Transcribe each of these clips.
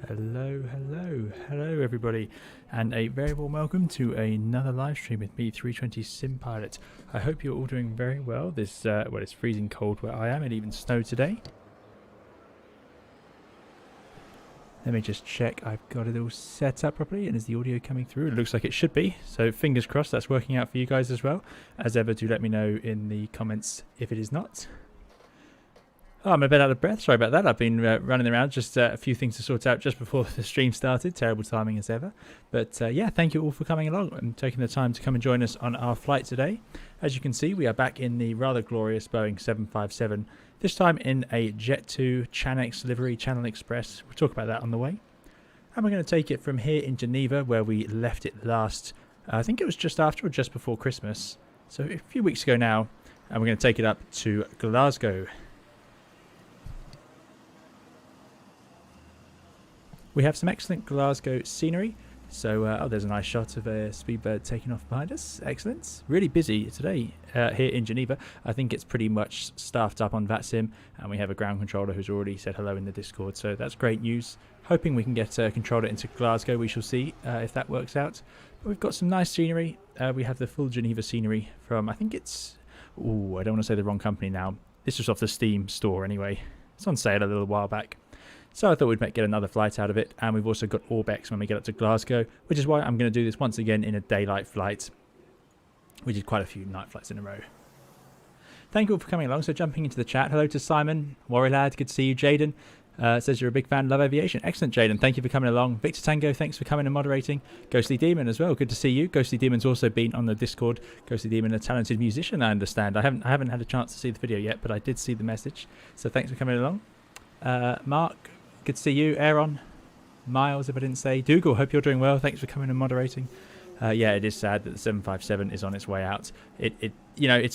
Hello everybody, and a very warm welcome to another live stream with me, 320 Sim Pilot. I hope you're all doing very well. This, well, it's freezing cold where I am. It even snowed today. Let me just check I've got it all set up properly, and is the audio coming through? It looks like it should be, so fingers crossed that's working out for you guys as well. As ever, do let me know in the comments if it is not. Oh, I'm a bit out of breath. Sorry about that. I've been running around, just a few things to sort out just before the stream started. Terrible timing as ever. But yeah, thank you all for coming along and taking the time to come and join us on our flight today. As you can see, we are back in the rather glorious Boeing 757, this time in a Jet2 Chanex livery, Channel Express. We'll talk about that on the way. And we're going to take it from here in Geneva, where we left it last, I think it was just after or just before Christmas. So a few weeks ago now, and we're going to take it up to Glasgow. We have some excellent Glasgow scenery. So, oh, there's a nice shot of a speedbird taking off behind us. Excellent. Really busy today here in Geneva. I think it's pretty much staffed up on VATSIM, and we have a ground controller who's already said hello in the Discord. So that's great news. Hoping we can get a controller into Glasgow. We shall see if that works out. But we've got some nice scenery. We have the full Geneva scenery from, I think it's, ooh, I don't want to say the wrong company now. This was off the Steam store anyway. It's on sale a little while back. So I thought we'd get another flight out of it, and we've also got Orbex when we get up to Glasgow, which is why I'm going to do this once again in a daylight flight. We did quite a few night flights in a row. Thank you all for coming along. So jumping into the chat, hello to Simon, Warrior Lad, good to see you. Jaden says you're a big fan, love aviation. Excellent, Jaden, thank you for coming along. Victor Tango, thanks for coming and moderating. Ghostly Demon as well, good to see you. Ghostly Demon's also been on the Discord. Ghostly Demon, a talented musician, I understand. I haven't had a chance to see the video yet, but I did see the message. So thanks for coming along. Mark, good to see you. Aaron, Miles, if I didn't say. Dougal, hope you're doing well. Thanks for coming and moderating. Yeah, it is sad that the 757 is on its way out. You know,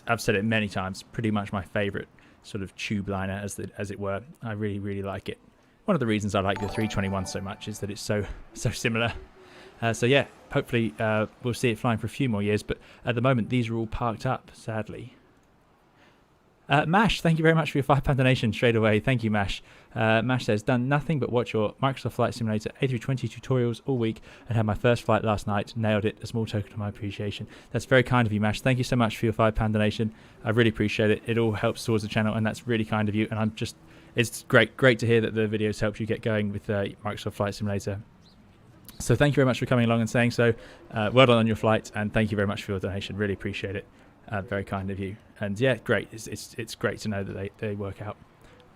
I've said it many times. Pretty much my favourite sort of tube liner, as it were. I really, really like it. One of the reasons I like the 321 so much is that it's so similar. So yeah, hopefully we'll see it flying for a few more years. But at the moment, these are all parked up, sadly. Mash, thank you very much for your £5 donation straight away. Thank you, Mash. Mash says, done nothing but watch your Microsoft Flight Simulator A320 tutorials all week and had my first flight last night. Nailed it. A small token of my appreciation. That's very kind of you, Mash. Thank you so much for your £5 donation. I really appreciate it. It all helps towards the channel, and that's really kind of you. And it's great to hear that the videos helped you get going with Microsoft Flight Simulator. So thank you very much for coming along and saying so. Well done on your flight, and thank you very much for your donation. Really appreciate it. Very kind of you. And yeah, great. It's great to know that they work out.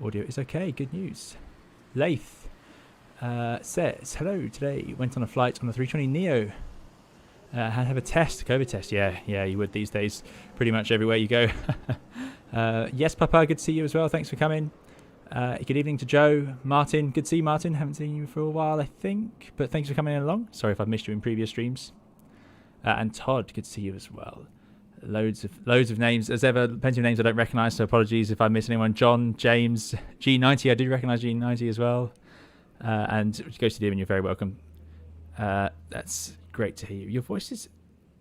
Audio is okay. Good news. Laith says, hello, today went on a flight on the 320 NEO. Have a test, COVID test. Yeah, you would these days. Pretty much everywhere you go. Yes, Papa, good to see you as well. Thanks for coming. Good evening to Joe. Martin, good to see you, Martin. Haven't seen you for a while, I think. But thanks for coming along. Sorry if I've missed you in previous streams. And Todd, good to see you as well. Loads of names as ever. Plenty of names I don't recognise, so apologies if I miss anyone. John, James, G90, I do recognise G90 as well. And Ghosty Demon, you're very welcome. That's great to hear you. Your voice is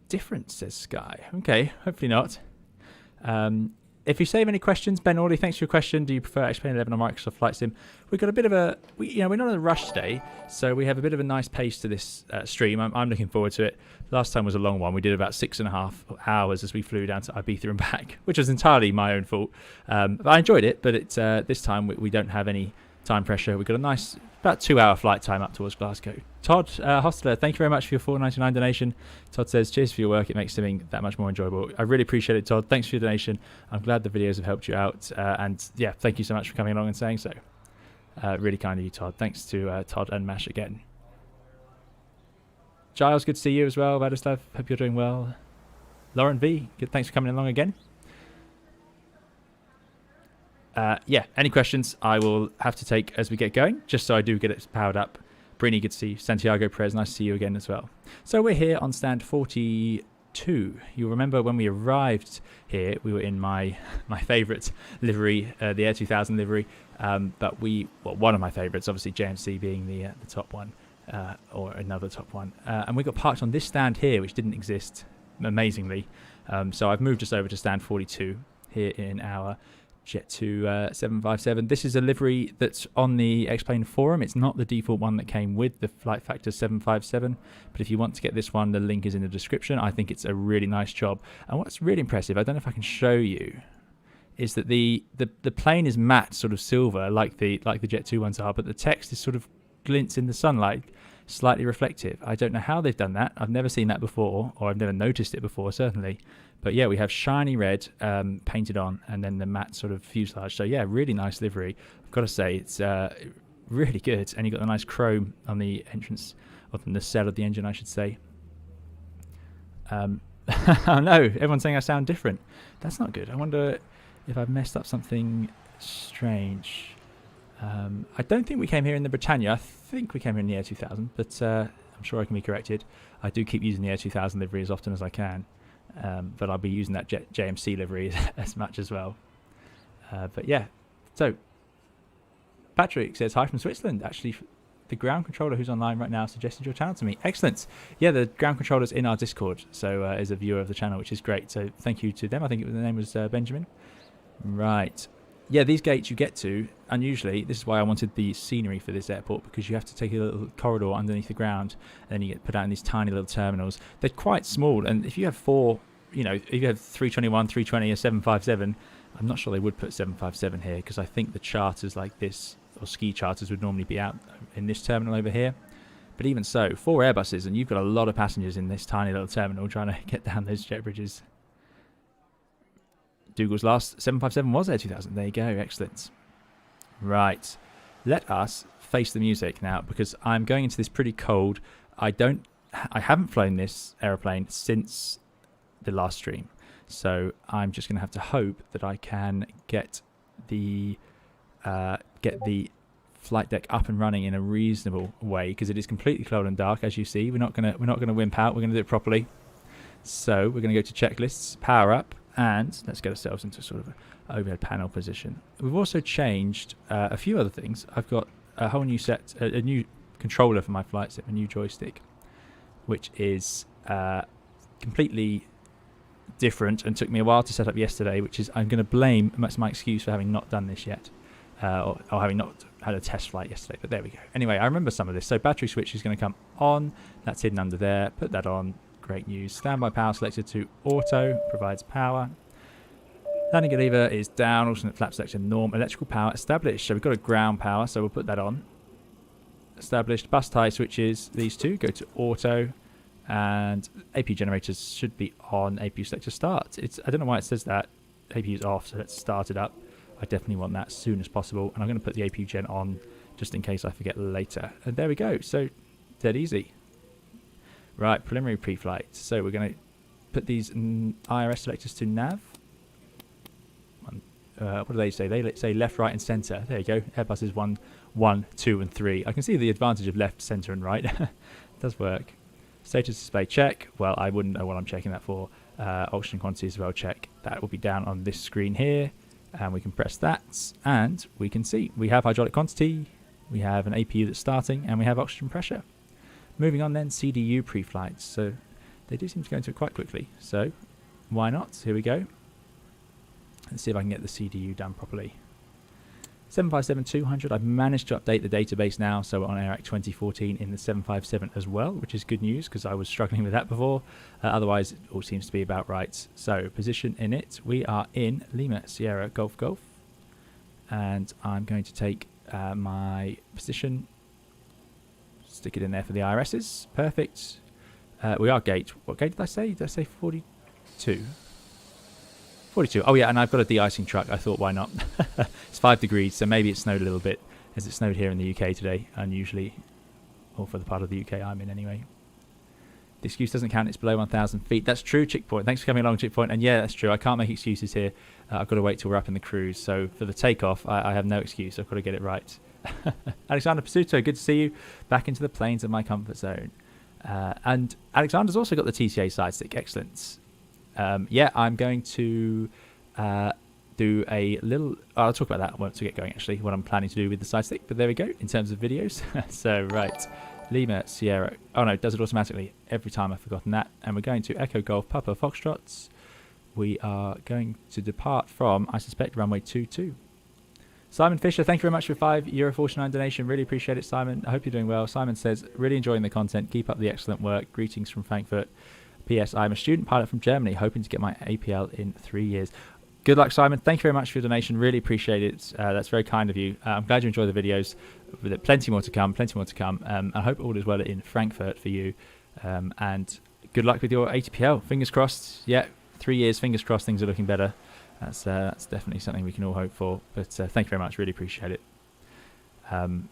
different, says Sky. Okay, hopefully not. If you save any questions, Ben Orley, thanks for your question. Do you prefer X-Plane 11 or Microsoft Flight Sim? We've got a bit of we're not in a rush today, so we have a bit of a nice pace to this stream. I'm looking forward to it. Last time was a long one. We did about 6.5 hours as we flew down to Ibiza and back, which was entirely my own fault. But I enjoyed it, but it's this time we don't have any time pressure. We've got a nice, about 2-hour flight time up towards Glasgow. Todd Hostler, thank you very much for your $4.99 donation. Todd says, cheers for your work. It makes simming that much more enjoyable. I really appreciate it, Todd. Thanks for your donation. I'm glad the videos have helped you out. And yeah, thank you so much for coming along and saying so. Really kind of you, Todd. Thanks to Todd and Mash again. Giles, good to see you as well. Vladislav, hope you're doing well. Lauren V, good. Thanks for coming along again. Yeah, any questions I will have to take as we get going, just so I do get it powered up. Brini, good to see you. Santiago Perez, nice to see you again as well. So we're here on stand 42. You'll remember when we arrived here, we were in my favourite livery, the Air 2000 livery. But one of my favourites, obviously JMC being the top one, or another top one. And we got parked on this stand here, which didn't exist, amazingly. So I've moved us over to stand 42 here in our Jet 2 757. This is a livery that's on the X-Plane forum. It's not the default one that came with the Flight Factor 757, but if you want to get this one, the link is in the description. I think it's a really nice job. And what's really impressive, I don't know if I can show you, is that the plane is matte sort of silver like the Jet 2 ones are, but the text is sort of glints in the sunlight, slightly reflective. I don't know how they've done that. I've never seen that before, or I've never noticed it before, certainly. But yeah, we have shiny red painted on, and then the matte sort of fuselage. So yeah, really nice livery. I've got to say, it's really good. And you've got the nice chrome on the entrance, or the nacelle of the engine, I should say. Oh no, everyone's saying I sound different. That's not good. I wonder if I've messed up something strange. I don't think we came here in the Britannia. I think we came here in the Air 2000, but I'm sure I can be corrected. I do keep using the Air 2000 livery as often as I can. But I'll be using that JMC livery as much as well. But yeah, so Patrick says, hi from Switzerland. Actually, the ground controller who's online right now suggested your channel to me. Excellent. Yeah, the ground controller's in our Discord, so is a viewer of the channel, which is great. So thank you to them. I think the name was Benjamin. Right. Yeah, these gates you get to, unusually, this is why I wanted the scenery for this airport, because you have to take a little corridor underneath the ground, and then you get put out in these tiny little terminals. They're quite small, and if you have four, you know, if you have 321, 320, or 757, I'm not sure they would put 757 here, because I think the charters like this, or ski charters, would normally be out in this terminal over here. But even so, 4 Airbuses, and you've got a lot of passengers in this tiny little terminal trying to get down those jet bridges. Dougal's last 757 was Air 2000. There you go. Excellent. Right. Let us face the music now, because I'm going into this pretty cold. I haven't flown this aeroplane since the last stream, so I'm just going to have to hope that I can get the flight deck up and running in a reasonable way, because it is completely cold and dark, as you see. We're not gonna wimp out. We're going to do it properly. So we're going to go to checklists, power up, and let's get ourselves into sort of an overhead panel position. We've also changed a few other things. I've got a whole new set, a new controller for my flight sim, a new joystick, which is completely different and took me a while to set up yesterday, which is, I'm going to blame, that's my excuse for having not done this yet, or having not had a test flight yesterday, but there we go. Anyway, I remember some of this. So battery switch is going to come on, that's hidden under there, put that on. Great news. Standby power selected to auto, provides power. Landing gear lever is down, alternate flap selection norm. Electrical power established. So we've got a ground power, so we'll put that on. Established. Bus tie switches, these two go to auto, and APU generators should be on. APU selector start. I don't know why it says that. APU is off, so let's start it up. I definitely want that as soon as possible, and I'm going to put the APU gen on just in case I forget later. And there we go. So dead easy. Right, preliminary pre-flight. So we're going to put these IRS selectors to nav. What do they say? They say left, right, and centre. There you go. Airbus is 1, 1, 2, and 3. I can see the advantage of left, centre, and right. It does work. Status display check. Well, I wouldn't know what I'm checking that for. Oxygen quantity as well check. That will be down on this screen here. And we can press that. And we can see we have hydraulic quantity. We have an APU that's starting. And we have oxygen pressure. Moving on then, CDU pre-flights. So they do seem to go into it quite quickly. So why not? Here we go. Let's see if I can get the CDU done properly. 757-200. I've managed to update the database now, so we're on AIRAC 2014 in the 757 as well, which is good news because I was struggling with that before. Otherwise, it all seems to be about right. So position in it. We are in Lima Sierra Golf Golf. And I'm going to take my position. Stick it in there for the IRSs. Perfect. We are gate. What gate did I say? Did I say 42? 42. Oh yeah, and I've got a de-icing truck. I thought, why not? It's 5 degrees, so maybe it snowed a little bit, as it snowed here in the UK today, unusually, or for the part of the UK I'm in anyway. The excuse doesn't count. It's below 1,000 feet. That's true, Chickpoint. Thanks for coming along, Chickpoint. And yeah, that's true. I can't make excuses here. I've got to wait till we're up in the cruise. So for the takeoff, I have no excuse. I've got to get it right. Alexander Pasuto, good to see you. Back into the planes of my comfort zone. And Alexander's also got the TCA side stick. Excellent. Yeah, I'm going to do a little... I'll talk about that once we get going, actually, what I'm planning to do with the side stick. But there we go, in terms of videos. So, right. Lima, Sierra... Oh, no, it does it automatically. Every time I've forgotten that. And we're going to Echo Golf, Papa Foxtrots. we are going to depart from, I suspect, runway 22. Simon Fisher, thank you very much for €5.49 donation. Really appreciate it, Simon. I hope you're doing well. Simon says, really enjoying the content. Keep up the excellent work. Greetings from Frankfurt. P.S. I'm a student pilot from Germany, hoping to get my APL in 3 years. Good luck, Simon. Thank you very much for your donation. Really appreciate it. That's very kind of you. I'm glad you enjoy the videos. Plenty more to come. I hope all is well in Frankfurt for you. And good luck with your ATPL. Fingers crossed. Yeah, 3 years. Fingers crossed things are looking better. That's definitely something we can all hope for. But thank you very much. Really appreciate it. And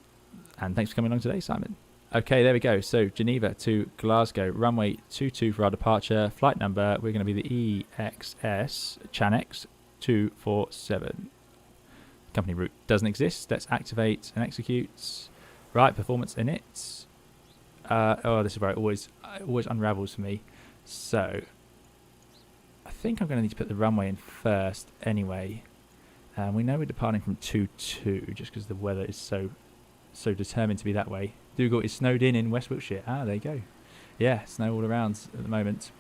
thanks for coming along today, Simon. Okay, there we go. So Geneva to Glasgow, runway 22 for our departure. Flight number, we're going to be the EXS Chanex 247. Company route doesn't exist. Let's activate and execute. Right, performance in it. Oh, this is where it always unravels for me. So I think I'm going to need to put the runway in first anyway. We know we're departing from 22 just because the weather is so determined to be that way. Dougal is snowed in West Wiltshire. Ah, there you go. Yeah, snow all around at the moment.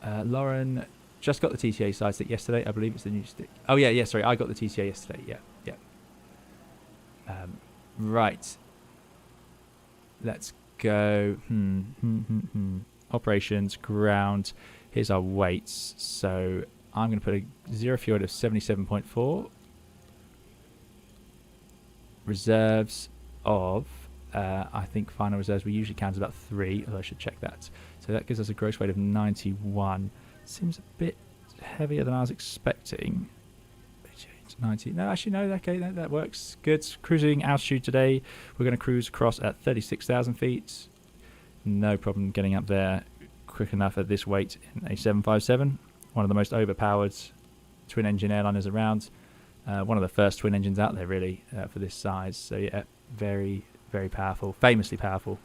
Lauren just got the TTA side stick yesterday. I believe it's the new stick. Oh, yeah, sorry. I got the TTA yesterday. Yeah. Right. Let's go. Operations, ground. Here's our weights. So I'm going to put a zero fuel of 77.4. Reserves of, I think final reserves we usually count as about 3, although I should check that. So that gives us a gross weight of 91. Seems a bit heavier than I was expecting. 90. No, actually, no, okay, that works. Good. Cruising altitude today. We're going to cruise across at 36,000 feet. No problem getting up there quick enough at this weight in a 757. One of the most overpowered twin-engine airliners around. One of the first twin engines out there, really, for this size. So, yeah, very, very powerful. Famously powerful.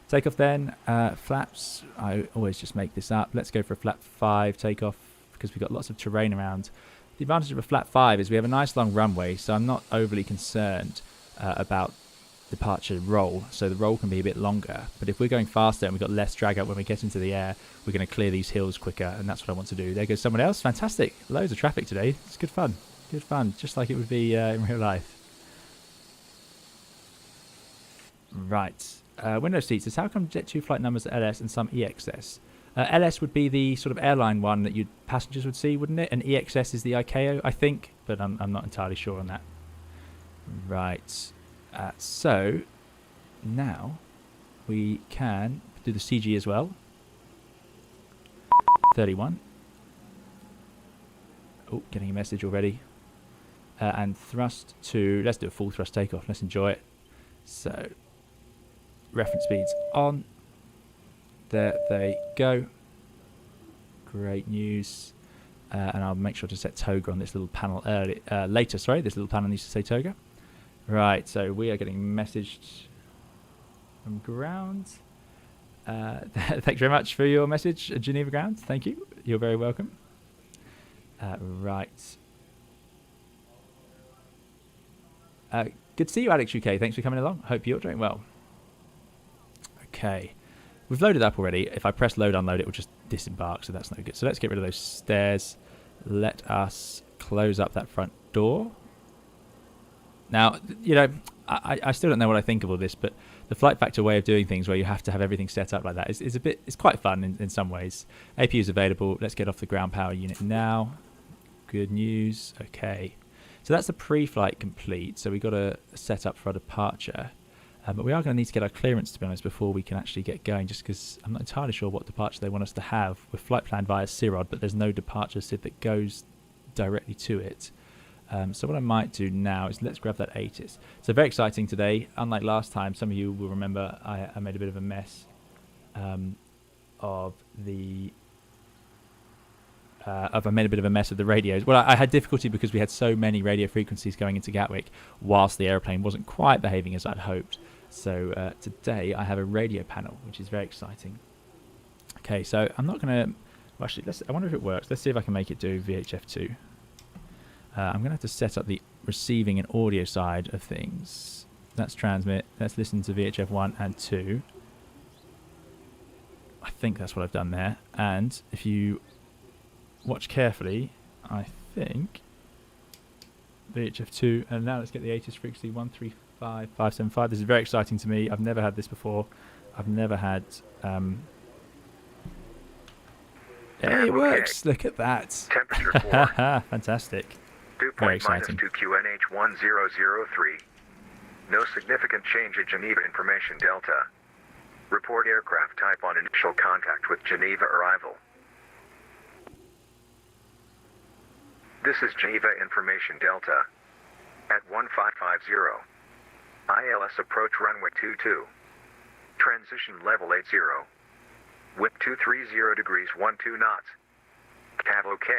Takeoff then. Flaps. I always just make this up. Let's go for a flap 5 takeoff because we've got lots of terrain around. The advantage of a flap 5 is we have a nice long runway, so I'm not overly concerned about departure roll. So the roll can be a bit longer. But if we're going faster and we've got less drag out when we get into the air, we're going to clear these hills quicker, and that's what I want to do. There goes someone else. Fantastic. Loads of traffic today. It's good fun. Good fun, just like it would be in real life. Right. Window seats is how come Jet2 flight numbers are LS and some EXS? LS would be the sort of airline one that passengers would see, wouldn't it? And EXS is the ICAO, I think, but I'm not entirely sure on that. Right. So now we can do the CG as well. 31. Oh, getting a message already. And thrust to, let's do a full thrust takeoff. Let's enjoy it. So, reference speeds on. There they go. Great news. And I'll make sure to set toga on this little panel later. Sorry, this little panel needs to say toga. Right, so we are getting messaged from ground. Thanks very much for your message, Geneva Ground. Thank you. You're very welcome. Right. Good to see you, Alex UK. Thanks for coming along. Hope you're doing well. Okay. We've loaded up already. If I press load, unload, it will just disembark, so that's no good. So let's get rid of those stairs. Let us close up that front door. Now, you know, I still don't know what I think of all this, but the flight factor way of doing things where you have to have everything set up like that is it's quite fun in some ways. APU is available. Let's get off the ground power unit now. Good news. Okay. So that's the pre-flight complete. So we've got to set up for our departure. But we are going to need to get our clearance, to be honest, before we can actually get going, just because I'm not entirely sure what departure they want us to have. We're flight planned via CIROD, but there's no departure SID that goes directly to it. So what I might do now is let's grab that ATIS. So very exciting today. Unlike last time, some of you will remember I made a bit of a mess of the radios. Well, I had difficulty because we had so many radio frequencies going into Gatwick whilst the airplane wasn't quite behaving as I'd hoped. So today I have a radio panel, which is very exciting. Okay, so I'm not going to... Well, actually, I wonder if it works. Let's see if I can make it do VHF2. I'm going to have to set up the receiving and audio side of things. Let's transmit. Let's listen to VHF 1 and 2. I think that's what I've done there. And if you watch carefully, I think VHF2, and now let's get the ATIS frequency 135575. This is very exciting to me. I've never had this before. I've never had hey, it works. Look at that. Temperature 4. Fantastic. Dew Very point exciting. -2 QNH 1003. No significant change at Geneva information Delta. Report aircraft type on initial contact with Geneva arrival. This is Geneva information Delta. At 1550. ILS approach runway 22. Transition level 80. Wind 230 degrees 12 knots. Cav OK.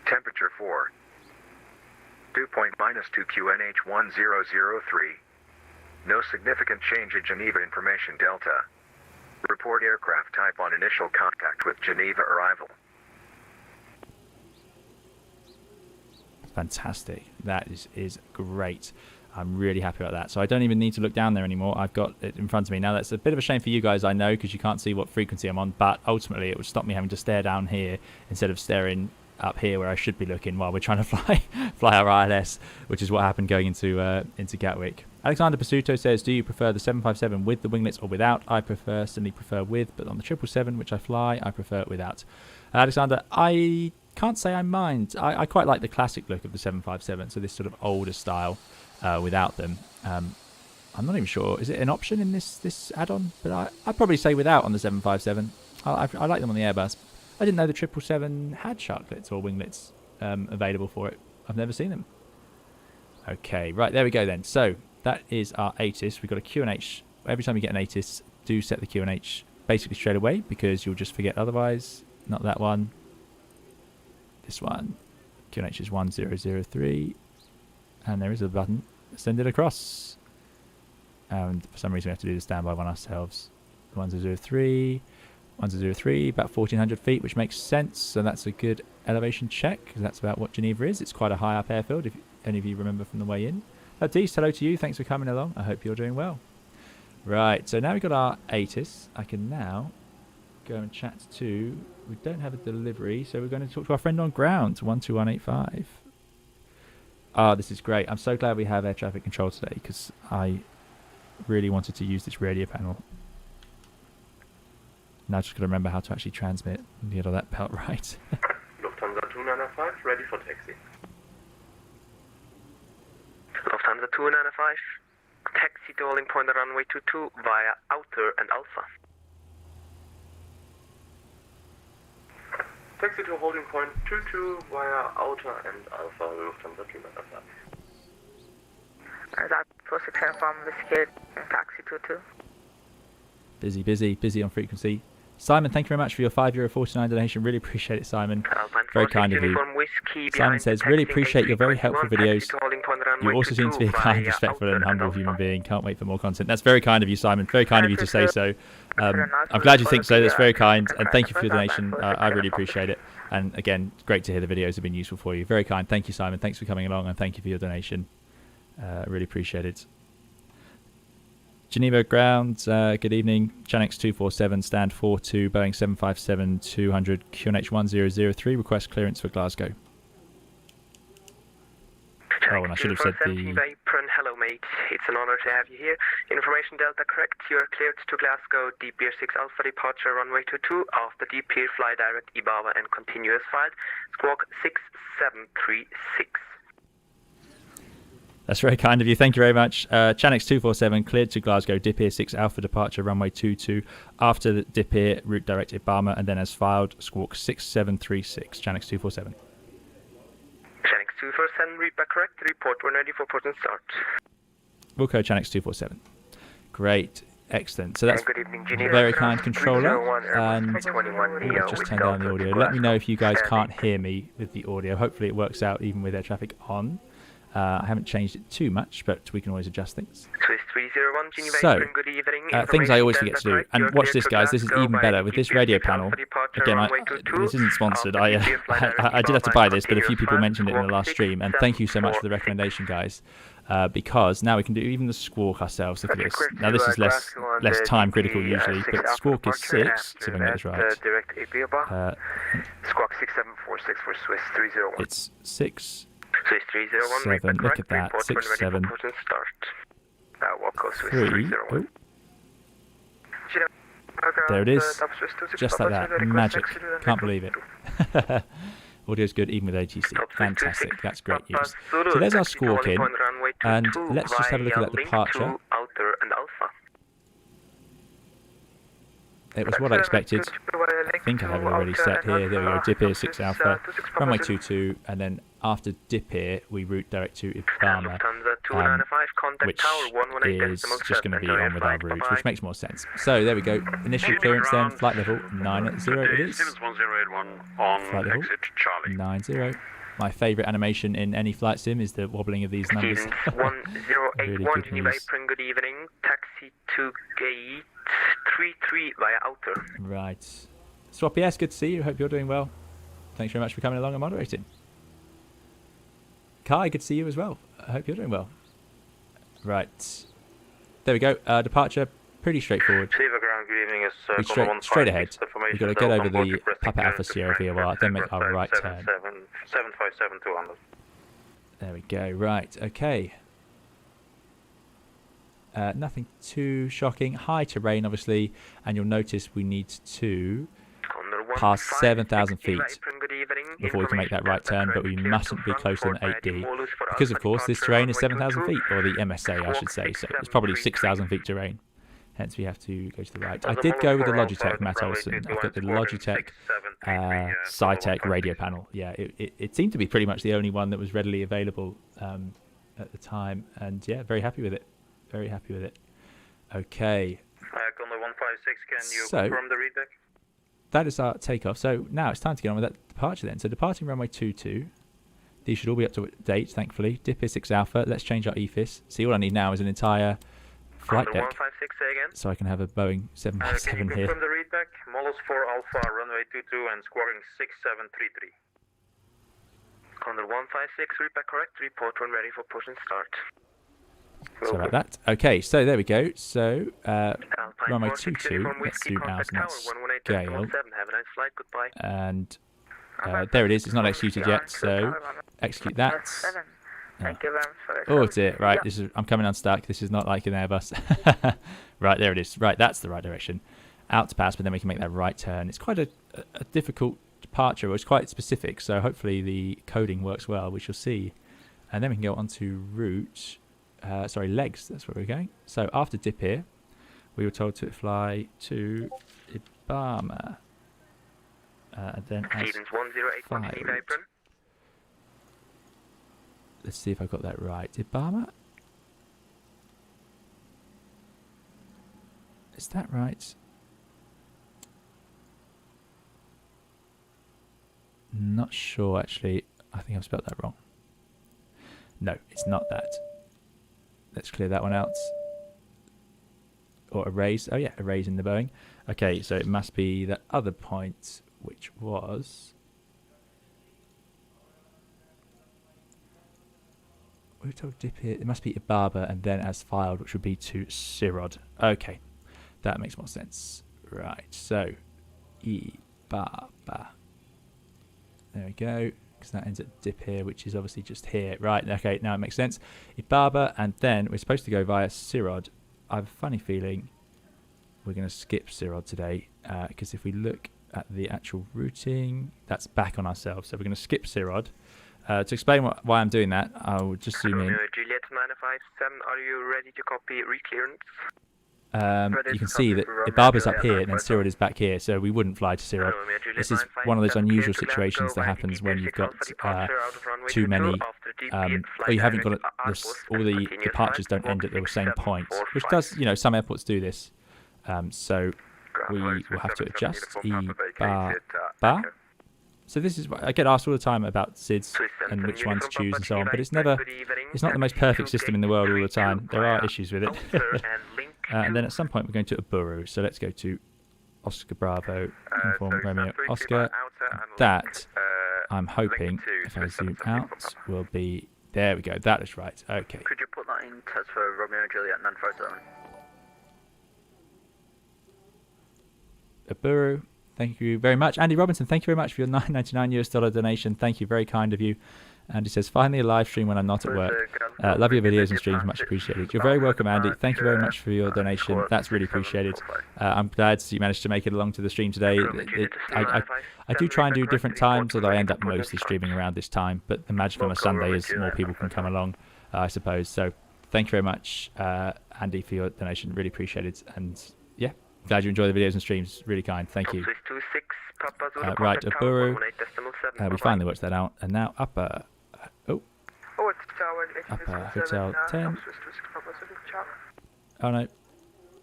Temperature 4. Dew point -2 QNH 1003. No significant change at Geneva information Delta. Report aircraft type on initial contact with Geneva arrival. Fantastic. That is great. I'm really happy about that. So I don't even need to look down there anymore. I've got it in front of me. Now, that's a bit of a shame for you guys, I know, because you can't see what frequency I'm on, but ultimately it would stop me having to stare down here instead of staring up here where I should be looking while we're trying to fly our ILS, which is what happened going into Gatwick. Alexander Pasuto says, do you prefer the 757 with the winglets or without? I certainly prefer with, but on the 777, which I fly, I prefer it without. Alexander, I can't say I mind. I quite like the classic look of the 757, so this sort of older style without them. I'm not even sure. Is it an option in this add-on? But I'd probably say without on the 757. I like them on the Airbus. I didn't know the 777 had sharklets or winglets available for it. I've never seen them. Okay, right, there we go then. So that is our ATIS. We've got a QNH. Every time you get an ATIS, do set the QNH basically straight away because you'll just forget otherwise. Not that one. This one. QNH is 1003. And there is a button. Send it across. And for some reason we have to do the standby one ourselves. 1003. 1003, about 1400 feet, which makes sense. So that's a good elevation check because that's about what Geneva is. It's quite a high up airfield, if any of you remember from the way in. Baptiste, hello to you. Thanks for coming along. I hope you're doing well. Right, so now we've got our ATIS. I can now go and chat to... We don't have a delivery, so we're going to talk to our friend on ground, 12185. Ah, this is great. I'm so glad we have air traffic control today because I really wanted to use this radio panel. Now I've just got to remember how to actually transmit and get all that pelt right. Lufthansa 295, ready for taxi. Lufthansa 295, taxi to holding point runway 22 via outer and alpha. Taxi to holding point 22 via outer and alpha, Lufthansa 295. That was a from the taxi 22. Busy on frequency. Simon, thank you very much for your €5.49 donation. Really appreciate it, Simon. Very kind of you. Simon says, really appreciate your very helpful videos. You also seem to be a kind, respectful and humble human being. Can't wait for more content. That's very kind of you, Simon. Very kind of you to say so. I'm glad you think so. That's very kind. And thank you for your donation. I really appreciate it. And again, great to hear the videos have been useful for you. Very kind. Thank you, Simon. Thanks for coming along and thank you for your donation. Really appreciate it. Geneva ground, good evening. Chanex 247, stand 42, Boeing 757-200, QNH 1003, request clearance for Glasgow. Oh, and I should have said the... Hello, mate. It's an honor to have you here. Information Delta correct. You are cleared to Glasgow, DPR 6 Alpha departure, runway 22. After DPR, fly direct IBAWA and continuous flight. Squawk 6736. That's very kind of you. Thank you very much. Chanex 247 cleared to Glasgow, DPR 6 Alpha departure, runway 22. After the DPR, route direct IBAWA and then as filed, squawk 6736. Chanex 247. Chanex 247, read back correct. Report when ready for port and start. Wilco Chanex 247. Great. Excellent. So that's good evening, Geneva. Very kind controller. And I'll just turn down the audio. Let me know if you guys can't hear me with the audio. Hopefully it works out even with air traffic on. I haven't changed it too much, but we can always adjust things. Swiss 301, Geneva, So, good evening. things I always Information forget to do. Delta And correct. watch You're this, clear guys. to This is Glasgow even by better with this DP radio 6 panel. Alpha departure Again, runway 22, this isn't sponsored. after I DP flight direct I did have to Ibaba buy and this, but a few continuous people flight. mentioned it in the last Squawk stream. And 6, thank you so much for the 746. recommendation, guys. Because now we can do even the squawk ourselves. Look at Traffic this. clear Now to, this is Glasgow on less the time DP, critical usually, 6 but Alpha squawk is departure 6. See if I after can get this that, right. direct Ibaba. Squawk 6746 for Swiss 301. It's 6. Swiss 301, 7, look at that, report 6, when ready 7, for push and start. Waco Swiss 3. 301. Oh, there it is. Just like that. Magic. Can't believe it. Audio's good even with ATC. Fantastic. That's great news. So there's our squawk in. And let's just have a look at that departure. Outer and Alpha. It was what I expected. I think I have it already set here. There we go. Dip here, 6 Alpha. Runway 22, and then after dip here, we route direct to Ibama, which is just going to be on with our route, which makes more sense. So there we go. Initial clearance then, flight level 90 it is. Siemens 1081 on Flight level exit Charlie. 90. My favourite animation in any flight sim is the wobbling of these numbers. Stevens Really 1081, good Geneva news. Apron, good evening. Taxi to gate 33 via outer. Right. Swappy S, good to see you. Hope you're doing well. Thanks very much for coming along and moderating. Kai, good to see you as well. I hope you're doing well. Right. There we go. Departure, pretty straightforward. Silver ground, good evening. Is Straight ahead. We've got to get over the Papa Alpha Sierra VOR, then make our right turn. 757 200. There we go. Right. Okay. Nothing too shocking. High terrain, obviously, and you'll notice we need to pass 7,000 feet before we can make that right turn, but we mustn't be closer than 8D because, of course, this terrain is 7,000 feet, or the MSA, I should say. So it's probably 6,000 feet terrain. Hence, we have to go to the right. I did go with the Logitech, Matt Olsen. I've got the Logitech Cytec radio panel. Yeah, it seemed to be pretty much the only one that was readily available at the time, and yeah, very happy with it. Very happy with it. Okay. Condor 156, can you So, confirm the readback? that is our takeoff. So now it's time to get on with that departure then. So departing runway 22. These should all be up to date, thankfully. Dip is 6 Alpha. Let's change our EFIS. See, all I need now is an entire flight Condor deck, 156 again. so I can have a Boeing Can you 757 confirm here. the readback? Molus 4 Alpha, runway 22 and scoring 6733. Condor 156, readback correct. Report when ready for push and start. So like that. Okay, so there we go. So Alpine runway 46 22. uniform Let's whiskey, do ours contact tower next 118.17. scale. Have a nice flight. Goodbye. And there it is. It's not executed yet, so execute that. Thank you very much for it. Oh dear, right, this is, I'm coming unstuck. This is not like an Airbus. Right, there it is. Right, that's the right direction. Out to pass, but then we can make that right turn. It's quite a difficult departure, but it's quite specific, so hopefully the coding works well, we shall see. And then we can go on to route, legs, that's where we're going. So after dip here, we were told to fly to Ibama. And then as Stevens 1081, fired. Geneva Apron. Let's see if I got that right. Ibama? Is that right? Not sure, actually. I think I've spelled that wrong. No, it's not that. Let's clear that one out. Or erase. Oh yeah, erase in the Boeing. Okay, so it must be the other point, which was... we were told dip here. It must be Ibaba and then as filed, which would be to Sirod. Okay, that makes more sense. Right, so Ibaba. There we go, because that ends at dip here, which is obviously just here. Right, okay, now it makes sense. Ibaba, and then we're supposed to go via Sirod. I have a funny feeling we're going to skip Sirod today, because if we look at the actual routing, that's back on ourselves. So we're going to skip Sirod. To explain why I'm doing that, I will just zoom in. Juliet 957, are you ready to copy reclearance? You can see that Ibaba's up here and then Sirod is back here, so we wouldn't fly to Sirod. This is one of those unusual situations that happens when you've got too many, or you haven't got all the departures don't end at the same point, which does, some airports do this. So we will have to adjust Ibaba. So this is what I get asked all the time about SIDs and which one to choose and so on, but it's not the most perfect system in the world all the time. There are issues with it. And then at some point we're going to Aburu. So let's go to Oscar Bravo, Inform Romeo Oscar. That, I'm hoping, if I zoom out, will be... There we go, that is right. Okay. Could you put that in test for Romeo Juliet 947? Aburu, thank you very much. Andy Robinson, thank you very much for your $9.99 US donation. Thank you, very kind of you. Andy says, finally a live stream when I'm not at work. Love your videos and streams, much appreciated. You're very welcome, Andy. Thank you very much for your donation. That's really appreciated. I'm glad you managed to make it along to the stream today. I do try and do different times, although I end up mostly streaming around this time. But the magic on a Sunday is more people can come along, I suppose. So thank you very much, Andy, for your donation. Really appreciated. And yeah, glad you enjoy the videos and streams. Really kind. Thank you. Right, Aburu. We finally worked that out. And now Upper. Upper Hotel 10. Oh no.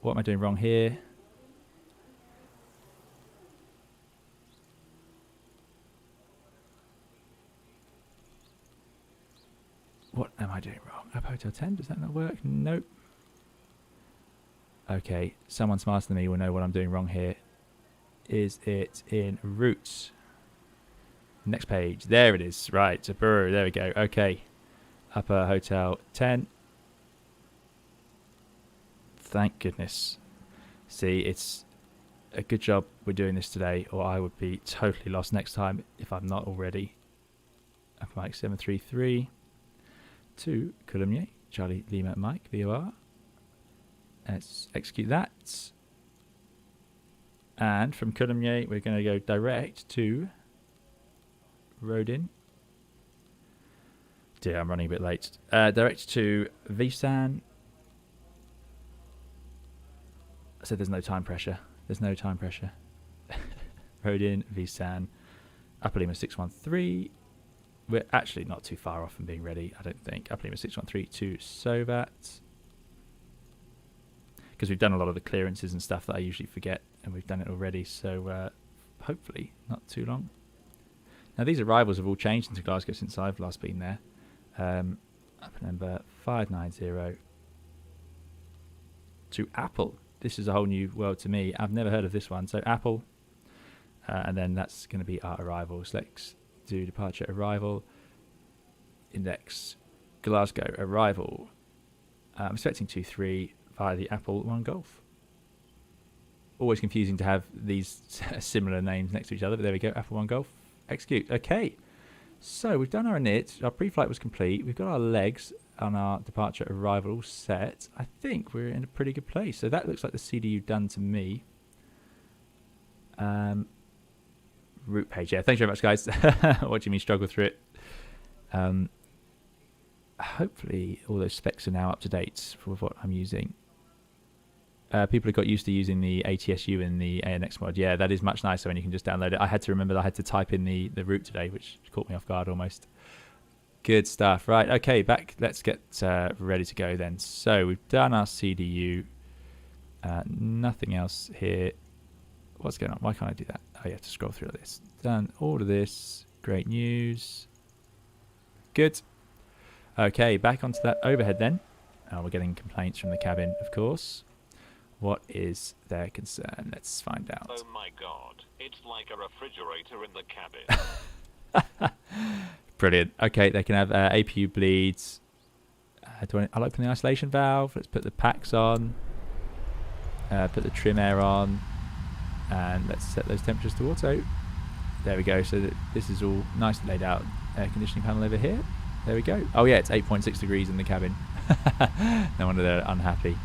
What am I doing wrong here? What am I doing wrong? Upper Hotel 10? Does that not work? Nope. Okay, someone smarter than me will know what I'm doing wrong here. Is it in routes? Next page. There it is. Right, Aburu. There we go. Okay. Upper Hotel 10. Thank goodness. See, it's a good job we're doing this today, or I would be totally lost next time if I'm not already. Upper Mike 733 to Coulommiers, Charlie Lima Mike, VOR. Let's execute that. And from Coulommiers, we're going to go direct to Rodin. Dear, I'm running a bit late. Direct to Visan. So there's no time pressure. There's no time pressure. Rodin, Visan, Upper Lima 613. We're actually not too far off from being ready, I don't think. Upper Lima 613 to Sovat. Because we've done a lot of the clearances and stuff that I usually forget, and we've done it already, so hopefully not too long. Now these arrivals have all changed into Glasgow since I've last been there. Upper number 590 to Apple. This is a whole new world to me. I've never heard of this one. So Apple, and then that's going to be our arrivals. Let's do departure arrival. Index Glasgow arrival. I'm expecting 23 via the Apple One Golf. Always confusing to have these similar names next to each other, but there we go. Apple One Golf. Execute. Okay. So we've done our init. Our pre-flight was complete. We've got our legs on our departure arrival all set. I think we're in a pretty good place. So that looks like the CDU done to me. Route page. Yeah, thanks very much, guys. Watching me struggle through it. Hopefully all those specs are now up to date for what I'm using. People have got used to using the ATSU in the ANX mod. Yeah, that is much nicer when you can just download it. I had to remember that I had to type in the route today, which caught me off guard almost. Good stuff. Right, okay, back. Let's get ready to go then. So we've done our CDU. Nothing else here. What's going on? Why can't I do that? Oh, you have to scroll through this. Done all of this. Great news. Good. Okay, back onto that overhead then. We're getting complaints from the cabin, of course. What is their concern? Let's find out. Oh my god, it's like a refrigerator in the cabin. Brilliant. Okay, they can have APU bleeds. I'll open the isolation valve. Let's put the packs on. Put the trim air on. And let's set those temperatures to auto. There we go. So this is all nicely laid out. Air conditioning panel over here. There we go. Oh yeah, it's 8.6 degrees in the cabin. No wonder they're unhappy.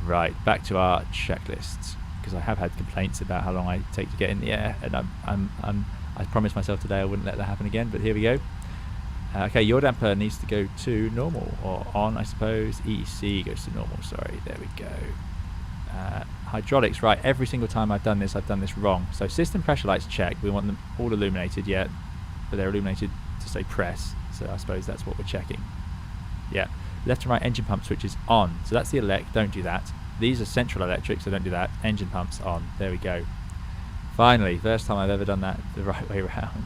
Right, back to our checklist, because I have had complaints about how long I take to get in the air, and I promised myself today I wouldn't let that happen again, but here we go. Okay, your damper needs to go to normal, or on, I suppose. EEC goes to normal, sorry, there we go. Hydraulics, right, every single time I've done this wrong. So system pressure lights checked, we want them all illuminated, yeah, but they're illuminated to say press, so I suppose that's what we're checking. Yeah. Left and right engine pump switch is on. So that's the elect, don't do that. These are central electric, so don't do that. Engine pumps on. There we go. Finally, first time I've ever done that the right way round,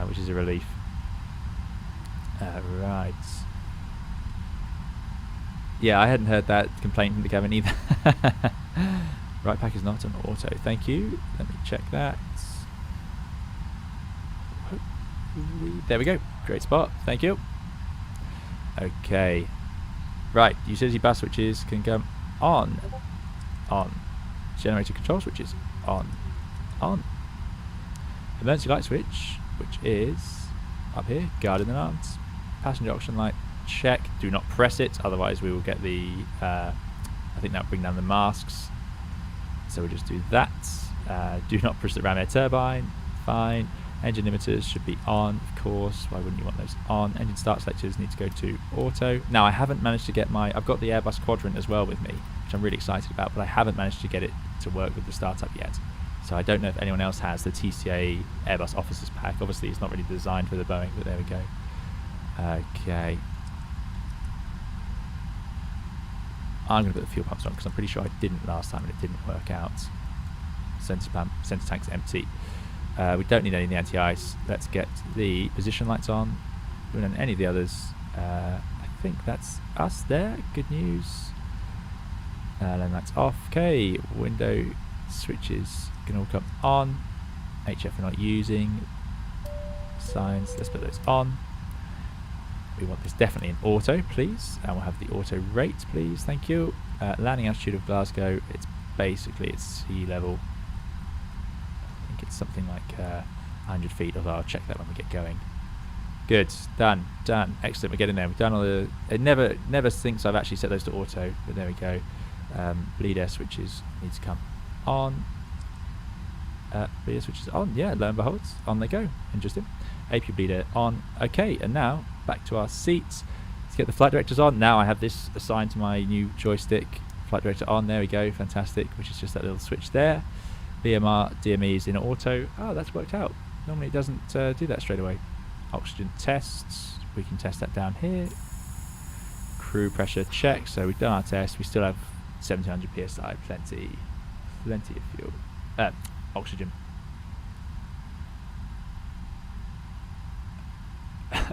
which is a relief. Right. Yeah, I hadn't heard that complaint from the cabin either. Right pack is not on auto. Thank you. Let me check that. There we go. Great spot. Thank you. Okay. Right. Utility bus switches can come on. On. Generator control switches on. On. Emergency light switch, which is up here. Guarding alarms. Passenger oxygen light. Check. Do not press it, otherwise we will get the. I think that will bring down the masks. So we'll just do that. Do not press the ram air turbine. Fine. Engine limiters should be on, of course. Why wouldn't you want those on? Engine start selectors need to go to auto. Now I haven't managed to get my. I've got the Airbus Quadrant as well with me, which I'm really excited about, but I haven't managed to get it to work with the startup yet. So I don't know if anyone else has the TCA Airbus Officers Pack. Obviously, it's not really designed for the Boeing, but there we go. Okay. I'm going to put the fuel pumps on because I'm pretty sure I didn't last time and it didn't work out. Center tank's empty. We don't need any of the anti-ice. Let's get the position lights on. We don't need any of the others. I think that's us there. Good news. Then that's off. Okay, window switches can all come on. HF we're not using. Signs, let's put those on. We want this definitely in auto, please, and we'll have the auto rate, please. Thank you. Landing altitude of Glasgow, it's basically it's sea level. I think it's something like 100 feet, although I'll check that when we get going. Good, done, excellent. We're getting there. We've done all the. It never thinks I've actually set those to auto, but there we go. Bleed air switches need to come on. Bleed air switches on. Yeah, lo and behold, on they go. Interesting. AP bleed air on. Okay, and now back to our seats. Let's get the flight directors on. Now I have this assigned to my new joystick. Flight director on. There we go. Fantastic. Which is just that little switch there. BMR DME is in auto. Oh, that's worked out. Normally it doesn't do that straight away. Oxygen tests. We can test that down here. Crew pressure check. So we've done our test. We still have 1700 psi. Plenty of fuel. Oxygen.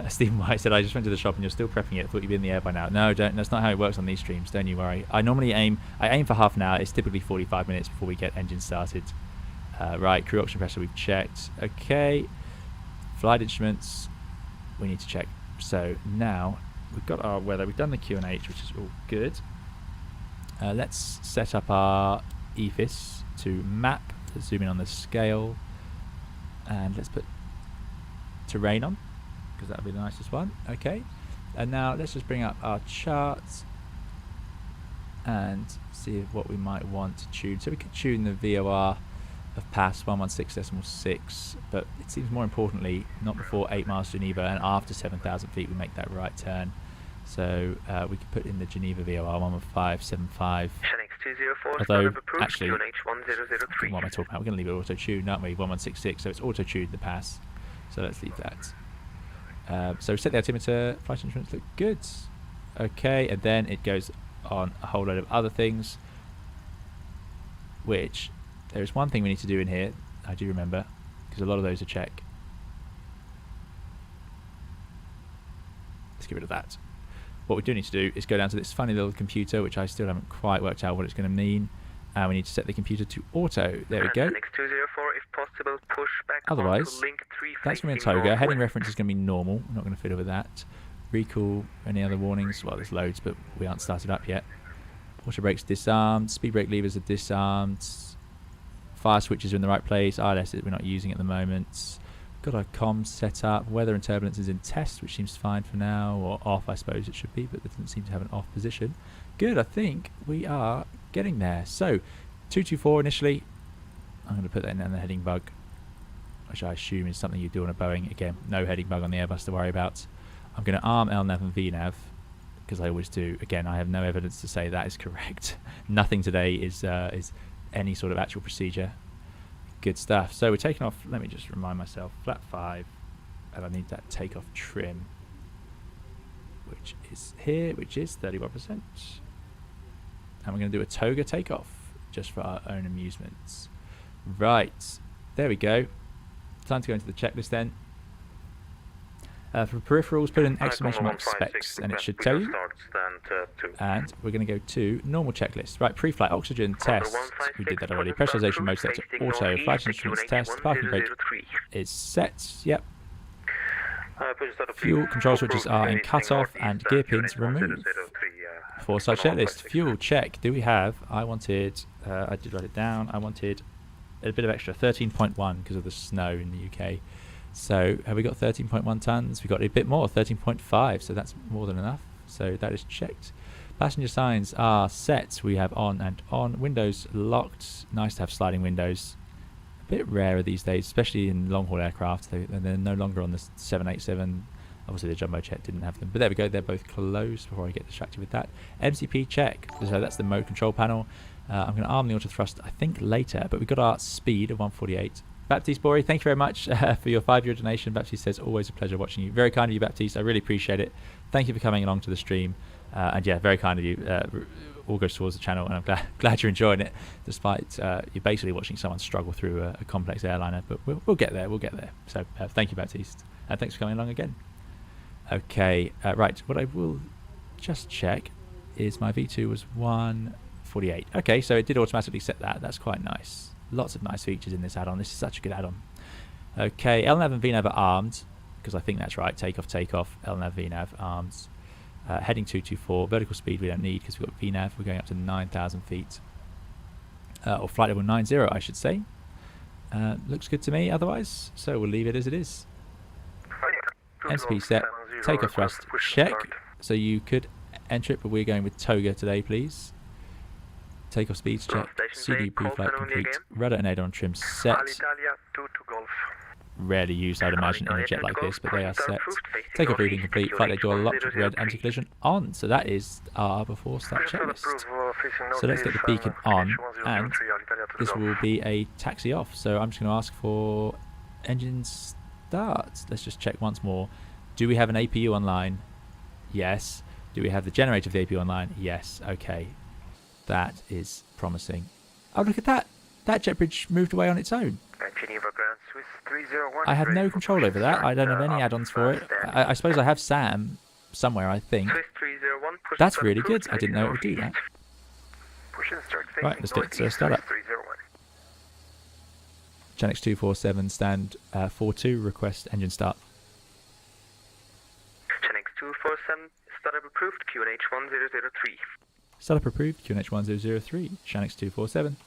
Stephen White said, I just went to the shop and you're still prepping it. Thought you'd be in the air by now. No, don't. That's not how it works on these streams. Don't you worry. I normally aim for half an hour. It's typically 45 minutes before we get engine started. Right, crew oxygen pressure we've checked. Okay. Flight instruments we need to check. So now we've got our weather. We've done the QNH, which is all good. Let's set up our EFIS to map. Let's zoom in on the scale. And let's put terrain on, because that'll be the nicest one. Okay, and now let's just bring up our charts and see what we might want to tune. So we could tune the VOR of pass 116.6, but it seems more importantly not before 8 miles Geneva and after 7,000 feet we make that right turn. So we could put in the Geneva VOR 115.75. Although actually, what am I talking about? We're going to leave it auto tuned, aren't we? 1166, so it's auto tuned the pass. So let's leave that. So set the altimeter, flight instruments look good. Okay, and then it goes on a whole load of other things, which there is one thing we need to do in here, I do remember, because a lot of those are check. Let's get rid of that. What we do need to do is go down to this funny little computer, which I still haven't quite worked out what it's going to mean. We need to set the computer to auto. There we go. If possible, push back. Otherwise, that's going to be a toga. Heading reference is going to be normal. I'm not going to fiddle with that. Recall, any other warnings? Well, there's loads, but we aren't started up yet. Water brakes disarmed. Speed brake levers are disarmed. Fire switches are in the right place. ILS we're not using at the moment. Got our comms set up. Weather and turbulence is in test, which seems fine for now, or off I suppose it should be, but it doesn't seem to have an off position. Good, I think we are getting there. So 224 initially. I'm going to put that in the heading bug, which I assume is something you do on a Boeing. Again, no heading bug on the Airbus to worry about. I'm going to arm LNAV and VNAV, because I always do. Again, I have no evidence to say that is correct. Nothing today is any sort of actual procedure. Good stuff. So we're taking off, let me just remind myself, flat 5, and I need that takeoff trim, which is here, which is 31%. And we're going to do a toga takeoff, just for our own amusements. Right, there we go. Time to go into the checklist then. For peripherals, put an exclamation mark specs, and it should tell you. And we're going to go to normal checklist. Right, pre-flight oxygen test. We did that already. Pressurization mode set to auto. Flight instruments test. Parking brake is set. Yep. Fuel control switches are in cut-off and gear pins removed. Foresight checklist. Fuel check. Do we have? I wanted. I did write it down. I wanted a bit of extra, 13.1 because of the snow in the UK. So have we got 13.1 tons? We got a bit more, 13.5. So that's more than enough. So that is checked. Passenger signs are set. We have on and on. Windows locked. Nice to have sliding windows. A bit rarer these days, especially in long-haul aircraft. They're no longer on the 787. Obviously the jumbo jet didn't have them, but there we go. They're both closed before I get distracted with that. MCP check. So that's the mode control panel. I'm going to arm the auto thrust, I think, later, but we've got our speed of 148. Baptiste Bori, thank you very much for your €5 donation. Baptiste says, always a pleasure watching you. Very kind of you, Baptiste. I really appreciate it. Thank you for coming along to the stream. And yeah, very kind of you. All goes towards the channel, and I'm glad you're enjoying it, despite you're basically watching someone struggle through a complex airliner. But we'll get there. We'll get there. So thank you, Baptiste. And thanks for coming along again. Okay, right. What I will just check is my V2 was 148. Okay, so it did automatically set that. That's quite nice. Lots of nice features in this add-on. This is such a good add-on. Okay, LNAV and VNAV are armed, because I think that's right. Takeoff, LNAV, VNAV, arms. Heading 224. Vertical speed we don't need because we've got VNAV. We're going up to 9,000 feet. Or flight level 90, I should say. Looks good to me otherwise, so we'll leave it as it is. MCP set. Takeoff thrust check. So you could enter it, but we're going with Toga today, please. Takeoff speeds check. CD pre-flight complete. Rudder and aileron trim set. Rarely used, I'd imagine, in a jet like this, but they are set. Takeoff reading complete. Flight lead door locked. Red anti-collision on. So that is our before start checklist. So let's get the beacon on, and this will be a taxi off. So I'm just going to ask for engine start. Let's just check once more. Do we have an APU online? Yes. Do we have the generator of the APU online? Yes. Okay. That is promising. Oh, look at that. That jet bridge moved away on its own. Geneva Grand Swiss 301. I have no control over that. I don't have any add-ons for it. I suppose I have SAM somewhere, I think. That's really good. I didn't know it would do that. Right, let's get start up. Genix 247 stand 42, request engine start. Genix 247, startup approved, QNH 1003. Startup approved, QNH 1003, Shanix 247.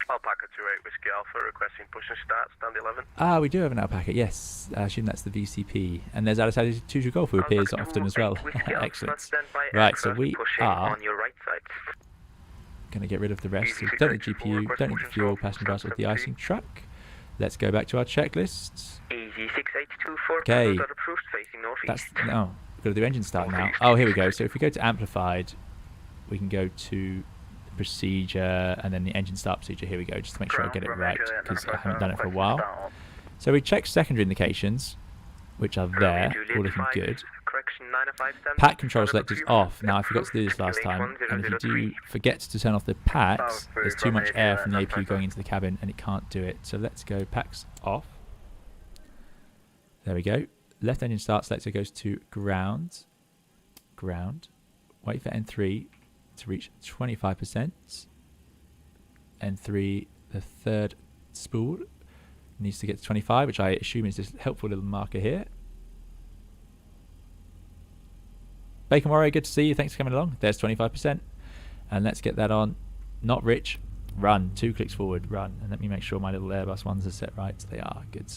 Alpaca 28 Whiskey Alpha requesting push and start, stand 11. Ah, we do have an Alpaca, yes. I assume that's the VCP. And there's Alice 2 Golf, who appears often as well. Excellent. Right, so we are going to get rid of the rest. So don't need the GPU, don't need the fuel, passenger bus, or the icing truck. Let's go back to our checklist. Okay. That's no. We've got to do engine start now. Oh, here we go. So if we go to amplified, we can go to procedure and then the engine start procedure. Here we go, just to make sure I get it right because I haven't done it for a while. So we check secondary indications, which are there, all looking good. PAT control selectors off. Now I forgot to do this last time, and if you do forget to turn off the PAT, there's too much air from the APU going into the cabin and it can't do it. So let's go PACs off. There we go. Left engine start selector goes to ground. Ground. Wait for N3 to reach 25%. N3, the third spool, needs to get to 25, which I assume is this helpful little marker here. Bacon Warrior, good to see you. Thanks for coming along. There's 25%. And let's get that on. Not rich. Run. 2 clicks forward. Run. And let me make sure my little Airbus ones are set right. They are. Good.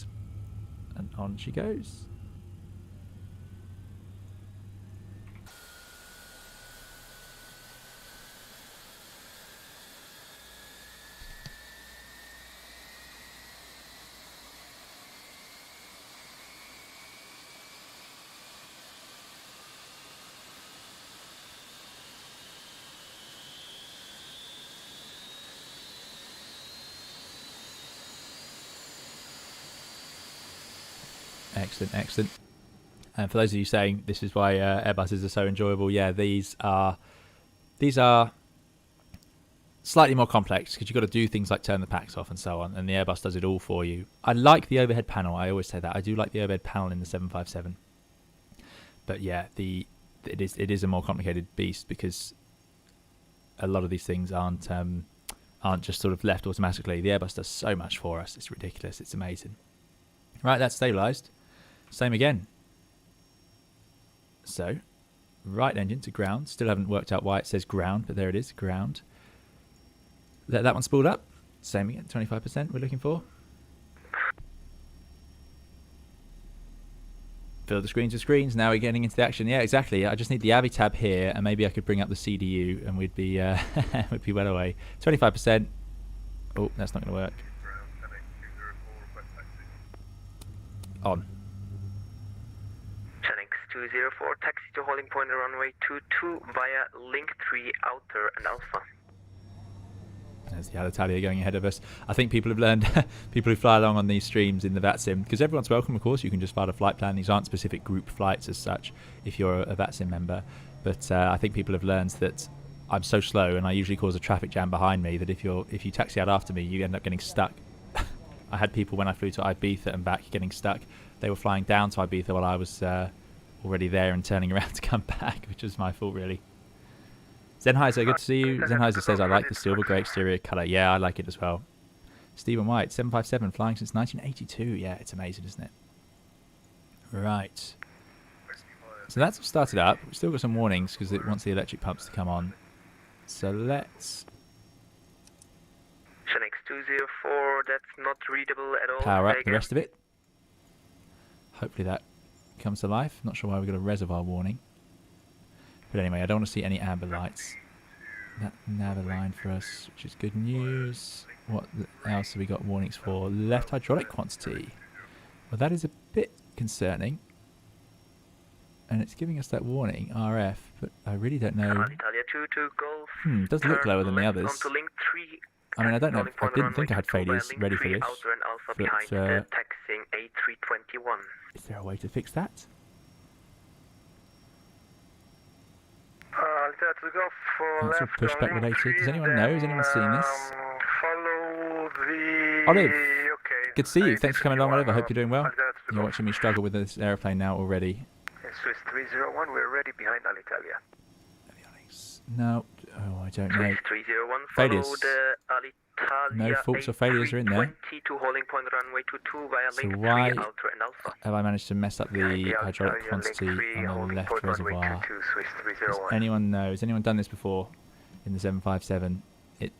And on she goes. Excellent, excellent. And for those of you saying this is why Airbuses are so enjoyable, yeah, these are slightly more complex because you've got to do things like turn the packs off and so on, and the Airbus does it all for you. I like the overhead panel. I always say that. I do like the overhead panel in the 757. But yeah, it is a more complicated beast because a lot of these things aren't just sort of left automatically. The Airbus does so much for us. It's ridiculous. It's amazing. Right, that's stabilised. Same again. So, right engine to ground. Still haven't worked out why it says ground, but there it is, ground. Let that one spooled up. Same again, 25% we're looking for. Fill the screens with screens. Now we're getting into the action. Yeah, exactly. I just need the AVI tab here, and maybe I could bring up the CDU, and we'd be we'd be well away. 25%. Oh, that's not going to work. On. Genix 204, taxi to holding point runway 22 via link 3 outer and alpha. There's the Alitalia going ahead of us. I think people have learned, people who fly along on these streams in the VATSIM, because everyone's welcome, of course. You can just file a flight plan. These aren't specific group flights as such if you're a VATSIM member. But I think people have learned that I'm so slow and I usually cause a traffic jam behind me that if you taxi out after me, you end up getting stuck. I had people when I flew to Ibiza and back getting stuck. They were flying down to Ibiza while I was already there and turning around to come back, which was my fault, really. Zenheiser, good to see you. Zenheiser says, I like the silver grey exterior colour. Yeah, I like it as well. Stephen White, 757, flying since 1982. Yeah, it's amazing, isn't it? Right. So that's started up. We've still got some warnings because it wants the electric pumps to come on. So let's... Genix 204, that's not readable at all. Power up the rest of it. Hopefully that comes to life. Not sure why we've got a reservoir warning. But anyway, I don't want to see any amber lights. That nav aligned for us, which is good news. What else have we got warnings for? Left hydraulic quantity. Well, that is a bit concerning. And it's giving us that warning, RF, but I really don't know. Italia 22 Golf. It does look lower than the others. I mean, I don't know. I didn't think I had failures ready for this. But, taxiing A321. is there a way to fix that? That's all pushback related. Does anyone know? Has anyone seen this? Follow the... Olive, good to see you. Thanks for coming along, Olive. I hope you're doing well. You're watching me struggle with this aeroplane now already. Swiss 301, we're ready behind Alitalia. No, oh, I don't know. Swiss 301, Failures. follow the Alitalia No faults or failures are in there. to holding point runway 22 via So link 3 why outer and alpha. have I managed to mess up the hydraulic quantity on the left reservoir? Does anyone know? Has anyone done this before in the 757? It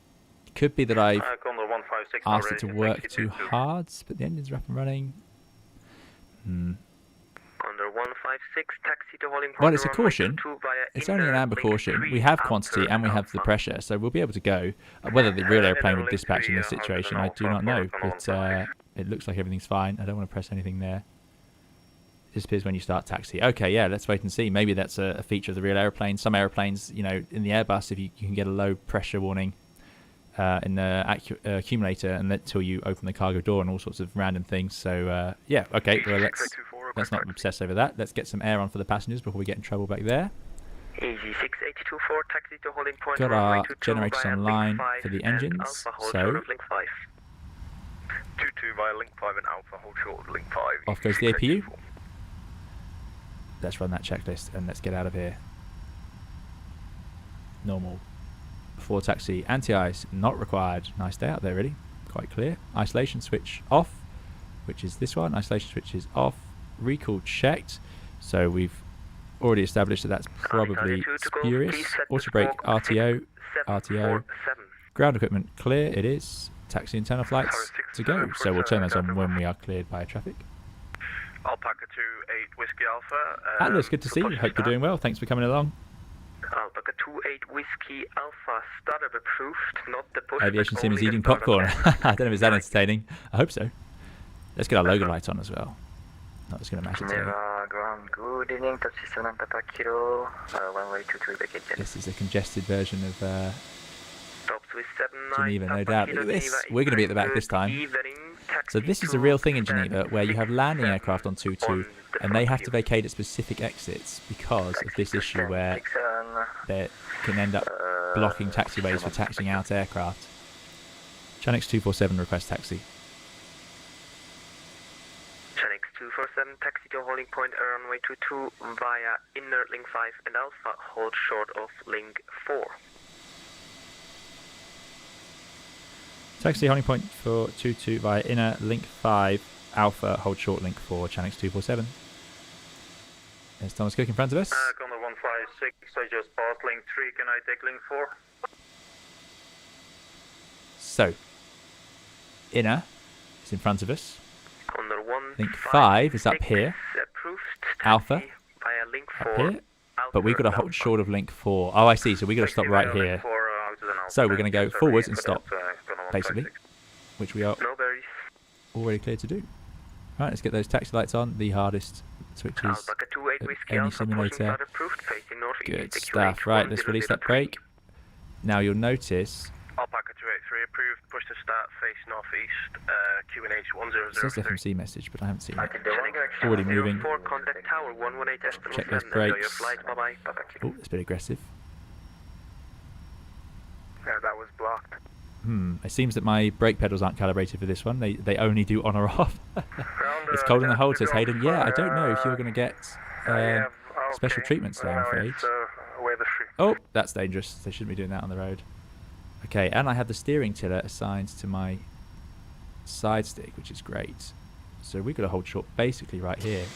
could be that I've Condor 156 asked it to already. work too hard, but the engines are up and running. Condor 156, taxi to holding point Well, it's a runway caution. 22 via It's only an inner amber link caution. 3 We have outer quantity and we and have the alpha. pressure, so we'll be able to go. Whether the real airplane would dispatch in this situation, I do not know. But it looks like everything's fine. I don't want to press anything there. It disappears when you start taxi. Okay, yeah, let's wait and see. Maybe that's a feature of the real airplane. Some airplanes, you know, in the Airbus, if you can get a low pressure warning in the accumulator and until you open the cargo door and all sorts of random things. So yeah, okay, well let's not obsess over that. Let's get some air on for the passengers before we get in trouble back there. EG 6824, taxi to holding point Got runway our 22 generators via online link 5 for the and engines, alpha, hold so short of link 5. 22 via link 5 and Alpha, hold short of link 5. off goes the APU. Let's run that checklist and let's get out of here. Normal. Before taxi, anti-ice not required. Nice day out there, really. Quite clear. Isolation switch off, which is this one. Isolation switch is off. Recall checked. So we've already established that that's probably spurious. Auto brake RTO. RTO. Ground equipment clear. It is. Taxi and turn off lights to go. So we'll turn those on when we are cleared by traffic. Alpaca 28 Whiskey Alpha. Atlas, good to see you. Hope you're doing well. Thanks for coming along. Alpaca 28 Whiskey Alpha, startup approved, not the push. Aviation Sim is eating popcorn. I don't know if it's that entertaining. I hope so. Let's get our logo lights on as well. Not just going to mash it together. Ground, good evening, taxi 7 Papa Kilo, runway 22 evacuation. This is a congested version of Stops with 79, Geneva, no Papa doubt. Kilo, Look at this. Geneva, We're going to be at the back good this time. evening, So taxi this is to a real thing in stand Geneva where you have landing 67 aircraft on 2-2 on the and they have to front vacate at specific exits because of this issue where 67, they can end up blocking taxiways for taxiing out aircraft. Channix 247 request taxi. Channix 247, taxi to holding point runway 22 via inner link 5 and Alpha, hold short of link 4. Taxi holding point for 22 via inner link 5 Alpha, hold short link 4, Channix 247. There's Thomas Cook in front of us. Condor 156, I just passed link 3, can I take link 4? So, inner is in front of us. Condor 1, Link 5 is up here. Approved. Alpha Via link 4. up here. But we've got to hold short of link 4. Oh, I see. So we've got to stop right here. So we're going to go forwards and stop, basically, which we are No worries. already clear to do. Right, let's get those taxi lights on. The hardest switches Alpaca 28 of Whiskey any Alpha, pushing simulator. flight approved, facing northeast. Good TQH stuff. Right, let's release that 1003. brake. Now you'll notice Alpaca 283 approved, push to start, face northeast, QNH it says 1003. FMC message, but I haven't seen I it. can do one. Already moving. 4 contact tower 118.7. Check those Enjoy your brakes. flight. Bye bye. Oh, it's a bit aggressive. Yeah, that was blocked. It seems that my brake pedals aren't calibrated for this one. They only do on or off. It's cold in the hold, says Hayden. Yeah, I don't know if you're going to get special treatment today, I'm afraid. Oh, that's dangerous. They shouldn't be doing that on the road. Okay, and I have the steering tiller assigned to my side stick, which is great. So we've got to hold short basically right here.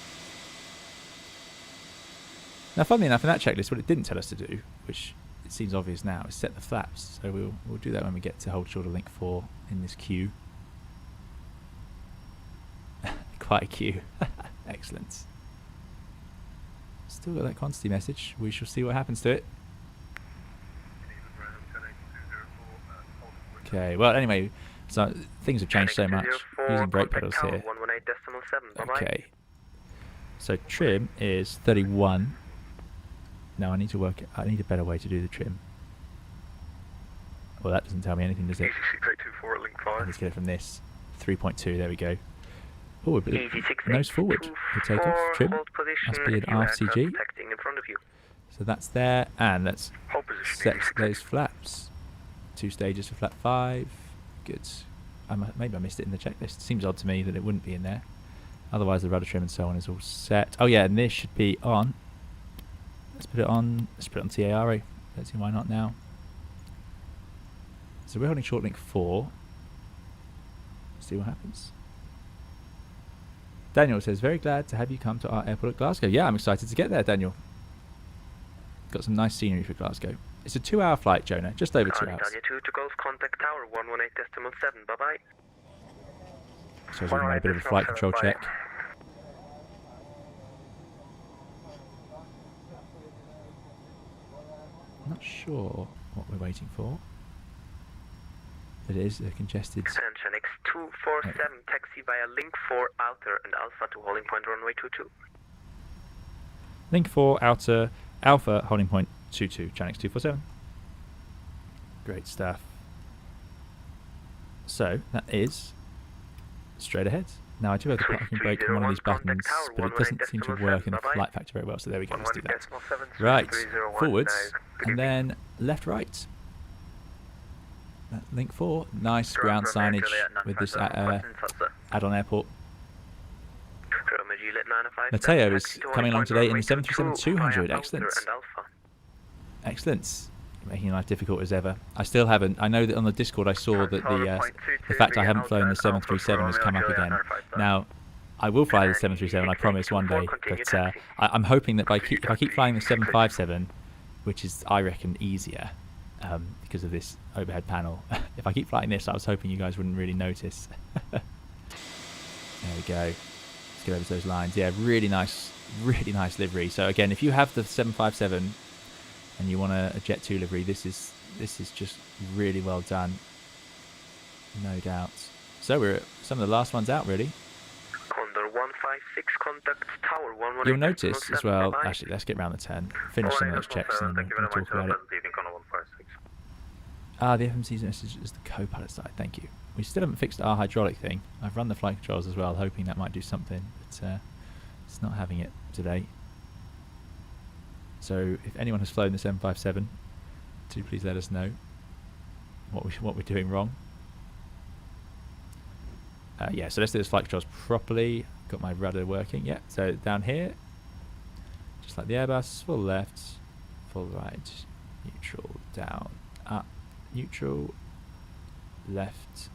Now, funnily enough, in that checklist, what it didn't tell us to do, which it seems obvious now, is set the flaps. So we'll do that when we get to hold short of link 4 in this queue. Quite a queue. Excellent. Still got that quantity message. We shall see what happens to it. Okay, well, anyway, so things have changed so much. Using brake pedals here. 118.7. Bye bye. Okay. So trim is 31. Now I need to work. I need a better way to do the trim. Well, that doesn't tell me anything, does it? Easy 6824 link 5. Let's get it from this. 3.2. There we go. Oh, a bit Easy 6824, nose forward for takeoff. Trim. hold position, Must be an few aircraft RCG. protecting in front of you. So that's there, and let's Hold position. set easy those flaps. 2 stages for flap 5. Good. Maybe I missed it in the checklist. Seems odd to me that it wouldn't be in there. Otherwise, the rudder trim and so on is all set. Oh yeah, and this should be on. Let's put it on. Let's put it on TARA. Let's see why not now. So we're holding short link 4. See what happens. Daniel says, very glad to have you come to our airport at Glasgow. Yeah, I'm excited to get there, Daniel. Got some nice scenery for Glasgow. It's a 2-hour flight, Jonah. Just over 2 hours. Italia 2 to Golf, contact tower 118.7. Bye bye. So we're going a bit of a flight control check. Not sure what we're waiting for. It is a congested. Attention, X247, taxi via link 4 outer and Alpha to holding point runway 22. Link 4 outer Alpha holding point 22. Channix 247. Great stuff. So that is straight ahead. Now I do have the parking brake on one of these buttons, but it doesn't seem to work in the flight factor very well. So there we go. Let's do that. Right, forwards, and then left, right. Link 4, nice ground signage with this add-on airport. Matteo is coming along today in the 737-200. Excellent. Excellent. Making life difficult as ever. I still haven't. I know that on the Discord I saw that the fact I haven't flown the 737 has come up again. Now, I will fly the 737, I promise, one day. But I'm hoping that if I keep flying the 757, which is, I reckon, easier because of this overhead panel. If I keep flying this, I was hoping you guys wouldn't really notice. There we go. Let's get over to those lines. Yeah, really nice livery. So again, if you have the 757 and you want a Jet 2 livery, this is just really well done, no doubt. So we're at some of the last ones out, really. Condor 156, contact tower 118. You'll notice as well. Actually, let's get round the 10. Finish some of those checks and then we'll talk about it. The FMC's message is the co-pilot side. Thank you. We still haven't fixed our hydraulic thing. I've run the flight controls as well, hoping that might do something, but it's not having it today. So if anyone has flown the 757, do please let us know what we're doing wrong. Yeah, so let's do this flight controls properly. Got my rudder working. Yeah, so down here, just like the Airbus, full left, full right, neutral, down, up, neutral, left,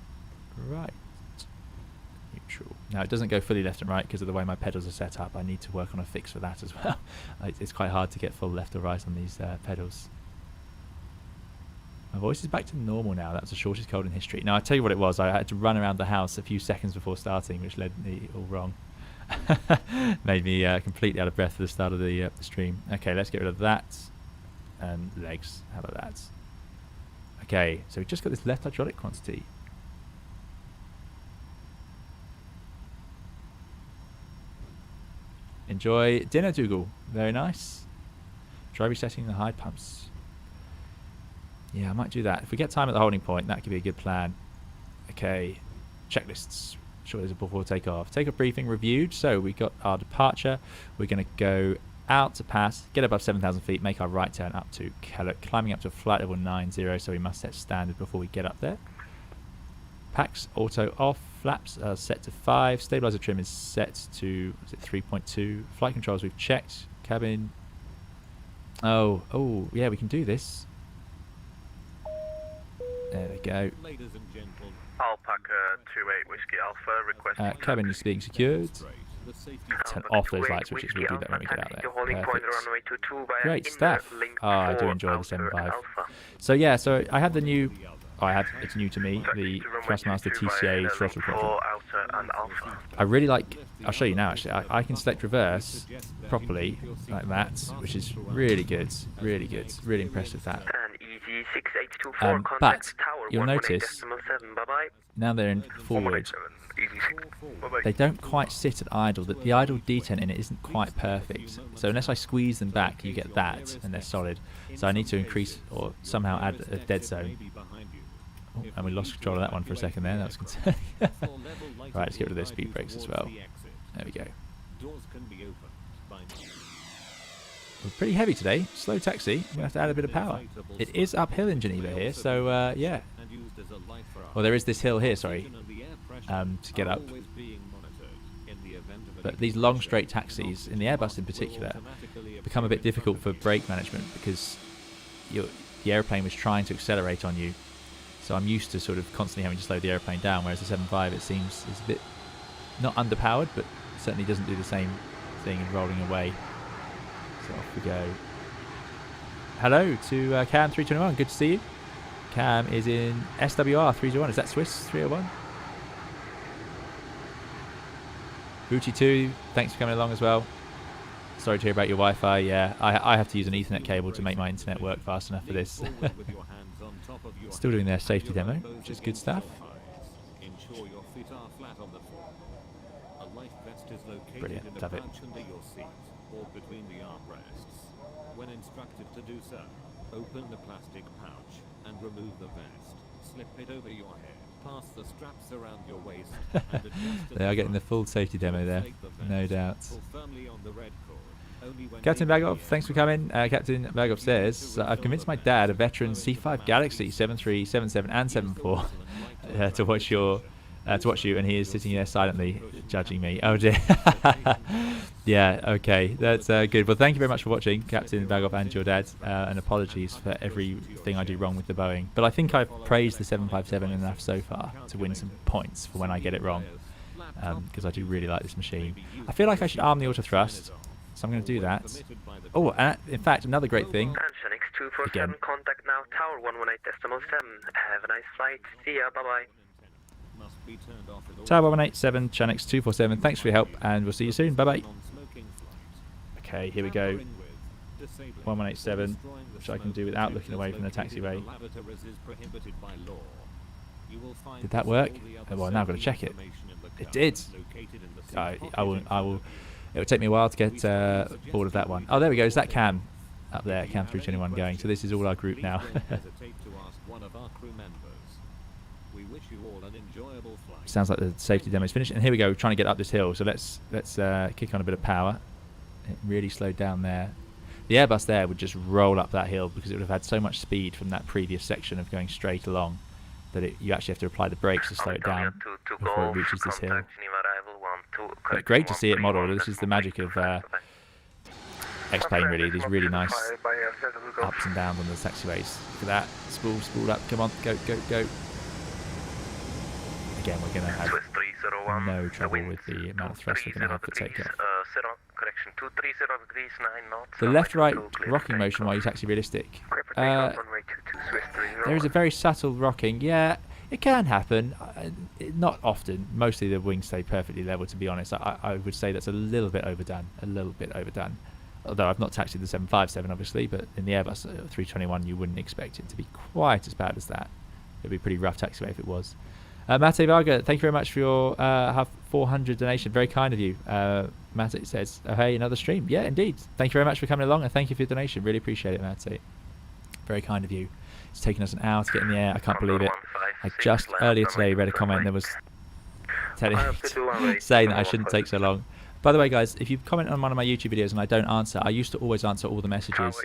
right, neutral. Now it doesn't go fully left and right because of the way my pedals are set up. I need to work on a fix for that as well. It's quite hard to get full left or right on these pedals. My voice is back to normal now. That was the shortest cold in history. Now, I tell you what it was. I had to run around the house a few seconds before starting, which led me all wrong. Made me completely out of breath for the start of the stream. Okay, let's get rid of that. And legs. How about that? Okay, so we just got this left hydraulic quantity. Enjoy dinner, Dougal. Very nice. Try resetting the hide pumps. Yeah, I might do that. If we get time at the holding point, that could be a good plan. Okay, checklists. Sure, there's a before takeoff. Takeoff briefing reviewed. So we got our departure. We're going to go out to pass, get above 7,000 feet, make our right turn up to Kellogg, climbing up to flight level 90. So we must set standard before we get up there. Packs auto off. Flaps are set to 5. Stabilizer trim is set to 3.2. Flight controls we've checked. Cabin. Oh, yeah, we can do this. There we go. Ladies and gentlemen, Alpaca 28 Whiskey Alpha requesting cabin is being secured. Turn off those lights, which is we'll do that when we get out there. Perfect. Great stuff. Oh, I do enjoy the 7.5. So yeah, so I have the new. It's new to me, the Thrustmaster TCA throttle control. I really like. I'll show you now. Actually, I can select reverse properly like that, which is really good. Really good. Really impressed with that. But you'll notice now they're in forward. They don't quite sit at idle. The idle detent in it isn't quite perfect. So unless I squeeze them back, you get that, and they're solid. So I need to increase or somehow add a dead zone. Oh, and we lost control of that one for a second there. That was concerning. Right, let's get rid of those speed brakes as well. There we go. We're pretty heavy today. Slow taxi. We're going to have to add a bit of power. It is uphill in Geneva here, so yeah. Well, there is this hill here, sorry, to get up. But these long straight taxis, in the Airbus in particular, become a bit difficult for brake management because the airplane was trying to accelerate on you. So I'm used to sort of constantly having to slow the airplane down, whereas the 7.5, it seems, is a bit not underpowered, but certainly doesn't do the same thing in rolling away. So off we go. Hello to Cam 321. Good to see you. Cam is in SWR 301. Is that Swiss 301? Booty 2, thanks for coming along as well. Sorry to hear about your Wi-Fi. Yeah, I have to use an Ethernet cable to make my internet work fast enough for this. Still doing their safety demo, which is good stuff. Brilliant, love it. Between the armrests. When instructed to do so, open the plastic pouch and remove the vest. Slip it over your head. Pass the straps around your waist. And adjust They are getting the full safety demo there, no doubt. Pull firmly on the red cord. Captain Bagov, thanks for coming. Captain Bagov says, I've convinced my dad, a veteran C5 Galaxy 73, 77 and 74, to watch you, and he is sitting there silently judging me. Oh dear. Yeah, okay, that's good. Well, thank you very much for watching, Captain Bagov and your dad, and apologies for everything I do wrong with the Boeing. But I think I've praised the 757 enough so far to win some points for when I get it wrong, because I do really like this machine. I feel like I should arm the auto thrust, so I'm going to do that. Oh, and in fact, another great thing. Again. Contact now, Tower 118.7. Have a nice flight. See ya. Bye bye. Tower 187, Chanix 247, thanks for your help, and we'll see you soon. Bye bye. Okay, here we go. 1187, which I can do without looking away from the taxiway. Did that work? Oh, well, now I've got to check it. It did. I will. It will take me a while to get bored of that one. Oh, there we go. Is that Cam up there? Cam 321 going. So this is all our group now. Sounds like the safety demo is finished, and here we go. We're trying to get up this hill. So let's kick on a bit of power. It really slowed down there. the Airbus there would just roll up that hill because it would have had so much speed from that previous section of going straight along that you actually have to apply the brakes to slow it down before it reaches this hill. But great to see it model. This is the magic of X-Plane, really. These really nice ups and downs on the taxiways. Look at that. Spool up. Come on. Go. Again, we're going to have no trouble with the amount of thrust we're going to have for takeoff. The left-right rocking motion while you taxi realistic. There is a very subtle rocking. Yeah, it can happen. Not often. Mostly the wings stay perfectly level, to be honest. I would say that's a little bit overdone. Although I've not taxied the 757, obviously, but in the Airbus 321, you wouldn't expect it to be quite as bad as that. It would be a pretty rough taxiway if it was. Mate Varga, thank you very much for your 400 donation. Very kind of you. Mate says, oh, hey, another stream. Yeah, indeed. Thank you very much for coming along, and thank you for your donation. Really appreciate it, Mate. Very kind of you. It's taken us an hour to get in the air. I can't believe it. I just earlier today read a comment that was saying that I shouldn't take so long. By the way, guys, if you comment on one of my YouTube videos and I don't answer, I used to always answer all the messages.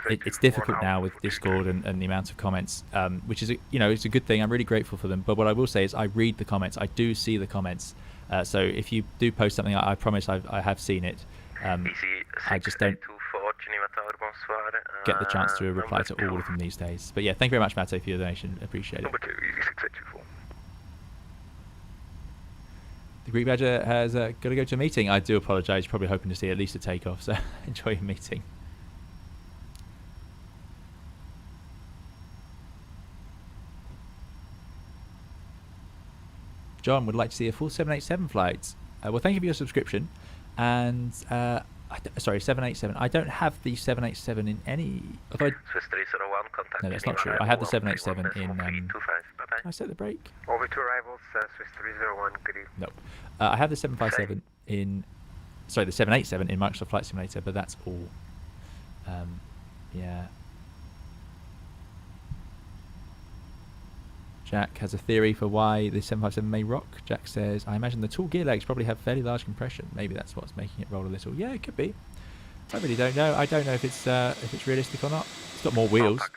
It's difficult now with Discord and the amount of comments, which is, it's a good thing. I'm really grateful for them. But what I will say is I read the comments. I do see the comments. So if you do post something, I promise I have seen it. I just don't get the chance to reply to all of them these days. But yeah, thank you very much, Matte, for your donation. Appreciate it. The Greek Badger has got to go to a meeting. I do apologise. You're probably hoping to see at least a takeoff, so enjoy your meeting. John would like to see a full 787 flight. Well, thank you for your subscription. And, sorry, 787. I don't have the 787 in any... No, that's not true. I have the 787 in... Can I set the brake? Over to arrivals, Swiss 301, good evening. No. I have the 757 in... Sorry, the 787 in Microsoft Flight Simulator, but that's all. Yeah. Jack has a theory for why the 757 may rock. Jack says, I imagine the tall gear legs probably have fairly large compression. Maybe that's what's making it roll a little. Yeah, it could be. I really don't know. I don't know if it's realistic or not. It's got more wheels. It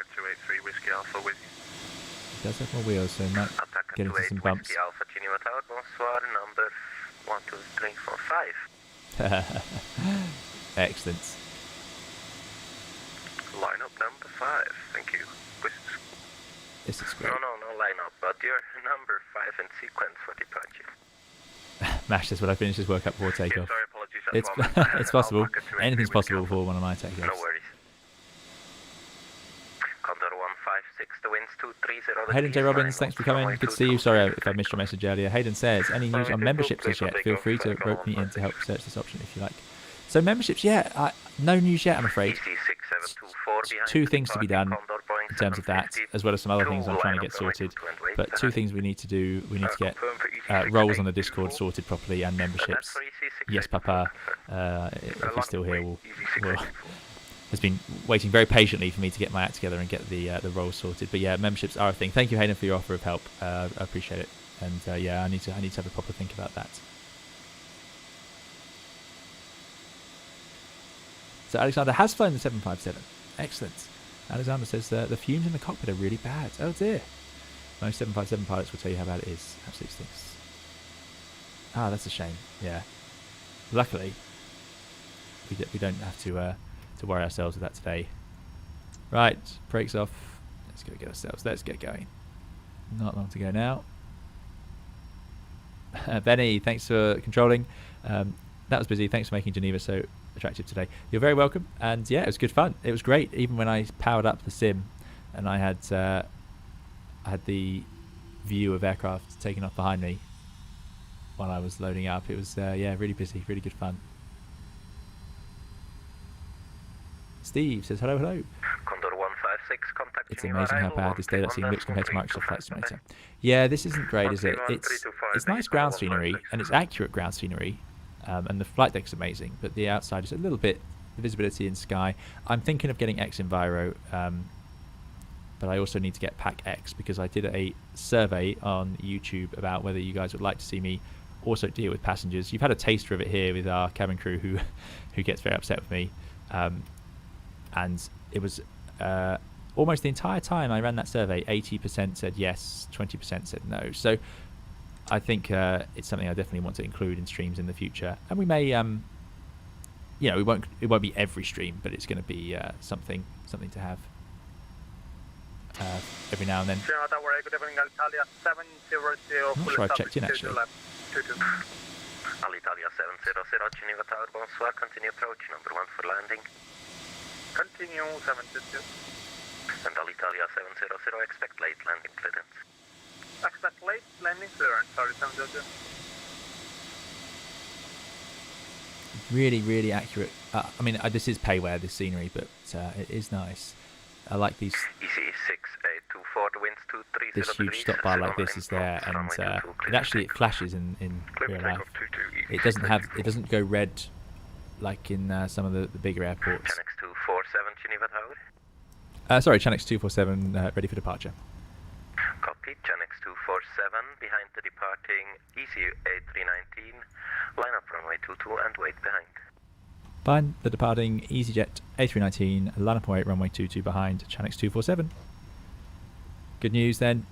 does have more wheels, so it might get into some bumps. Excellent. Line up number 5, thank you. This is great. No line up, but you're number 5 in sequence for departure. Mash says, when I finish this work up before takeoff. Sorry, apologies. It's possible. Anything's possible before one of my takeoffs. No worries. Condor 156, the wind's 230. Hayden J. Robbins, thanks for coming. Good to see you. Sorry if I missed your message earlier. Hayden says, any news on memberships as yet? Feel free to rope me in to help research this option if you like. So memberships, yeah, no news yet, I'm afraid. Two things to be done in terms of that, as well as some other things I'm trying to get sorted. But two things we need to do. We need to get roles on the Discord sorted properly and memberships. Yes, Papa, if he's still here, has been waiting very patiently for me to get my act together and get the roles sorted. But yeah, memberships are a thing. Thank you, Hayden, for your offer of help. I appreciate it. And yeah, I need to have a proper think about that. So Alexander has flown the 757. Excellent. Alexander says the fumes in the cockpit are really bad. Oh dear. Most 757 pilots will tell you how bad it is. Absolutely stinks. Ah, that's a shame. Yeah. Luckily, we don't have to worry ourselves with that today. Right, brakes off. Let's go get ourselves. Let's get going. Not long to go now. Benny, thanks for controlling. That was busy. Thanks for making Geneva so attractive today. You're very welcome. And yeah, it was good fun. It was great. Even when I powered up the sim and I had the view of aircraft taking off behind me while I was loading up, it was yeah, really busy, really good fun. Steve says hello. Condor 156, contact. It's amazing how bad this daylight scene looks compared to Microsoft Flight Simulator. Yeah, this isn't great, is it? It's nice ground scenery and it's accurate ground scenery. And the flight deck's amazing, but the outside is a little bit, the visibility in sky. I'm thinking of getting X Enviro, but I also need to get Pack X because I did a survey on YouTube about whether you guys would like to see me also deal with passengers. You've had a taster of it here with our cabin crew who gets very upset with me. and it was almost the entire time I ran that survey, 80% said yes, 20% said no. So I think it's something I definitely want to include in streams in the future, and we may, it won't be every stream, but it's going to be something to have every now and then. Geneva Tower, good evening, Alitalia 700. I'm not sure I've checked in actually. Alitalia 700, Geneva Tower, bonsoir, continue approach, number 1 for landing. Continue 722. And Alitalia 700, expect late landing clearance. Expect late landing clearance, sorry, 700. Really, really accurate. I mean, this is payware, this scenery, but it is nice. I like these. EC6824, the winds 230 This huge stop bar like this is there, and it flashes in real life. It doesn't go red like in some of the bigger airports. Channex 247, Geneva Tower. Sorry, Channex 247, ready for departure. Copy, Channex 247, behind the departing EC A319, line up runway 22 and wait behind. Behind the departing EasyJet A319, line up away runway 22 behind Channex 247. Good news then.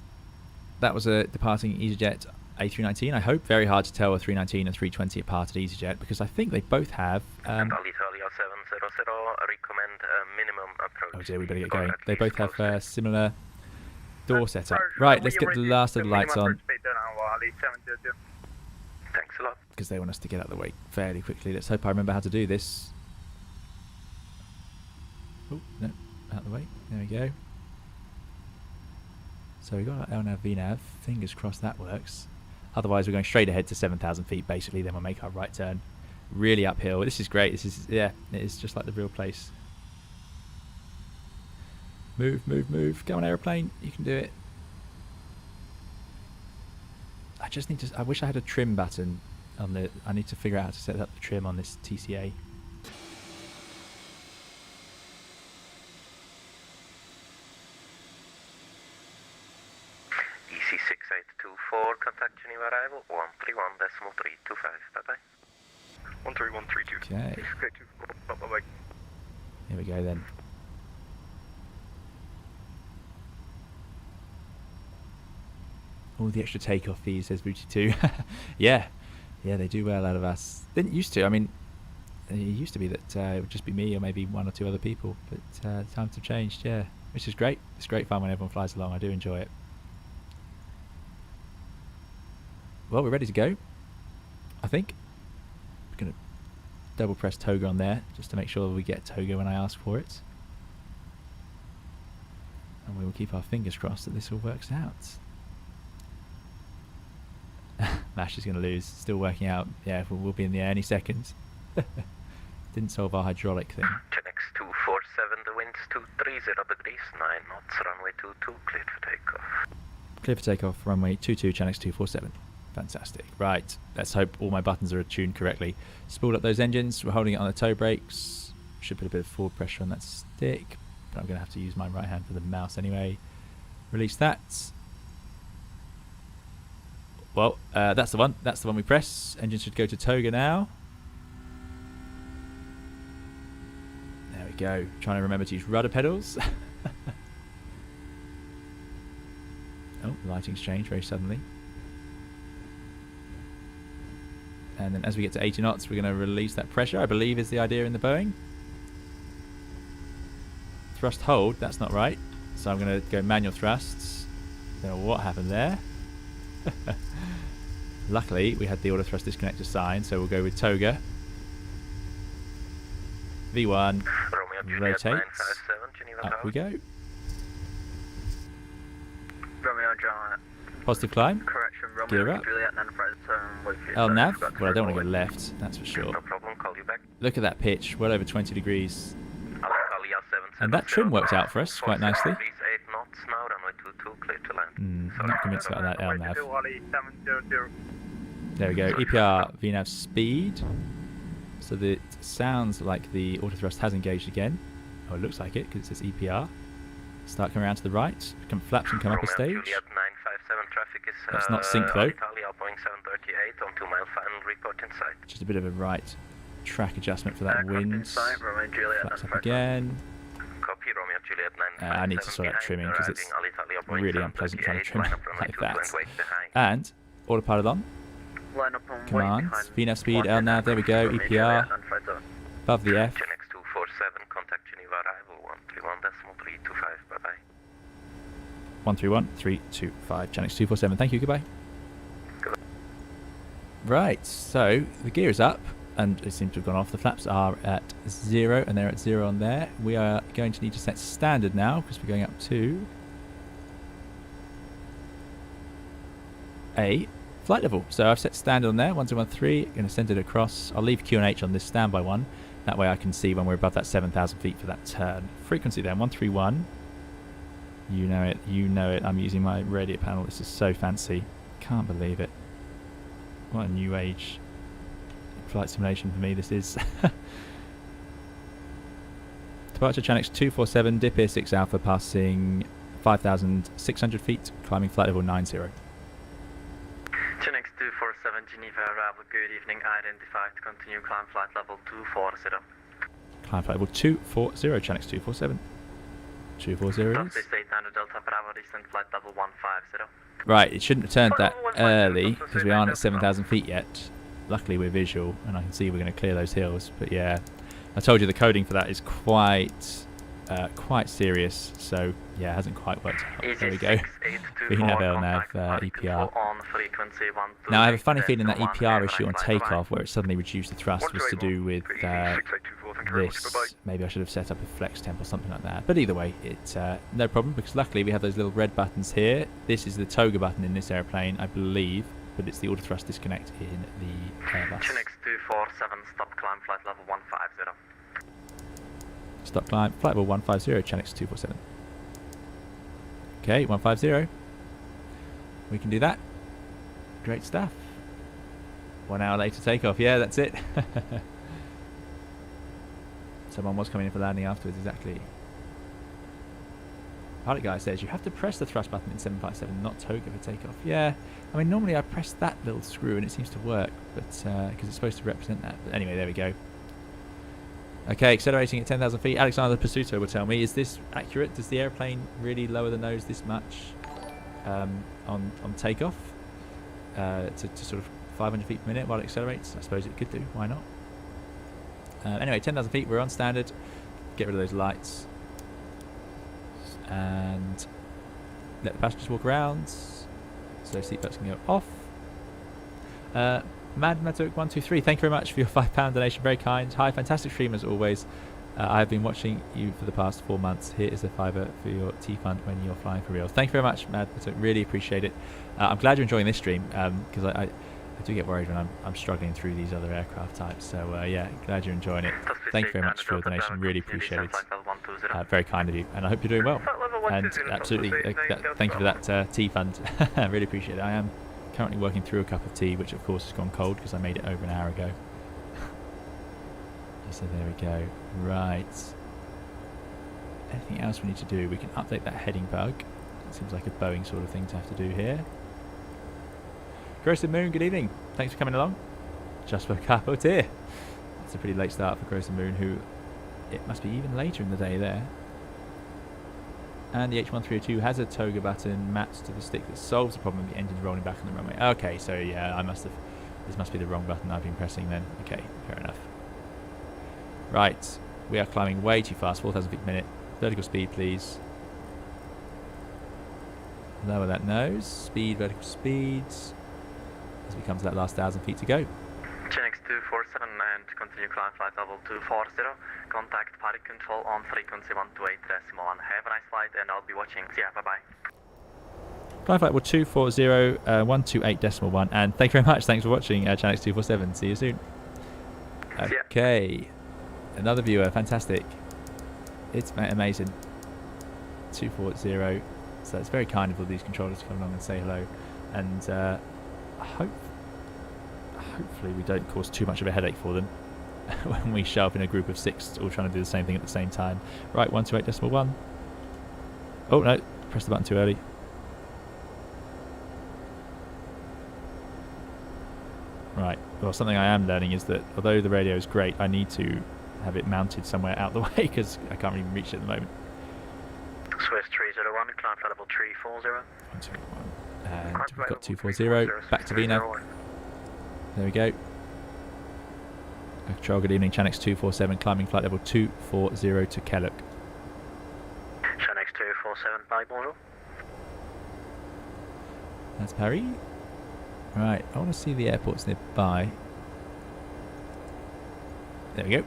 That was a departing EasyJet A319. I hope. Very hard to tell a 319 and 320 apart at EasyJet because I think they both have. And Alitalia 700, recommend minimum approach. Oh dear, we better get going. They both have similar door setup. Right, let's get the last of the lights on. Thanks a lot. Because they want us to get out of the way fairly quickly. Let's hope I remember how to do this. Oh, no, out of the way. There we go. So we've got our LNAV, VNAV. Fingers crossed that works. Otherwise, we're going straight ahead to 7,000 feet, basically. Then we'll make our right turn. Really uphill. This is great. This is, yeah, it's just like the real place. Move, move, move. Go on, aeroplane. You can do it. I just need to. I wish I had a trim button on the. I need to figure out how to set up the trim on this TCA. EC6824, contact Geneva arrival 131.325. Bye bye. 13132. Okay. Bye bye. Here we go then. All the extra takeoff fees, says Booty 2. Yeah, they do well out of us. Didn't used to. I mean, it used to be that it would just be me or maybe one or two other people. But times have changed, yeah. Which is great. It's great fun when everyone flies along. I do enjoy it. Well, we're ready to go, I think. I'm going to double press toga on there just to make sure we get toga when I ask for it. And we will keep our fingers crossed that this all works out. Mash is going to lose. Still working out. Yeah, we'll be in the air any second. Didn't solve our hydraulic thing. Genx 247, the winds 230 degrees, 9 knots, runway 22, cleared for takeoff. Cleared for takeoff, runway 22, Genx 247. Fantastic. Right, let's hope all my buttons are tuned correctly. Spooled up those engines. We're holding it on the toe brakes. Should put a bit of forward pressure on that stick, but I'm going to have to use my right hand for the mouse anyway. Release that. Well, that's the one. That's the one we press. Engine should go to toga now. There we go. Trying to remember to use rudder pedals. Oh, the lighting's changed very suddenly. And then as we get to 80 knots, we're going to release that pressure, I believe is the idea in the Boeing. Thrust hold, that's not right. So I'm going to go manual thrusts. Don't know what happened there. Luckily, we had the auto thrust disconnector sign, so we'll go with toga. V1, rotate. Up we go. Romeo John. Positive climb. Correction, Romeo Gear up. Juliet, and then LNAV. Well, I don't want to go left, that's for sure. No problem, call you back. Look at that pitch, well over 20 degrees. Alitalia 700, And that trim worked out for us quite nicely. 8 knots now, runway 22, cleared to land. Not convinced about that LNAV. There we go. EPR VNAV speed. So that it sounds like the auto thrust has engaged again. Oh, it looks like it because it says EPR. Start coming around to the right. Flaps can come up a stage. Juliet 957, traffic is That's not sync though. Alitalia Boeing 738 on 2 mile final report in sight. Just a bit of a right track adjustment for that wind. Romeo Juliet, Flaps up again. Romeo Juliet 957 I need to sort out trimming because it's really unpleasant trying to trim like that. And autopilot on. Line up on Commands. VNAV speed, LNAV, there we go. EPR. Above the F. Gen X247, contact Geneva arrival 131.325, bye bye. 131.325. Gen X247, thank you, goodbye. Right, so the gear is up and it seems to have gone off. The flaps are at 0 and they're at 0 on there. We are going to need to set standard now because we're going up to a flight level. So I've set standard on there, 1013, going to send it across. I'll leave Q&H on this standby one. That way I can see when we're above that 7,000 feet for that turn. Frequency then, 131. You know it, you know it. I'm using my radio panel. This is so fancy. Can't believe it. What a new age flight simulation for me this is. Departure Chan X247, dip here 6 Alpha, passing 5,600 feet, climbing flight level 90. Gen X247 Geneva arrival, good evening, identified, continue climb flight level 240. Climb flight level 240, Chan X247. 240 Southwest 800 Delta Bravo, descent flight level 150. Right, it shouldn't have turned that early because we aren't at 7,000 feet yet. Luckily we're visual and I can see we're going to clear those hills. But yeah, I told you the coding for that is quite serious. So yeah, it hasn't quite worked out. There we go. VNAV, LNAV, EPR. Now I have a funny feeling that EPR issue on takeoff where it suddenly reduced the thrust was to do with this. Maybe I should have set up a flex temp or something like that. But either way, it's no problem because luckily we have those little red buttons here. This is the toga button in this airplane, I believe, but it's the auto thrust disconnect in the Airbus. Gen X247, stop climb flight level 150. Stop climb, flight level 150, Chan X247. Okay, 150. We can do that. Great stuff. 1 hour later takeoff. Yeah, that's it. Someone was coming in for landing afterwards, exactly. Pilot guy says you have to press the thrust button in 757, not toga for takeoff. Yeah, I mean normally I press that little screw and it seems to work, but because it's supposed to represent that. But anyway, there we go. Okay, accelerating at 10,000 feet. Alexander Pasuto will tell me, is this accurate? Does the airplane really lower the nose this much on takeoff to sort of 500 feet per minute while it accelerates? I suppose it could do. Why not? Anyway, 10,000 feet. We're on standard. Get rid of those lights and let the passengers walk around. So seatbelts can go off. Mad Matuk 123, thank you very much for your £5 donation, very kind. Hi, fantastic stream as always. I have been watching you for the past 4 months. Here is a fiver for your T-Fund when you're flying for real. Thank you very much, Mad Matuk, really appreciate it. I'm glad you're enjoying this stream because I do get worried when I'm struggling through these other aircraft types. So yeah, glad you're enjoying it. Thank you very much for your donation, really appreciate it. Very kind of you, and I hope you're doing well. And absolutely, thank you for that T-Fund. I really appreciate it. I am currently working through a cup of tea, which of course has gone cold because I made it over an hour ago. So there we go. Right. Anything else we need to do? We can update that heading bug. It seems like a Boeing sort of thing to have to do here. Gross Moon, good evening. Thanks for coming along. Just woke up. Oh dear. It's a pretty late start for Gross Moon, who it must be even later in the day there. And the H1302 has a toga button mapped to the stick that solves the problem of the engines rolling back on the runway. Okay, so yeah, this must be the wrong button I've been pressing then. Okay, fair enough. Right, we are climbing way too fast, 4,000 feet per minute. Vertical speed, please. Lower that nose. Speed, vertical speeds. As we come to that last 1,000 feet to go. Gen X247 and continue climb flight level 240. Contact pilot control on frequency 128.1. Have a nice flight and I'll be watching. See ya, bye-bye. Climb flight level 240, 128.1. And thank you very much. Thanks for watching Gen X247. See you soon. Okay. Another viewer. Fantastic. It's amazing. 240. So it's very kind of all these controllers to come along and say hello. And hopefully we don't cause too much of a headache for them when we show up in a group of 6 all trying to do the same thing at the same time. Right, 128.1. Oh no, pressed the button too early. Right, well something I am learning is that although the radio is great, I need to have it mounted somewhere out the way because I can't even reach it at the moment. Swiss 301, climb flight level 340. 121. And we've got 240. Back to Vina. There we go. Control, good evening. Chanex 247, climbing flight level 240 to Kellogg. Chanex 247, bye, bonjour. That's Paris. Right, I want to see the airports nearby. There we go.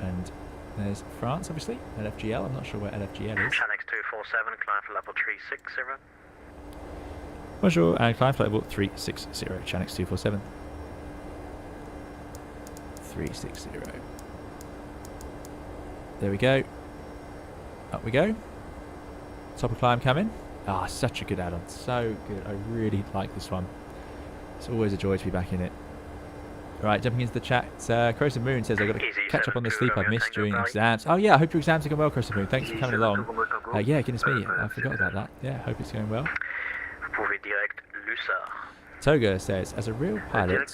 And there's France, obviously. LFGL. I'm not sure where LFGL is. Chanex 247, climb flight level 360. Bonjour, and climb flight level 360. Chanex 247. 360. There we go. Up we go. Top of climb coming. Ah, such a good add-on. So good. I really like this one. It's always a joy to be back in it. Right, jumping into the chat. Croson Moon says I've got to catch up on the sleep I've missed during exams. Oh yeah, I hope your exams are going well, Croson Moon. Thanks for coming along. Yeah, goodness me, I forgot about that. Yeah, hope it's going well. Toga says, as a real pilot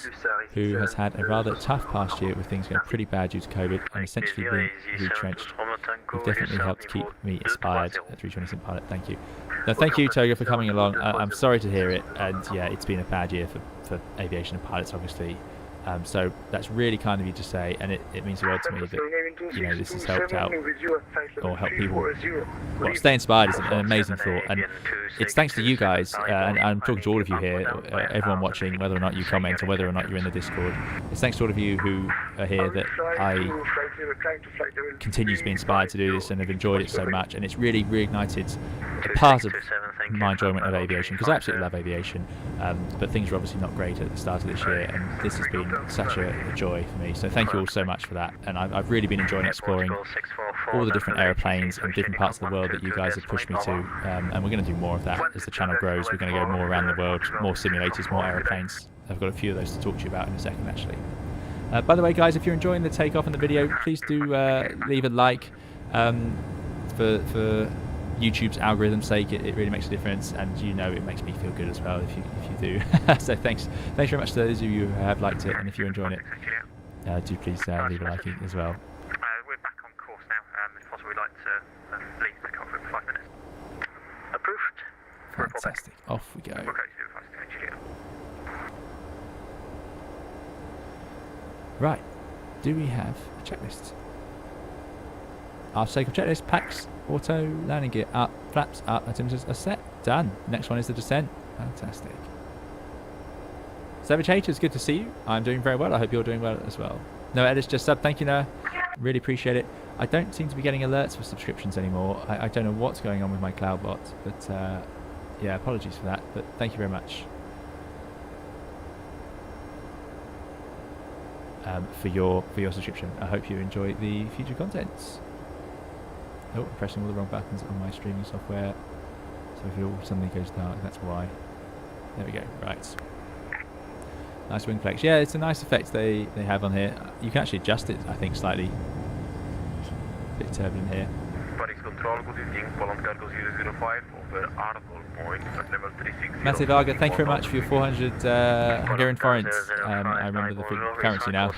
who has had a rather tough past year with things going pretty bad due to COVID and essentially being retrenched, you've definitely helped keep me inspired at 320 Sim Pilot. Thank you. No, thank you, Toga, for coming along. I'm sorry to hear it, and yeah, it's been a bad year for aviation and pilots, obviously. So that's really kind of you to say, and it means the world to me that, you know, this has helped out or helped people. Well, stay inspired is an amazing thought, and it's thanks to you guys, and I'm talking to all of you here, everyone watching, whether or not you comment or whether or not you're in the Discord. It's thanks to all of you who are here that I continue to be inspired to do this and have enjoyed it so much, and it's really reignited a part of my enjoyment of aviation, because I absolutely love aviation, but things were obviously not great at the start of this year, and this has been such a joy for me, so thank you all so much for that. And I've really been enjoying exploring all the different aeroplanes and different parts of the world that you guys have pushed me to, and we're going to do more of that as the channel grows. We're going to go more around the world, more simulators, more airplanes. I've got a few of those to talk to you about in a second, actually. By the way, guys, if you're enjoying the takeoff and the video, please do leave a like. For YouTube's algorithm's sake, it really makes a difference, and you know it makes me feel good as well if you do. So thanks very much to those of you who have liked it, and if you're enjoying it, do please leave a like as well. We're back on course now. If possible, we'd like to leave the cover for 5 minutes. Approved. Fantastic. Off we go. Right. Do we have a checklist? Our sake of checklist: packs, auto, landing gear up, flaps up, altimeters are set. Done. Next one is the descent. Fantastic. Savage Haters, good to see you. I'm doing very well. I hope you're doing well as well. No, Edis just sub. Thank you, Noah. Really appreciate it. I don't seem to be getting alerts for subscriptions anymore. I don't know what's going on with my cloud bot, but yeah, apologies for that. But thank you very much for your subscription. I hope you enjoy the future contents. Oh, I'm pressing all the wrong buttons on my streaming software. So if it all suddenly goes dark, that's why. There we go. Right. Nice wing flex. Yeah, it's a nice effect they have on here. You can actually adjust it, I think, slightly. A bit turbulent here. Paris Control, good evening. Poland Cargo 005 over Arnold Point at level 360. Massive Varga, thank you very much for your 400 Hungarian forints. I remember the currency now.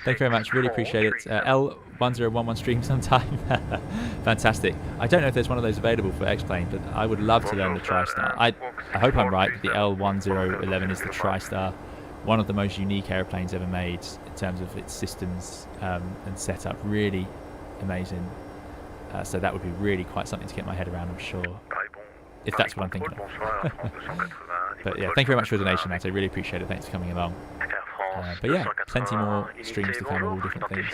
Thank you very much, really appreciate it. L1011 stream sometime. Fantastic. I don't know if there's one of those available for X-Plane, but I would love to learn the TriStar. I hope I'm right, the L1011 is the TriStar. One of the most unique airplanes ever made in terms of its systems and setup. Really amazing. So that would be really quite something to get my head around, I'm sure. If that's what I'm thinking of. But yeah, thank you very much for the donation, Matt. I really appreciate it. Thanks for coming along. But yeah, plenty more streams to come, all different things.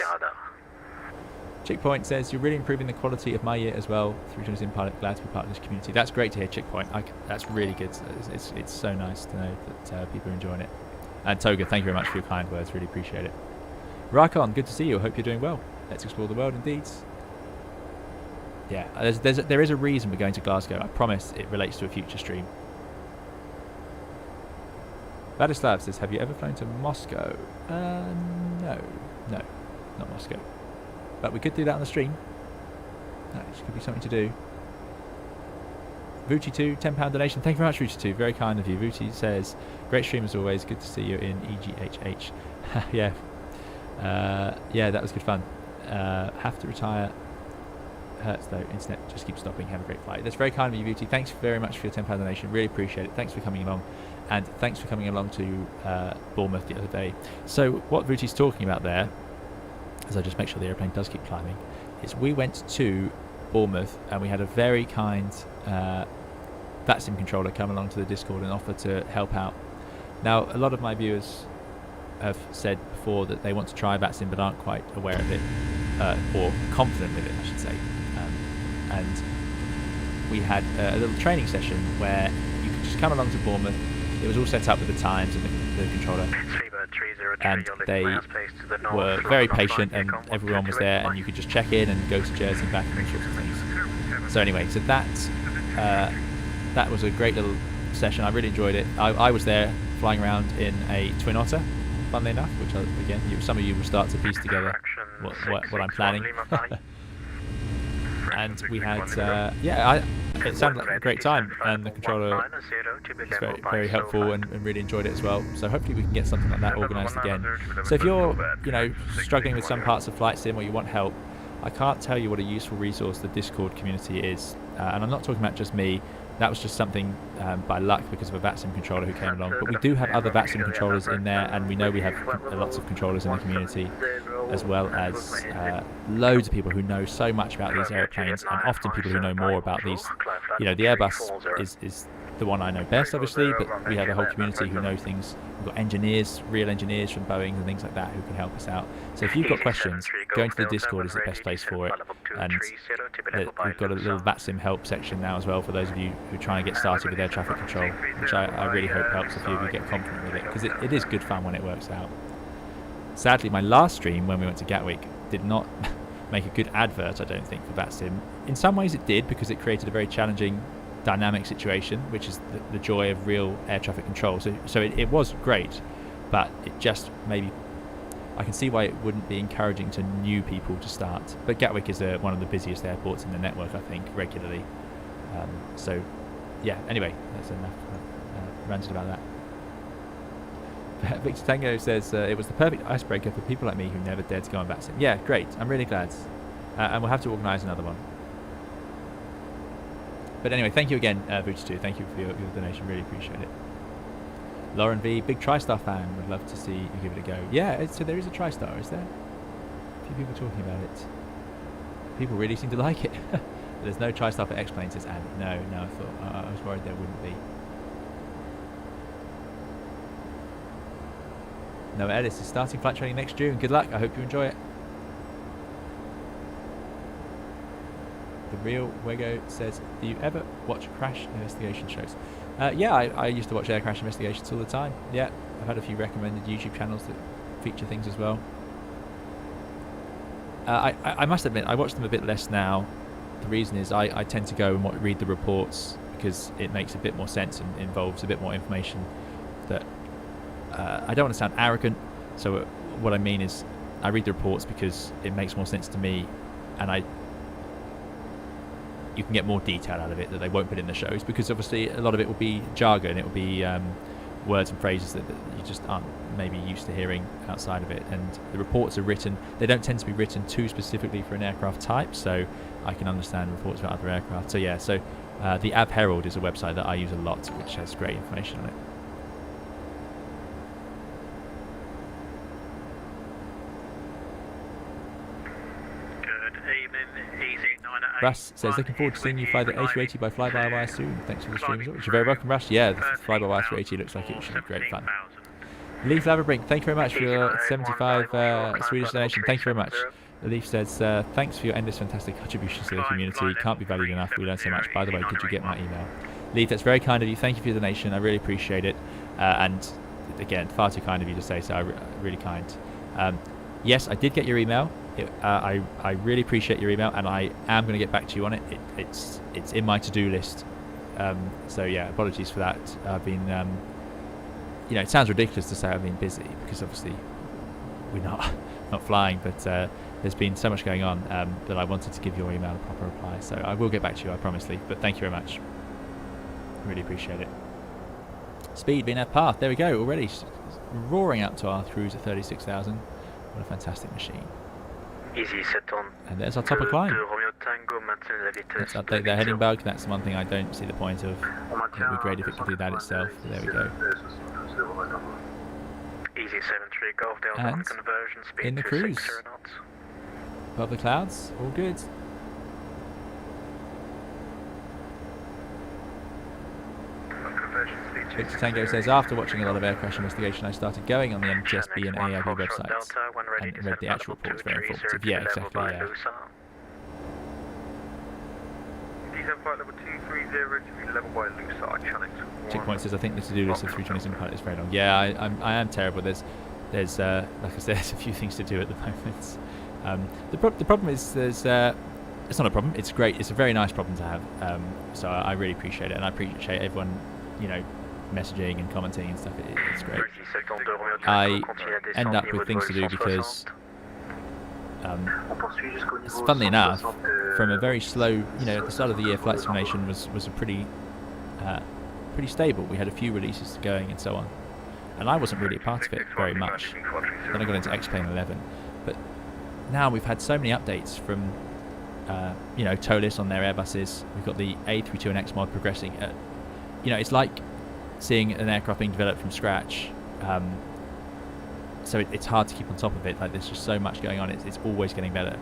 Chickpoint says, you're really improving the quality of my year as well. 320 Sim Pilot, glad to be part of this community. That's great to hear, Chickpoint. That's really good. It's so nice to know that people are enjoying it. And Toga, thank you very much for your kind words. Really appreciate it. Rakon, good to see you. I hope you're doing well. Let's explore the world indeed. Yeah, there is a reason we're going to Glasgow. I promise it relates to a future stream. Vladislav says, have you ever flown to Moscow? No, not Moscow. But we could do that on the stream. That could be something to do. Vucci2, £10 donation. Thank you very much, Vucci2. Very kind of you. Vucci says, great stream as always. Good to see you in EGHH. Yeah. Yeah, that was good fun. Have to retire hurts though. Internet just keeps stopping. Have a great flight. That's very kind of you, Beauty. Thanks very much for your £10 donation. Really appreciate it. Thanks for coming along, and thanks for coming along to Bournemouth the other day. So what Beauty's talking about there, as I just make sure the airplane does keep climbing, is we went to Bournemouth and we had a very kind VATSIM controller come along to the Discord and offer to help out. Now, a lot of my viewers have said before that they want to try VATSIM but aren't quite aware of it, or confident with it, I should say. And we had a little training session where you could just come along to Bournemouth. It was all set up with the times and the controller, and they were very patient, and everyone was there, and you could just check in and go to Jersey and back and all sorts of things. So anyway, so that was a great little session. I really enjoyed it. I was there flying around in a Twin Otter, funnily enough, which again, some of you will start to piece together what I'm planning. And we had, it sounded like a great time, and the controller was very, very helpful and really enjoyed it as well. So hopefully we can get something like that organised again. So if you're, struggling with some parts of Flight Sim or you want help, I can't tell you what a useful resource the Discord community is. And I'm not talking about just me. That was just something by luck because of a VATSIM controller who came along. But we do have other VATSIM controllers in there, and we know we have lots of controllers in the community, as well as loads of people who know so much about these airplanes, and often people who know more about these. The Airbus is the one I know best, obviously, but we have a whole community who know things. We've got engineers, real engineers from Boeing and things like that who can help us out. So if you've got questions, going to the Discord is the best place for it. And we've got a little VATSIM help section now as well for those of you who are trying to get started with air traffic control, which I really hope helps a few of you get confident with it, because it is good fun when it works out. Sadly, my last stream when we went to Gatwick did not make a good advert, I don't think, for VATSIM. In some ways it did, because it created a very challenging dynamic situation, which is the joy of real air traffic control. So it was great, but it just maybe, I can see why it wouldn't be encouraging to new people to start. But Gatwick is one of the busiest airports in the network, I think, regularly. So yeah, anyway, that's enough ranted about that. Victor Tango says it was the perfect icebreaker for people like me who never dared to go on VATSIM. Yeah, great. I'm really glad. And we'll have to organise another one. But anyway, thank you again, Boots2. Thank you for your donation. Really appreciate it. Lauren V, big TriStar fan. Would love to see you give it a go. Yeah, so there is a TriStar, is there? A few people talking about it. People really seem to like it. There's no TriStar for X-Plane, says Andy. No, I thought I was worried there wouldn't be. Noah Ellis is starting flight training next June. Good luck. I hope you enjoy it. The Real Wego says, do you ever watch crash investigation shows? Yeah, I used to watch air crash investigations all the time. Yeah, I've had a few recommended YouTube channels that feature things as well. I must admit, I watch them a bit less now. The reason is I tend to go and read the reports, because it makes a bit more sense and involves a bit more information. That I don't want to sound arrogant, so what I mean is I read the reports because it makes more sense to me, and you can get more detail out of it that they won't put in the shows, because obviously a lot of it will be jargon, it will be words and phrases that you just aren't maybe used to hearing outside of it. And the reports are written, they don't tend to be written too specifically for an aircraft type, so I can understand reports about other aircraft. So yeah, so the Av Herald is a website that I use a lot, which has great information on it. Russ says, looking forward to seeing you fly the A380 by fly-by-wire soon. Thanks for the stream as well. You're very welcome, Russ. Yeah, the fly-by-wire 380 looks like it should be great fun. Leaf Laverbrink, thank you very much for your 75 Swedish donation. Thank you very much. Leaf says, thanks for your endless fantastic contributions to the community. Can't be valued enough. We learn so much. By the way, did you get my email? Leaf, that's very kind of you. Thank you for your donation. I really appreciate it. And again, far too kind of you to say so. Really kind. Yes, I did get your email. I really appreciate your email, and I am going to get back to you on it. It's in my to-do list. So yeah, apologies for that. I've been, it sounds ridiculous to say I've been busy, because obviously we're not flying, but there's been so much going on that I wanted to give your email a proper reply. So I will get back to you, I promise, Lee. But thank you very much. Really appreciate it. Speed, VNAV path. There we go. Already roaring up to our cruise at 36,000. What a fantastic machine. Easy, set on. And there's our top of climb. Let's update their heading bug. That's one thing I don't see the point of. It would be great if it could do that itself. There we go. Easy 73 Golf Delta on And conversion speed in the to cruise. 60 knots. Above the clouds, all good. Victor Tango says, after watching a lot of air crash investigation, I started going on the NTSB and AIB websites and read the actual reports. Very informative. Yeah, exactly. Yeah. Checkpoint says, I think the to-do list of 320 Simpilot is very long. Yeah, I am terrible. There's like I said, there's a few things to do at the moment. The problem is there's it's not a problem. It's great. It's a very nice problem to have. So I really appreciate it, and I appreciate everyone, you know, messaging and commenting and stuff. It's great. I end up with things to do because, funnily enough, from a very slow, you know, at the start of the year, flight simulation was a pretty stable. We had a few releases going and so on, and I wasn't really a part of it very much. Then I got into X-Plane 11, but now we've had so many updates from, you know, Toliss on their Airbuses. We've got the A320 mod progressing at, you know, it's like seeing an aircraft being developed from scratch. So it's hard to keep on top of it. Like, there's just so much going on. It's always getting better.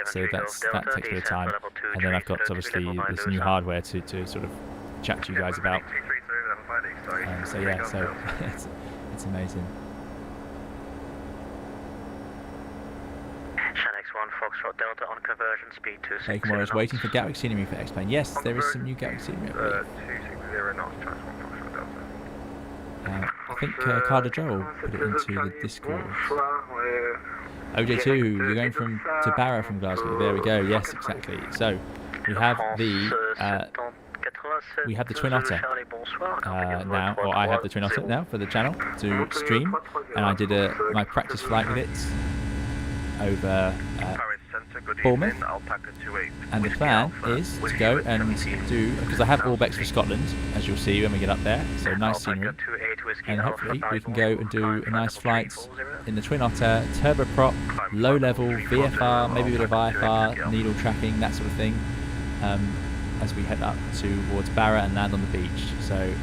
So that takes a bit of time. And then I've got obviously this new hardware to sort of chat to you guys about. So yeah, so it's amazing. Foxtrot Delta on conversion speed to 60 Takeoff is waiting for Gatwick scenery for X-Plane. Yes, there is some new Gatwick scenery, I believe. 260 knots, transform Foxtrot Delta. I think Carter Joel put it into the Discord. OJ2, you're going to Barra from Glasgow. There we go. Yes, exactly. So we have the Twin Otter now, or I have the Twin Otter now for the channel to stream, and I did my practice flight with it over Bournemouth, and the plan is to go and do, because I have Orbex for Scotland, as you'll see when we get up there, so nice scenery, and hopefully we can go and do a nice flight in the Twin Otter, turboprop, low level, VFR, maybe a bit of IFR, needle tracking, that sort of thing, as we head up towards Barra and land on the beach. So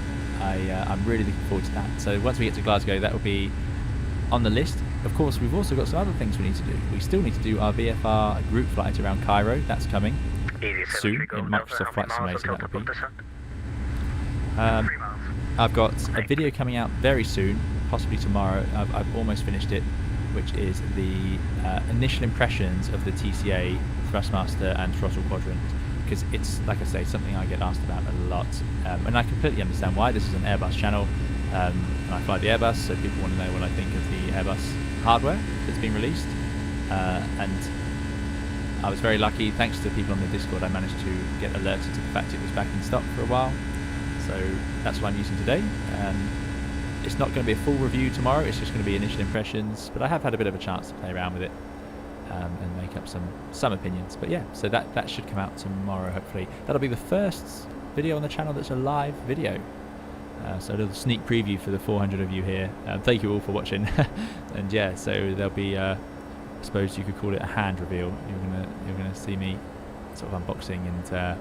I'm really looking forward to that. So once we get to Glasgow, that will be on the list. Of course, we've also got some other things we need to do. We still need to do our VFR group flight around Cairo. That's coming soon in Microsoft Flight Simulator. That will be. I've got a video coming out very soon, possibly tomorrow. I've almost finished it, which is the initial impressions of the TCA Thrustmaster and Throttle Quadrant, because it's, like I say, something I get asked about a lot, and I completely understand why. This is an Airbus channel, and I fly the Airbus, so people want to know what I think of the Airbus hardware that's been released, and I was very lucky, thanks to people on the Discord, I managed to get alerted to the fact it was back in stock for a while, so that's what I'm using today. It's not going to be a full review tomorrow, it's just going to be initial impressions, but I have had a bit of a chance to play around with it and make up some opinions. But yeah, so that should come out tomorrow, hopefully. That'll be the first video on the channel that's a live video. So a little sneak preview for the 400 of you here. Thank you all for watching. And yeah, so there'll be, I suppose you could call it a hand reveal. You're gonna see me sort of unboxing and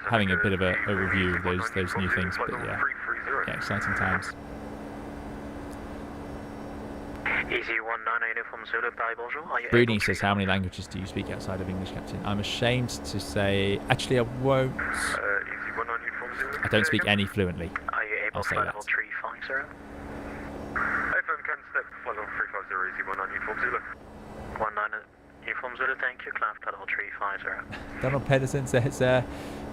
having a bit of a review of those new things. But yeah, exciting times. Bruni says, how many languages do you speak outside of English, Captain? I'm ashamed to say, actually I won't. I don't speak any fluently. Are you able I'll say to that. level 350? Uniform Zulu, thank you. Climb to level 350. Donald Pedersen says,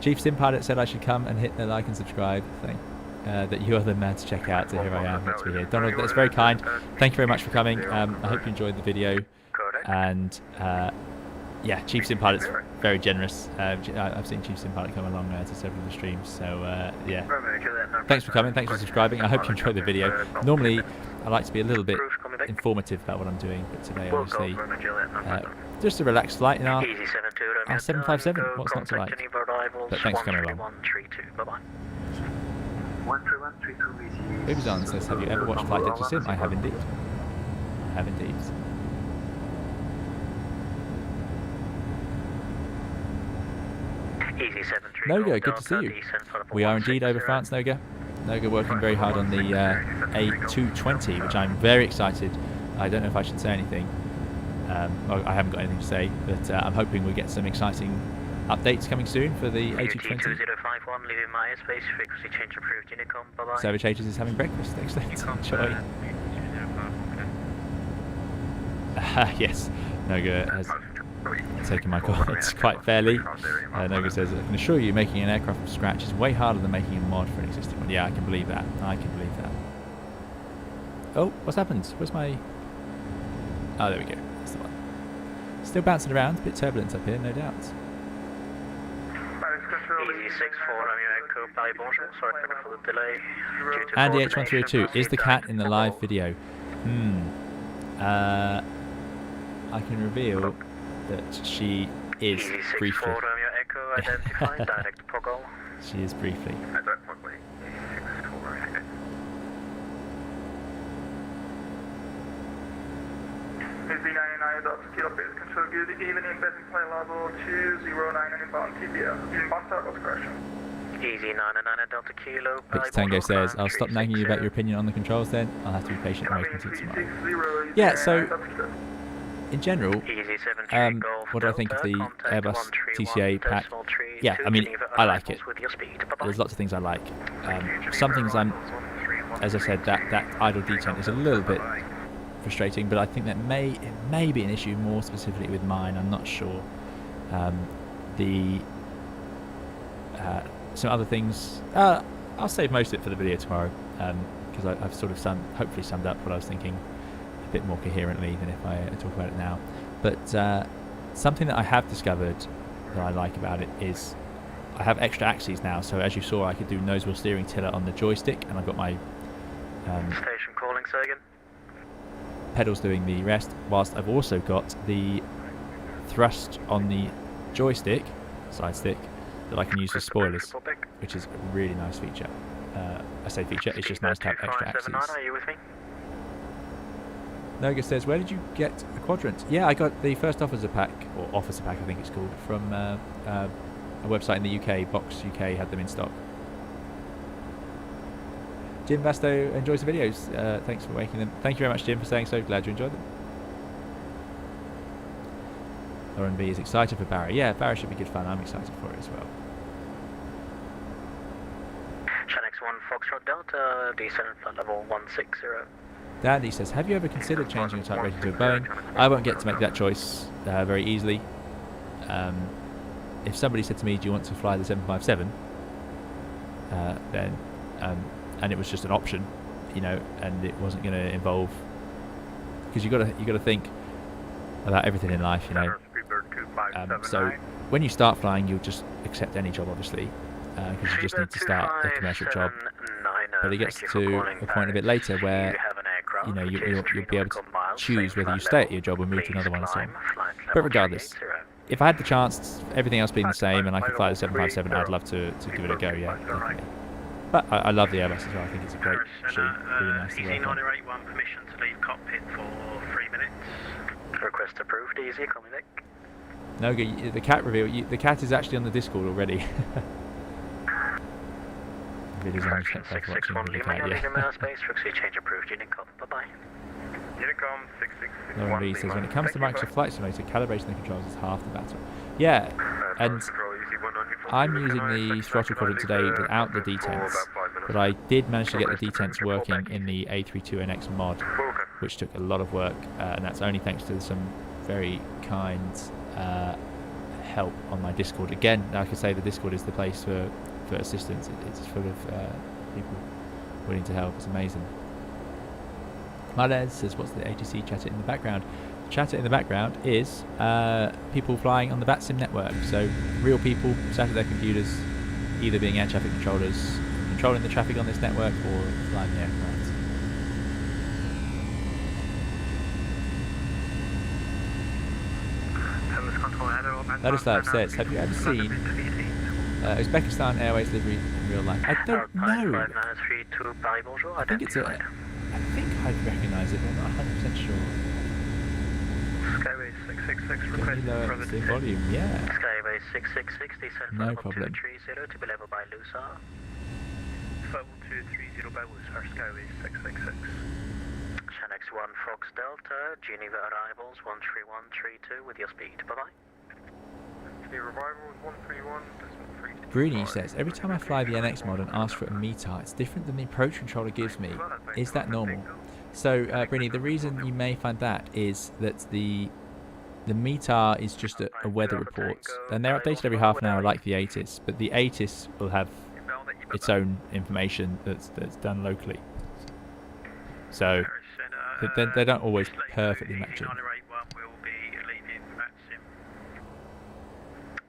Chief Sim Pilot said I should come and hit the like and subscribe thing. That you are the man to check out, so here I am, let's be here. Donald, that's very kind. Thank you very much for coming. I hope you enjoyed the video. And yeah, Chief Sim Pilot's very generous. I've seen Chief Sim Pilot come along to several of the streams, so yeah. Thanks for coming, thanks for subscribing. I hope you enjoyed the video. Normally, I like to be a little bit informative about what I'm doing, but today, obviously, just a relaxed flight in our 757. What's not to like? But thanks for coming along. Bibizon says, have you ever watched Flight Data Sim? I have indeed. I have indeed. Easy 73 Noga, good to see you. We are indeed over France, Noga. Noga working very hard on the A220, which I'm very excited. I don't know if I should say anything. Well, I haven't got anything to say, but I'm hoping we get some exciting updates coming soon for the A220. 2051, leaving my airspace, frequency change approved, Unicom, bye-bye. Savage Haters is having breakfast. Excellent. Enjoy. Yes, Noga has taken my comments quite fairly. Noga says, I can assure you making an aircraft from scratch is way harder than making a mod for an existing one. Yeah, I can believe that. I can believe that. Oh, what's happened? Where's my... Oh, there we go. That's the one. Still bouncing around. A bit turbulent up here, no doubt. Easy 64, Romeo Echo, Paris, bonjour. Sorry for the delay. Andy H1302, is the cat in the live video? I can reveal that she is Easy 64, briefly. Romeo Echo, identified, direct Pogol. She is briefly. SB99 Kilo Base Control, good evening, passing flight level 209 and inbound TBL. Inbound start correction. Easy 99 Delta Kilo. Victor Tango says, I'll stop nagging you about your opinion on the controls then. I'll have to be patient and wait until tomorrow. Yeah, so in general, what do I think of the Airbus TCA pack? Yeah, I mean, I like it. There's lots of things I like. Some things as I said, that idle detent is a little bit frustrating, but I think that it may be an issue more specifically with mine. I'm not sure. Some other things, I'll save most of it for the video tomorrow, because I've sort of hopefully summed up what I was thinking a bit more coherently than if I talk about it now. But something that I have discovered that I like about it is I have extra axes now, so as you saw I could do nose wheel steering tiller on the joystick, and I've got my Station calling, Sagan. pedals doing the rest, whilst I've also got the thrust on the joystick, side stick, that I can use for spoilers, which is a really nice feature. I say feature, it's just nice to have extra axes. Are you with me? Noga says, where did you get a quadrant? Yeah, I got the first officer pack, or officer pack I think it's called, from a website in the UK, Box UK had them in stock. Jim Vasto enjoys the videos. Thanks for making them. Thank you very much, Jim, for saying so. Glad you enjoyed them. Lauren B is excited for Barry. Yeah, Barry should be good fun. I'm excited for it as well. Shanx 1 Foxtrot Delta, descent flight level 160. Dandy says, have you ever considered changing your type rating to a Boeing? I won't get to make that choice very easily. If somebody said to me, do you want to fly the 757? Then, and it was just an option, you know, and it wasn't going to involve, because you got to think about everything in life, you know. So when you start flying, you'll just accept any job, obviously, because you just need to start a commercial job. But it gets to a point a bit later where, you know, you'll be able to choose whether you stay at your job or move to another one and so on. But regardless, if I had the chance, everything else being the same, and I could fly the 757, I'd love to give it a go, yeah, definitely. But I love the Airbus as well. I think it's a great machine, really nice to work on. Permission to leave cockpit for 3 minutes. Request approved, easy, call me Nick. No, the cat reveal. The cat is actually on the Discord already. Correction 661 Lima, leaving airspace, frequency change approved, Unicom, bye-bye. Unicom 661. Lauren B says, when it comes to Microsoft Flight Simulator, calibration the controls is half the battle. Yeah, and I'm using the throttle quadrant today without the detents, but I did manage to get the detents working in the A320 mod, which took a lot of work, and that's only thanks to some very kind help on my Discord. Again, like I say, the Discord is the place for assistance. It's full of people willing to help. It's amazing. Marlez says, what's the ATC chatter in the background? The chatter in the background is people flying on the VATSIM network. So real people sat at their computers, either being air traffic controllers, controlling the traffic on this network, or flying the aircraft. Ladislav says, have you ever seen Uzbekistan Airways livery in real life? I don't know. I think it's I think I'd recognise it, but I'm not 100% sure. Skyway 666 Can you lower the volume? Yeah. Skyway Skyway 6660, set No for problem. 230 to be level by Lusar. Flight 1230 by Lusar, Skyway 666. Channel X1 Fox Delta, Geneva arrivals 13132 with your speed. Bye-bye. The arrival is 131.32. Bruni says, every time I fly the NX mod and ask for a METAR, it's different than the approach controller gives me. Is that normal? So, Bruni, the reason you may find that is that the METAR is just a weather report, and they're updated every half an hour like the ATIS, but the ATIS will have its own information that's done locally. So, they don't always perfectly match it.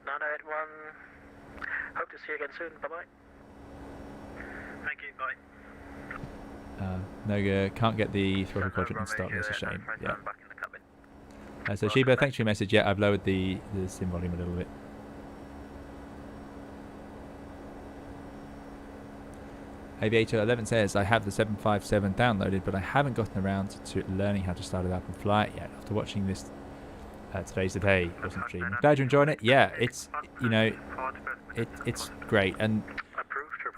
981, hope to see you again soon. Bye-bye. Thank you, bye. Noga can't get the throttle quadrant in stock, that's a shame. Yeah. So Sheba, thanks for your message. Yeah, I've lowered the sim volume a little bit. Aviator 11 says, I have the 757 downloaded, but I haven't gotten around to learning how to start it up and fly it yet. After watching this Today's the Day wasn't stream. Glad you're enjoying it. Yeah, it's, you know, it's great, and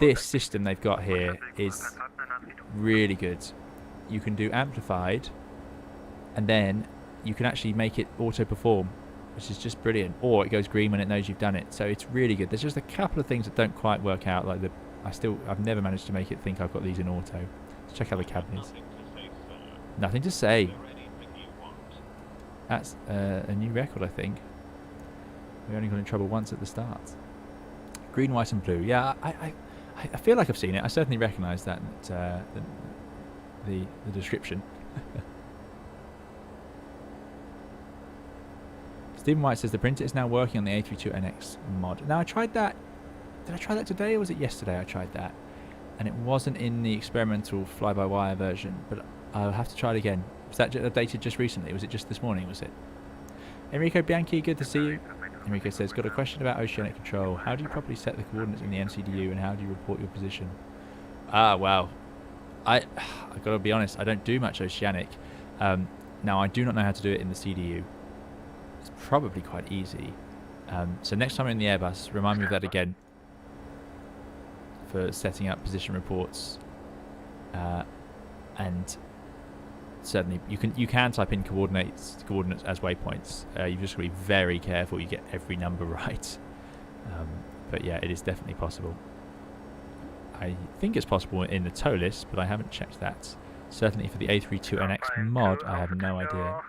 this system they've got here is really good. You can do amplified, and then you can actually make it auto perform, which is just brilliant, or it goes green when it knows you've done it. So it's really good. There's just a couple of things that don't quite work out, like I've never managed to make it think I've got these in auto. Let's check how the cabin is. Nothing to say. That's a new record, I think. We only got in trouble once at the start. Green, white and blue. Yeah, I feel like I've seen it. I certainly recognise that the description. Stephen White says the printer is now working on the A320 mod. Now I tried that. Did I try that today or was it yesterday I tried that? And it wasn't in the experimental fly-by-wire version, but I'll have to try it again. Was that updated just recently? Was it just this morning, was it? Enrico Bianchi, good to see you. Enrico says, got a question about oceanic control. How do you properly set the coordinates in the MCDU and how do you report your position? Ah, wow. I've got to be honest, I don't do much oceanic. Now, I do not know how to do it in the CDU. It's probably quite easy. So next time I'm in the Airbus, remind me of that again for setting up position reports. And certainly you can type in coordinates as waypoints. You've just got to be very careful you get every number right. But yeah, it is definitely possible. I think it's possible in the Toliss, but I haven't checked that. Certainly for the A320 mod, I have no idea.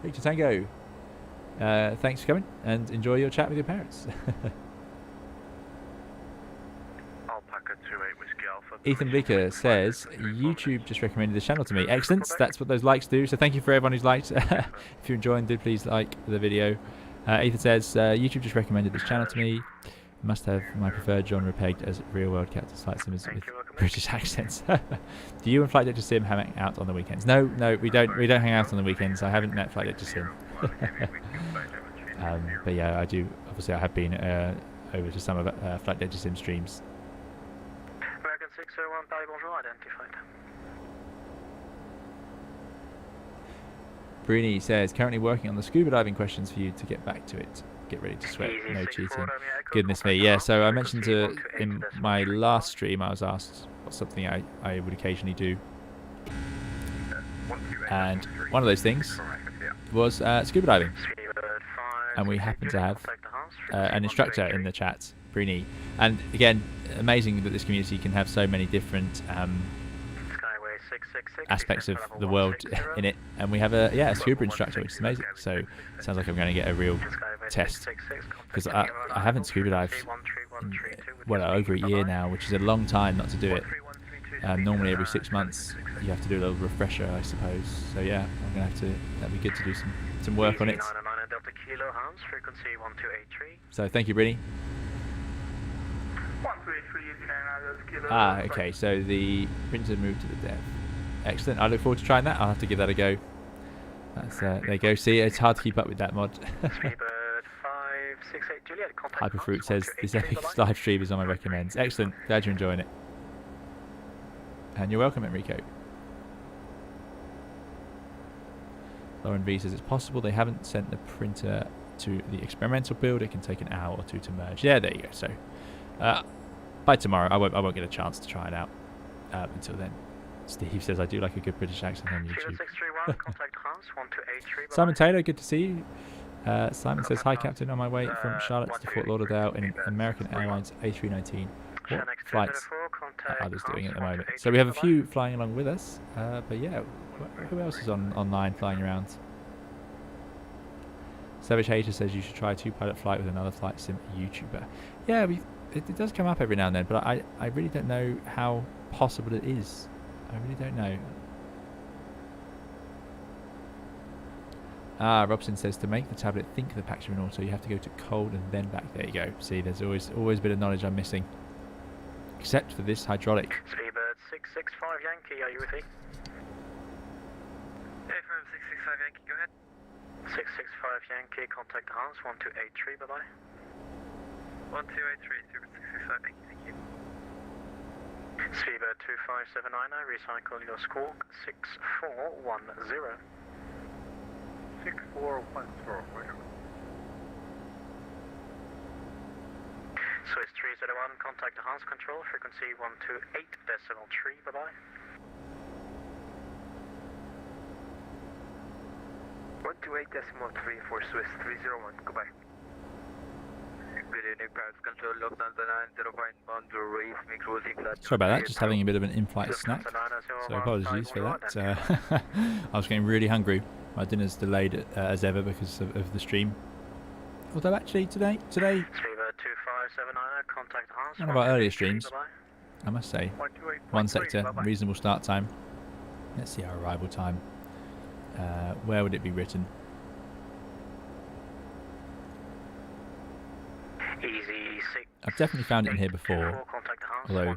Victor Tango, thanks for coming and enjoy your chat with your parents. Ethan Bleeker says, YouTube just recommended this channel to me. Excellent, that's what those likes do, so thank you for everyone who's liked. If you're enjoying, do please like the video. Ethan says, YouTube just recommended this channel to me. Must have my preferred genre pegged as real-world captain flight sims with British accents. Do you and Flight Deck to Sim hang out on the weekends? No, we don't hang out on the weekends. I haven't met Flight Deck to Sim. But yeah, I do. Obviously, I have been over to some of Flight Deck to Sim streams. American 601 Paris, bonjour, identified. Bruni says, currently working on the scuba diving questions for you to get back to it. Get ready to sweat, no cheating. Goodness me, yeah, so I mentioned in my last stream, I was asked what's something I would occasionally do. And one of those things was scuba diving. And we happen to have an instructor in the chat, Bruni. And again, amazing that this community can have so many different aspects of the world in it, and we have a scuba instructor, which is amazing. So it sounds like I'm going to get a real test, because I haven't scuba dived in, over a year now, which is a long time not to do it. Normally every 6 months you have to do a little refresher, I suppose. So yeah, I'm going to have to, that'd be good to do some work on it. So thank you, Brini. Okay, so the printer moved to the dev. Excellent, I look forward to trying that. I'll have to give that a go. That's, there you go, see, it's hard to keep up with that mod. Hyperfruit says, this epic live stream is on my recommends. Excellent, glad you're enjoying it. And you're welcome, Enrico. Lauren V says it's possible they haven't sent the printer to the experimental build. It can take an hour or two to merge. Yeah, there you go. So by tomorrow, I won't get a chance to try it out. Until then, Steve says I do like a good British accent on YouTube. 0631, contact France 1283. Simon Taylor, good to see you. Simon says, hi Captain, on my way from Charlotte to Fort Lauderdale in an American Airlines A319. What flights are others doing at the moment? So we have a few flying along with us, but yeah, who else is online flying around? Savage Hater says you should try a 2-pilot flight with another flight sim YouTuber. Yeah, it does come up every now and then, but I really don't know how possible it is. I really don't know. Robson says to make the tablet think the packs are in auto, you have to go to cold and then back. There you go. See, there's always a bit of knowledge I'm missing. Except for this hydraulic. Speedbird 665 Yankee, are you with me? Affirm 665 Yankee, go ahead. 665 Yankee, contact Hans 1283, bye bye. 1283, Super 665 Yankee, thank you. Speedbird 25799, recycle your squawk 6410. 6410, right. Swiss 301, contact Hans Control, frequency 128.3, bye-bye. 128.3 for Swiss 301, goodbye. Good evening, Paris Control, Lufthansa 905 Racing, cruising flight. Sorry about that, just having a bit of an in-flight snack. So apologies for that. I was getting really hungry. My dinner's delayed as ever because of the stream. Although actually today, one of our earlier streams, I must say, 1 sector, reasonable start time. Let's see our arrival time. Where would it be written? I've definitely found it in here before, although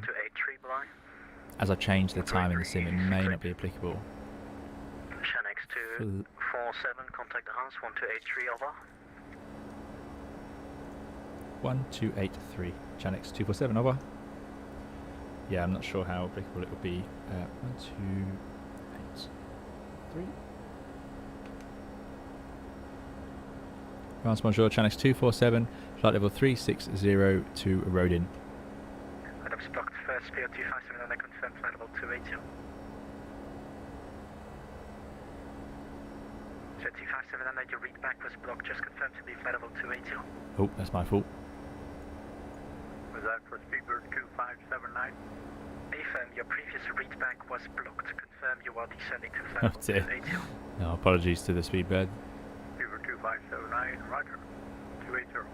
as I've changed the time in the sim, it may not be applicable. 247, contact Hans 1283, over. 1283, Chanex 247, over. Yeah, I'm not sure how applicable it would be. 1283. France, bonjour, Chanex 247, flight level 360 to Rodin. Adams blocked first, Spear 257, and I confirm flight level 280. 257, and your read back was blocked, just confirmed to be flight level 280. Oh, that's my fault. Was that for Speedbird 2579? Affirm, your previous read back was blocked. Confirm you are descending to flight level 280. No, apologies to the Speedbird. Speedbird 2579, roger. 280.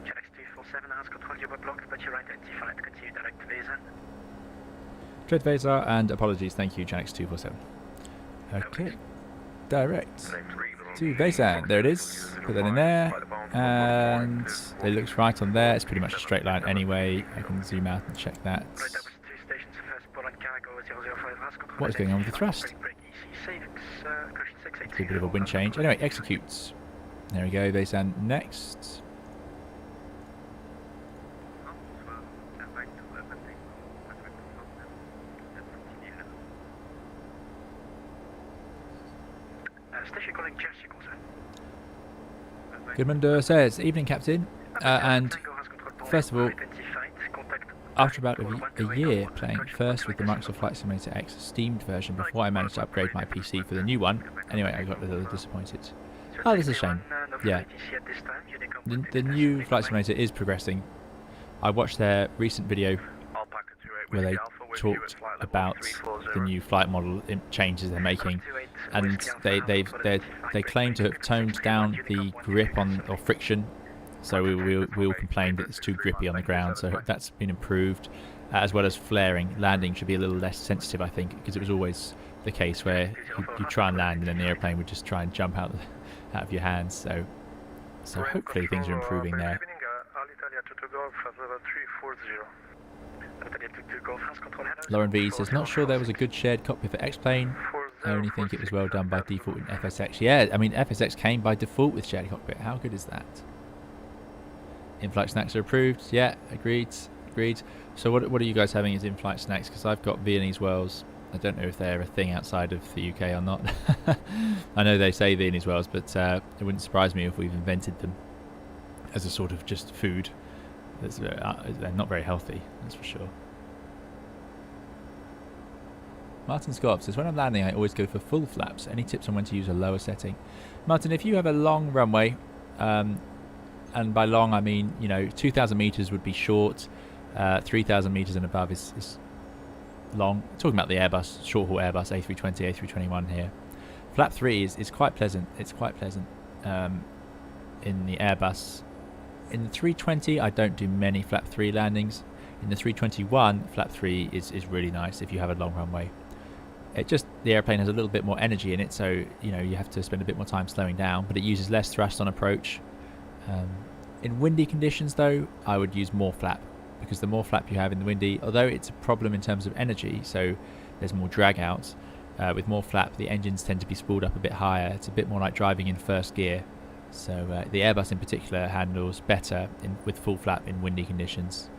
Chanex 247, Hans Control, you were blocked, but you're identified. Continue direct to Vesa. Dread Vesa, and apologies, thank you, Chanex 247. Okay, direct to Vesa. There it is. Put that in there, and it looks right on there. It's pretty much a straight line anyway. I can zoom out and check that. What is going on with the thrust? It's a bit of a wind change. Anyway, executes. There we go, Vesa next. Goodmunder says, evening Captain, and first of all, after about a year playing first with the Microsoft Flight Simulator X steamed version before I managed to upgrade my PC for the new one, anyway I got a little disappointed. Oh, this is a shame. Yeah, the new Flight Simulator is progressing. I watched their recent video where they talked about the new flight model changes they're making, and they claim to have toned down the grip or friction. So we all complained that it's too grippy on the ground, so that's been improved, as well as flaring. Landing should be a little less sensitive, I think, because it was always the case where you try and land and then the airplane would just try and jump out of your hands. So hopefully things are improving there. Lauren V says, not sure there was a good shared cockpit for X-Plane. I only think it was well done by default in FSX. Yeah, I mean, FSX came by default with shared cockpit. How good is that? In-flight snacks are approved. Yeah, agreed. So what are you guys having as in-flight snacks? Because I've got Viennese whirls. I don't know if they're a thing outside of the UK or not. I know they say Viennese whirls, but it wouldn't surprise me if we've invented them as a sort of just food. They're not very healthy, that's for sure. Martin Scott says, when I'm landing, I always go for full flaps. Any tips on when to use a lower setting? Martin, if you have a long runway, and by long I mean, 2,000 meters would be short, 3,000 meters and above is long. Talking about the Airbus, short haul Airbus A320, A321 here. Flap 3 is quite pleasant. It's quite pleasant in the Airbus. In the 320, I don't do many flap 3 landings. In the 321, flap 3 is really nice if you have a long runway. The airplane has a little bit more energy in it, so you have to spend a bit more time slowing down, but it uses less thrust on approach. In windy conditions though, I would use more flap, because the more flap you have in the windy, although it's a problem in terms of energy, so there's more drag out, with more flap the engines tend to be spooled up a bit higher. It's a bit more like driving in first gear, so the Airbus in particular handles better with full flap in windy conditions,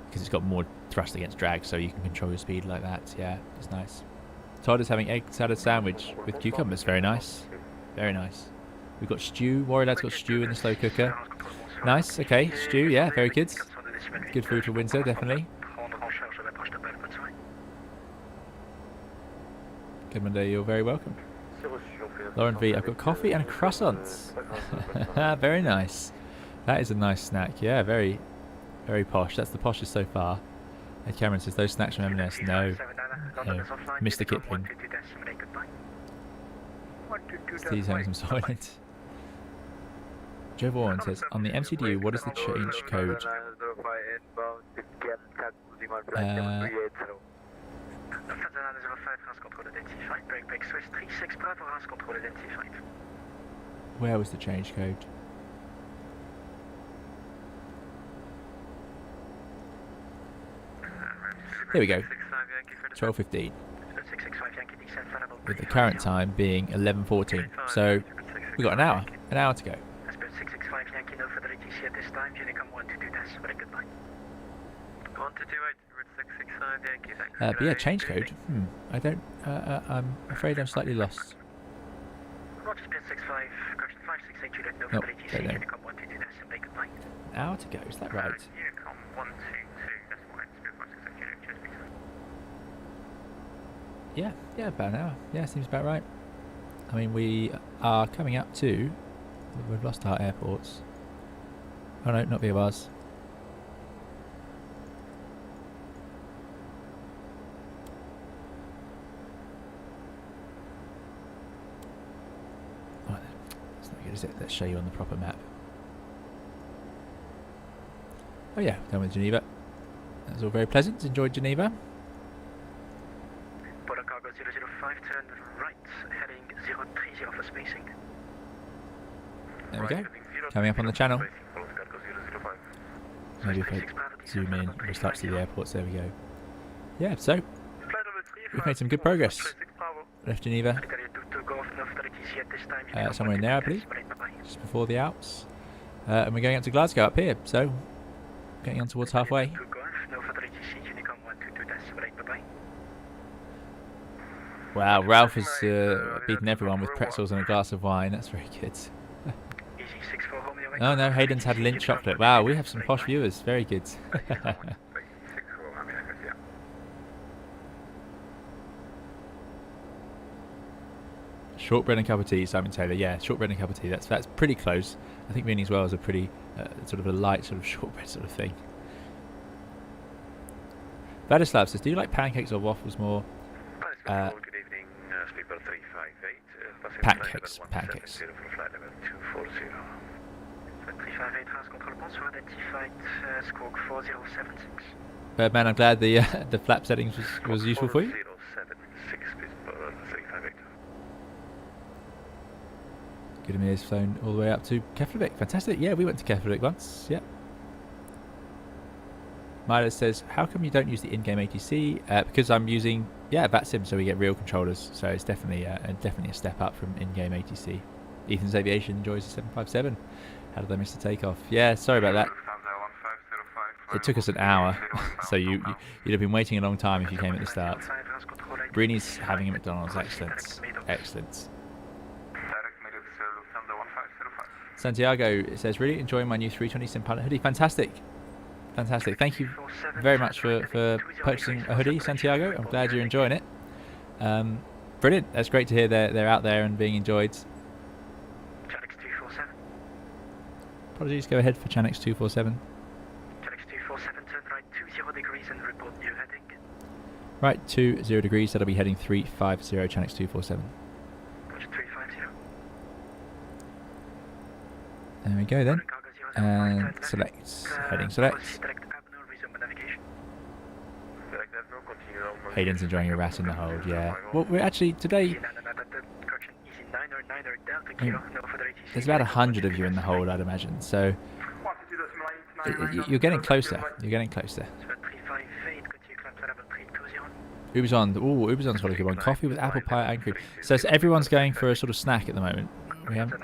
because it's got more thrust against drag, so you can control your speed like that. Yeah, it's nice. Todd is having egg salad sandwich with cucumbers. Very nice. Very nice. We've got stew. Warrior Lad's got stew in the slow cooker. Nice. Okay, stew. Yeah, very good. Good food for winter, definitely. Good Monday. You're very welcome. Lauren V, I've got coffee and croissants. Very nice. That is a nice snack. Yeah, very, very posh. That's the poshest so far. Ed Cameron says, those snacks from M&S. No. Mr. Kipling. Steve's having some silence. Joe Vaughan says, on the MCDU, what is the change code? Where was the change code? Here we go. 12:15. With the current time being 11:14. So we've got an hour to go. But yeah, change code. I don't. I'm afraid I'm slightly lost. Nope, don't know. An hour to go. Is that right? Yeah, about an hour. Yeah, seems about right. I mean, we are coming up to... We've lost our airports. Oh no, not via ours. Oh, that's not good, is it? Let's show you on the proper map. Oh yeah, done with Geneva. That's all very pleasant. Enjoyed Geneva. Turn right, heading 030 for spacing. There we go. Coming up on the channel. Maybe if I zoom in, we'll start to see the airports. There we go. Yeah, so we've made some good progress. Left Geneva. Somewhere in there, I believe. Just before the Alps. And we're going up to Glasgow up here. So getting on towards halfway. Wow, Ralph has beaten everyone with pretzels and a glass of wine. That's very good. Oh no, Hayden's had Lindt chocolate. Wow, we have some posh viewers. Very good. Shortbread and cup of tea, Simon Taylor. Yeah, shortbread and cup of tea. That's pretty close. I think Viennese well is a pretty sort of a light sort of shortbread sort of thing. Vladislav says, do you like pancakes or waffles more? Pancakes. Birdman, I'm glad the flap settings was useful for you. Gudamir's flown all the way up to Keflavik. Fantastic. Yeah, we went to Keflavik once. Yeah. Miles says, how come you don't use the in-game ATC? Because I'm using, VATSIM, so we get real controllers. So it's definitely a step up from in-game ATC. Ethan's Aviation enjoys the 757. How did I miss the takeoff? Yeah, sorry about that. it took us an hour, so you'd have been waiting a long time if you came at the start. Bruni's having a McDonald's. Excellent. Excellent. Santiago, it says, really enjoying my new 320 Sim Pilot hoodie. Fantastic. Fantastic. Thank you very much for purchasing a hoodie, Santiago. I'm glad you're enjoying it. Brilliant. That's great to hear they're out there and being enjoyed. Apologies, go ahead for Chanex 247. Chanex 247, turn right 20 degrees and report new heading. Right 20 degrees, that'll be heading 350, Chanex 247. Roger, 350. There we go then. And select, heading select. Hayden's enjoying a rat in the hold, yeah. Well, we're actually, today, there's about 100 of you in the hold, I'd imagine, so you're getting closer, you're getting closer. Uber's on, ooh, Uber's on's got a good one. Coffee with apple pie and cream. So everyone's going for a sort of snack at the moment. We haven't,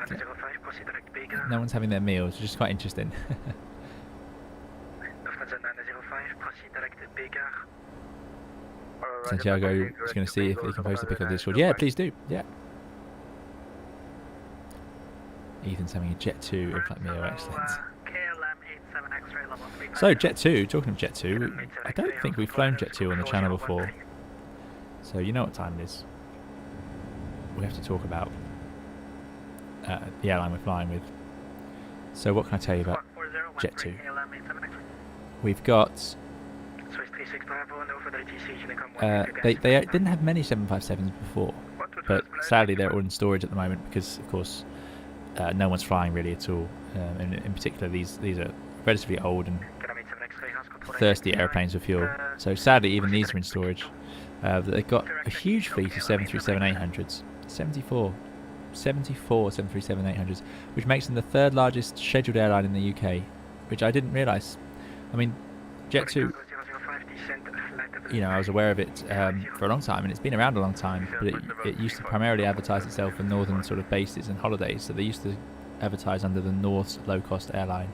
no one's having their meals, which is quite interesting. Santiago is going to see if he can post a pic of this. Yeah, please do. Yeah. Ethan's having a Jet 2 in-flight meal. Excellent. So Jet 2, talking of Jet 2, I don't think we've flown Jet 2 on the channel before. So you know what time it is. We have to talk about the airline we're flying with. So what can I tell you about Jet 2? We've got... they didn't have many 757s before, but sadly they're all in storage at the moment because, of course, no one's flying really at all. And in particular, these are relatively old and thirsty airplanes for fuel. So sadly, even these are in storage. They've got a huge fleet of 737-800s, 74 737-800s, which makes them the third largest scheduled airline in the UK, which I didn't realise. I mean, Jet 2, you know, I was aware of it for a long time, and it's been around a long time, but it used to primarily advertise itself for northern sort of bases and holidays, so they used to advertise under the North's low-cost airline.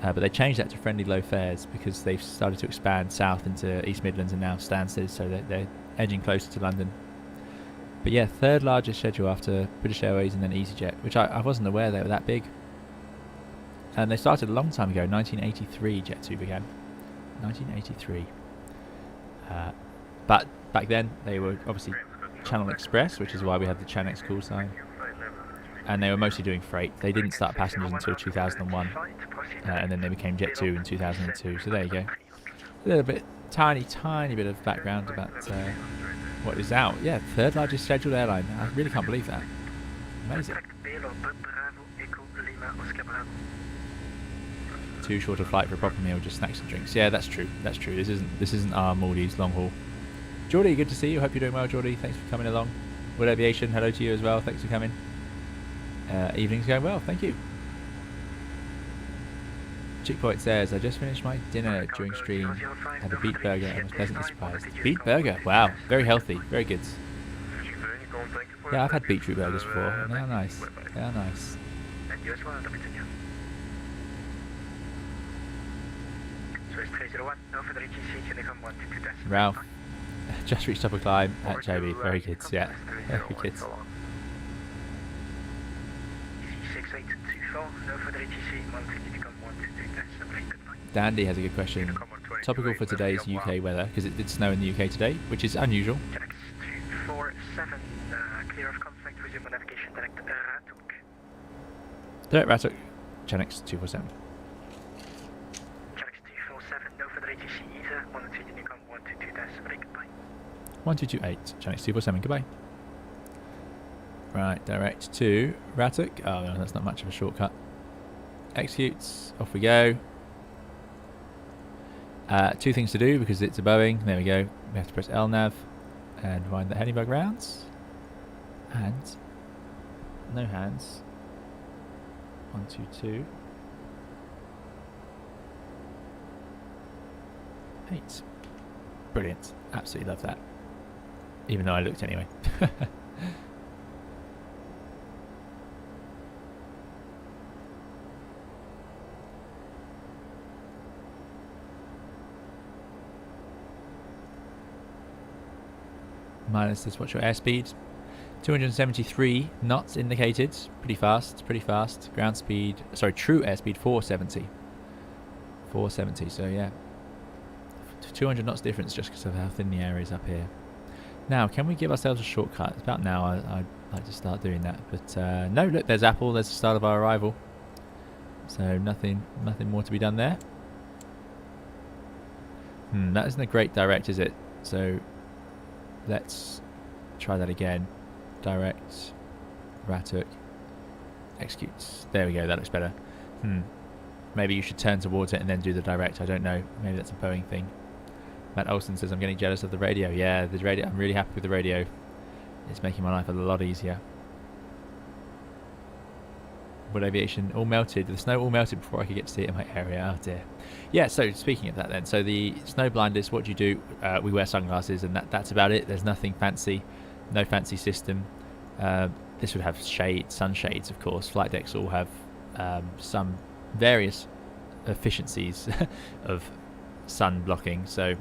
But they changed that to friendly low fares because they've started to expand south into East Midlands and now Stansted, so they're edging closer to London. But yeah, third largest schedule after British Airways and then EasyJet, which I wasn't aware they were that big. And they started a long time ago, 1983 Jet 2 began. 1983. But back then they were obviously Channel Express, which is why we have the Chanex call sign. And they were mostly doing freight. They didn't start passengers until 2001. And then they became Jet 2 in 2002. So there you go. A little bit, tiny bit of background about what is out. Yeah, third largest scheduled airline. I really can't believe that. Amazing. Too short a flight for a proper meal, just snacks and drinks. Yeah, that's true. That's true. This isn't our Maldives long haul. Geordie, good to see you. Hope you're doing well, Geordie. Thanks for coming along. Wood Aviation, hello to you as well. Thanks for coming. Evening's going well. Thank you. Chickpoint says, I just finished my dinner during stream. Had a beet burger and was pleasantly surprised. Beet burger? Wow. Very healthy. Very good. Yeah, I've had beetroot burgers before. They are nice. They are nice. Ralph, just reached upper climb at JB. Very good, yeah. Very good. Dandy has a good question. Topical for today's UK weather, because it did snow in the UK today, which is unusual. Direct Ratuk, Chanex 247. 1228, Chanex 247, goodbye. Right, direct to Ratuk. Oh no, that's not much of a shortcut. Executes, off we go. Two things to do because it's a Boeing. There we go. We have to press LNAV and wind the heading bug rounds. And no hands. 122. 8. Brilliant. Absolutely love that. Even though I looked anyway. Minus this, what's your airspeed? 273 knots indicated. Pretty fast, pretty fast. Ground speed, sorry, true airspeed 470. 470, so yeah. 200 knots difference just because of how thin the air is up here. Now, can we give ourselves a shortcut? It's about now I'd like to start doing that. But no, look, there's Apple. There's the start of our arrival. So nothing more to be done there. That isn't a great direct, is it? So let's try that again. Direct, Ratuk, executes. There we go, that looks better. Maybe you should turn towards it and then do the direct. I don't know. Maybe that's a Boeing thing. Matt Olsen says, I'm getting jealous of the radio. Yeah, the radio. I'm really happy with the radio. It's making my life a lot easier. Wood Aviation all melted. The snow all melted before I could get to see it in my area. Oh dear. Yeah, so speaking of that then. So the snow blindness, what do you do? We wear sunglasses and that's about it. There's nothing fancy. No fancy system. This would have shades, sunshades of course. Flight decks all have some various efficiencies of sun blocking. So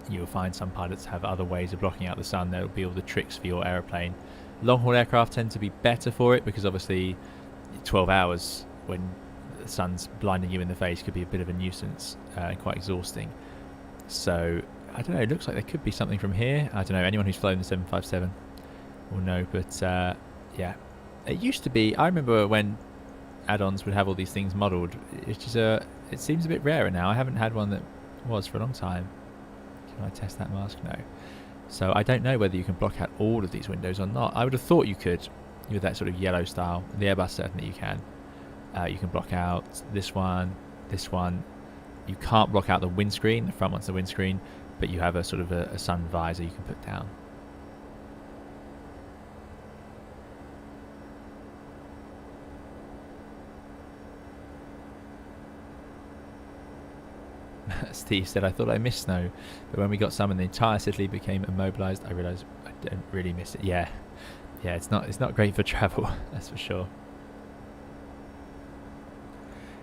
you'll find some pilots have other ways of blocking out the sun. There'll be all the tricks for your aeroplane. Long haul aircraft tend to be better for it because obviously 12 hours when the sun's blinding you in the face could be a bit of a nuisance and quite exhausting. So I don't know, it looks like there could be something from here. I don't know, anyone who's flown the 757 will know, but yeah, it used to be. I remember when add-ons would have all these things modelled. It's just it seems a bit rarer now. I haven't had one that was for a long time. Can I test that mask? No. So I don't know whether you can block out all of these windows or not. I would have thought you could with that sort of yellow style. The Airbus certainly you can. You can block out this one, this one. You can't block out the windscreen. The front one's the windscreen, but you have a sort of a sun visor you can put down. Steve said, I thought I missed snow, but when we got some and the entire city became immobilised, I realised I don't really miss it. Yeah, it's not great for travel, that's for sure.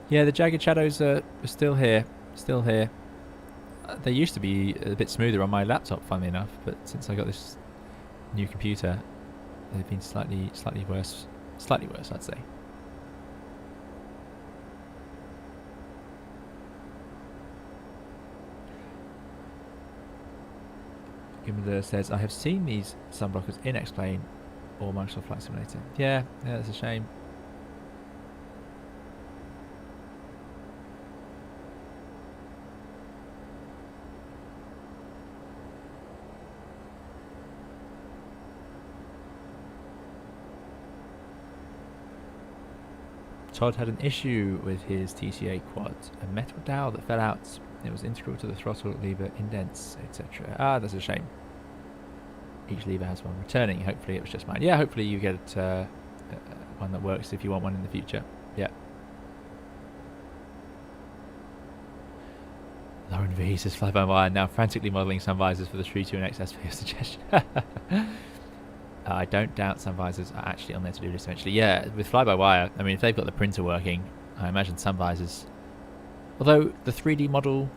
Yeah, the jagged shadows are still here. They used to be a bit smoother on my laptop, funnily enough, but since I got this new computer, they've been slightly worse. Slightly worse, I'd say. Gimler says, I have seen these sunblockers in X-Plane or Microsoft Flight Simulator. Yeah, that's a shame. Todd had an issue with his TCA quad, a metal dowel that fell out. It was integral to the throttle lever indents, etc. Ah, that's a shame. Each lever has one returning. Hopefully it was just mine. Yeah, hopefully you get one that works if you want one in the future. Yeah. Lauren V says, fly-by-wire now frantically modelling sun visors for the 321XS for your suggestion. I don't doubt sun visors are actually on their to-do list eventually. Yeah, with fly-by-wire, I mean, if they've got the printer working, I imagine sun visors. Although the 3D model,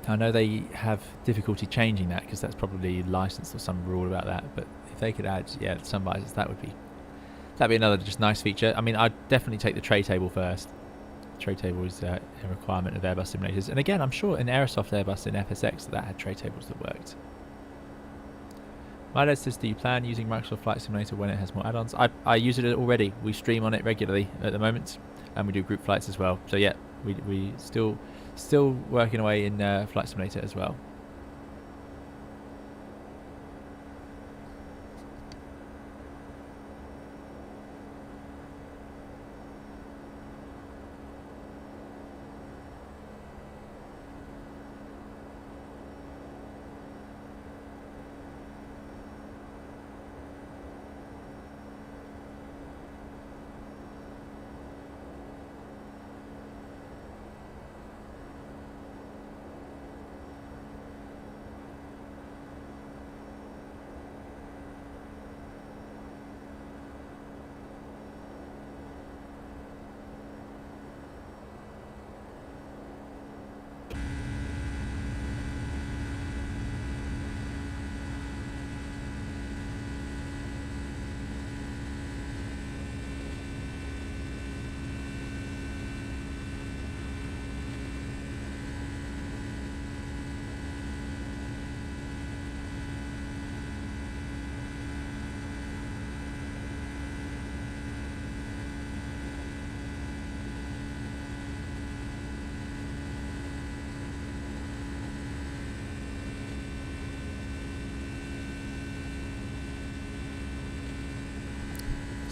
I know they have difficulty changing that because that's probably licensed or some rule about that. But if they could add, sun visors, that'd be another just nice feature. I mean, I'd definitely take the tray table first. The tray table is a requirement of Airbus simulators, and again, I'm sure in Aerosoft Airbus in FSX that had tray tables that worked. My dad says, do you plan using Microsoft Flight Simulator when it has more add-ons? I use it already. We stream on it regularly at the moment, and we do group flights as well. So yeah, we still working away in Flight Simulator as well.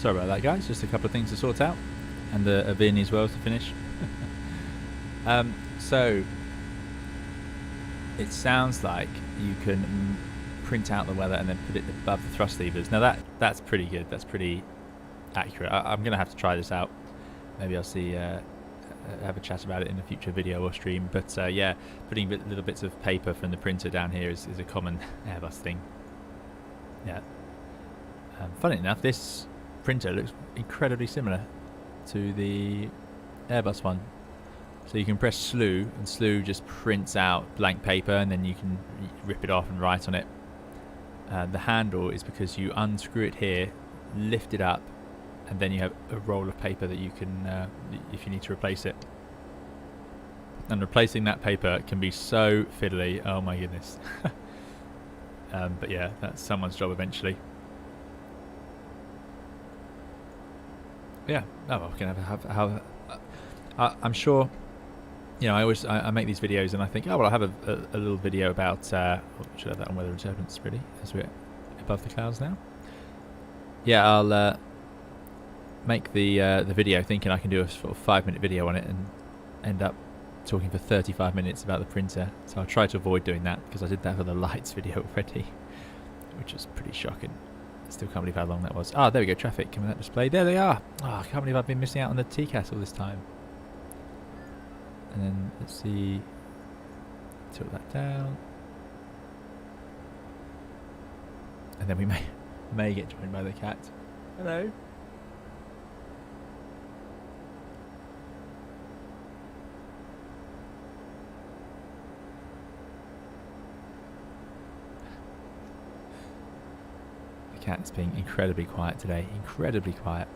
Sorry about that, guys. Just a couple of things to sort out, and a Viennese as well to finish. So it sounds like you can print out the weather and then put it above the thrust levers. Now that's pretty good. That's pretty accurate. I'm going to have to try this out. Maybe I'll see. Have a chat about it in a future video or stream. But yeah, putting little bits of paper from the printer down here is a common Airbus thing. Yeah. Funny enough, this printer looks incredibly similar to the Airbus one. So you can press slew, and slew just prints out blank paper, and then you can rip it off and write on it. The handle is because you unscrew it here, lift it up, and then you have a roll of paper that you can, if you need to replace it. And replacing that paper can be so fiddly. Oh my goodness. But yeah, that's someone's job eventually. Yeah. Oh, well, we can have I'm sure. You know, I make these videos and I think, oh well, I'll have a little video about. Should have that on weather and turbulence really, as we're above the clouds now. Yeah, I'll make the video thinking I can do a sort of 5-minute video on it and end up talking for 35 minutes about the printer. So I'll try to avoid doing that because I did that for the lights video already, which was pretty shocking. Still can't believe how long that was. Ah, there we go. Traffic coming out display. There they are. Oh, I can't believe I've been missing out on the TCAS all this time. And then let's see. Tilt that down. And then we may get joined by the cat. Hello. The cat is being incredibly quiet today. Incredibly quiet.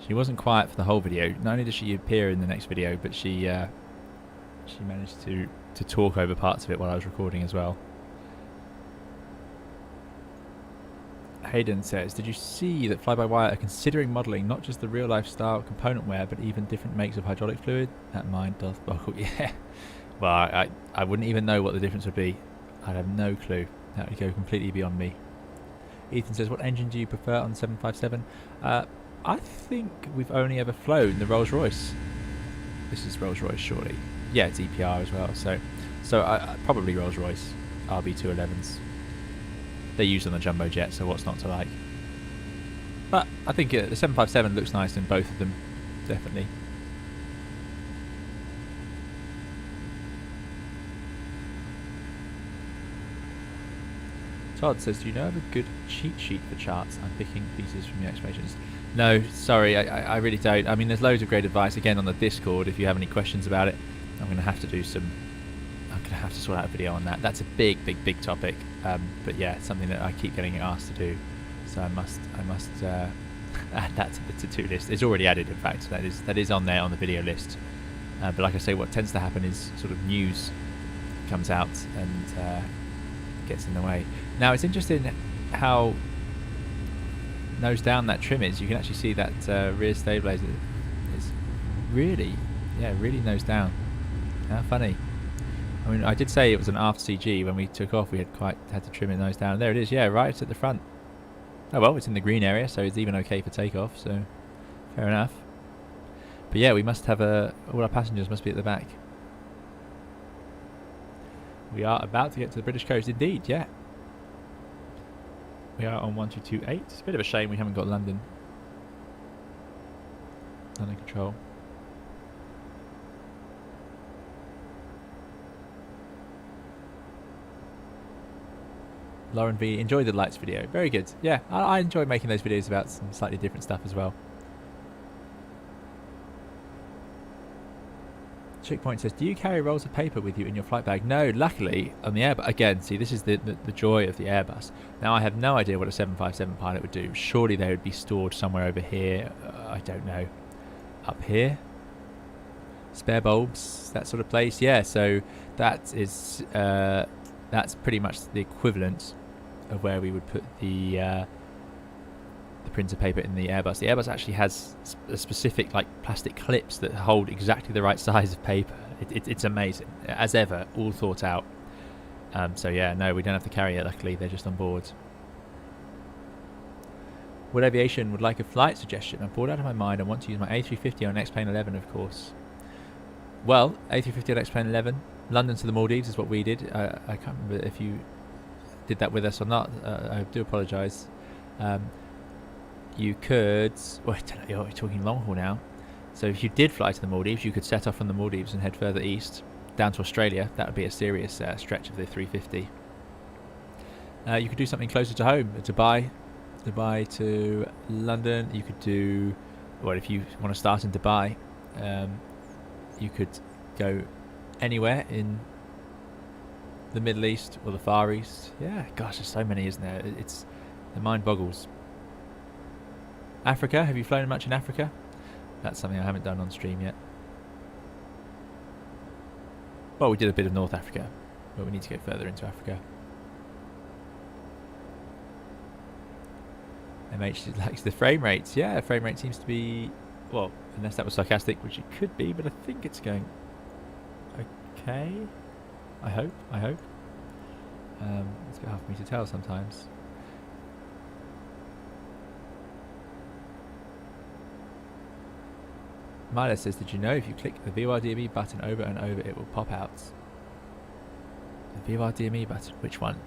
She wasn't quiet for the whole video. Not only did she appear in the next video, but she managed to talk over parts of it while I was recording as well. Hayden says, did you see that Fly-by-Wire are considering modelling not just the real-life style component wear, but even different makes of hydraulic fluid? That mind doth boggle. Yeah. Well, I wouldn't even know what the difference would be. I'd have no clue. That would go completely beyond me. Ethan says, what engine do you prefer on 757? I think we've only ever flown the Rolls-Royce. This is Rolls-Royce, surely. Yeah, it's EPR as well. So probably Rolls-Royce RB211s. They're used on the jumbo jet, so what's not to like? But I think the 757 looks nice in both of them, definitely. Todd says, do you know of a good cheat sheet for charts? I'm picking pieces from your explanations. No, sorry, I really don't. I mean, there's loads of great advice, again, on the Discord, if you have any questions about it. I'm going to have to do some... I'm going to have to sort out a video on that. That's a big topic. But yeah, something that I keep getting asked to do. So I must add that to the to-do list. It's already added, in fact. That is on there on the video list. But like I say, what tends to happen is sort of news comes out and gets in the way. Now, it's interesting how nose down that trim is. You can actually see that rear stabilizer is really nose down. How funny. I mean, I did say it was an aft CG. When we took off, we had to trim it nose down. There it is, yeah, right at the front. Oh well, it's in the green area, so it's even okay for takeoff, so fair enough. But yeah, we must have all our passengers must be at the back. We are about to get to the British coast, indeed, yeah. We are on 1228. It's a bit of a shame we haven't got London under control. Lauren V, enjoyed the lights video. Very good. Yeah, I enjoy making those videos about some slightly different stuff as well. Checkpoint says, do you carry rolls of paper with you in your flight bag? No, luckily on the Airbus. Again, see, this is the joy of the Airbus. Now, I have no idea what a 757 pilot would do. Surely they would be stored somewhere over here. I don't know. Up here? Spare bulbs, that sort of place. Yeah, so that is that's pretty much the equivalent of where we would put the printer paper in the Airbus. The Airbus actually has a specific like plastic clips that hold exactly the right size of paper. It's amazing, as ever, all thought out. So yeah, no, we don't have to carry it. Luckily, they're just on board. Wood Aviation would like a flight suggestion. I'm bored out of my mind. I want to use my A350 on X-Plane 11, of course. Well, A350 on X-Plane 11, London to the Maldives is what we did. I can't remember if you did that with us or not. I do apologise. You could... Well, you're talking long haul now. So if you did fly to the Maldives, you could set off from the Maldives and head further east down to Australia. That would be a serious stretch of the 350. You could do something closer to home, Dubai to London. You could do, well, if you want to start in Dubai, you could go anywhere in the Middle East or the Far East. Yeah, gosh, there's so many, isn't there? The mind boggles. Africa, have you flown much in Africa? That's something I haven't done on stream yet. Well, we did a bit of North Africa, but we need to go further into Africa. MH likes the frame rates. Yeah, frame rate seems to be, well, unless that was sarcastic, which it could be, but I think it's going okay. I hope. It's hard for me to tell sometimes. Mila says, did you know if you click the VRDME button over and over, it will pop out? The VRDME button, which one?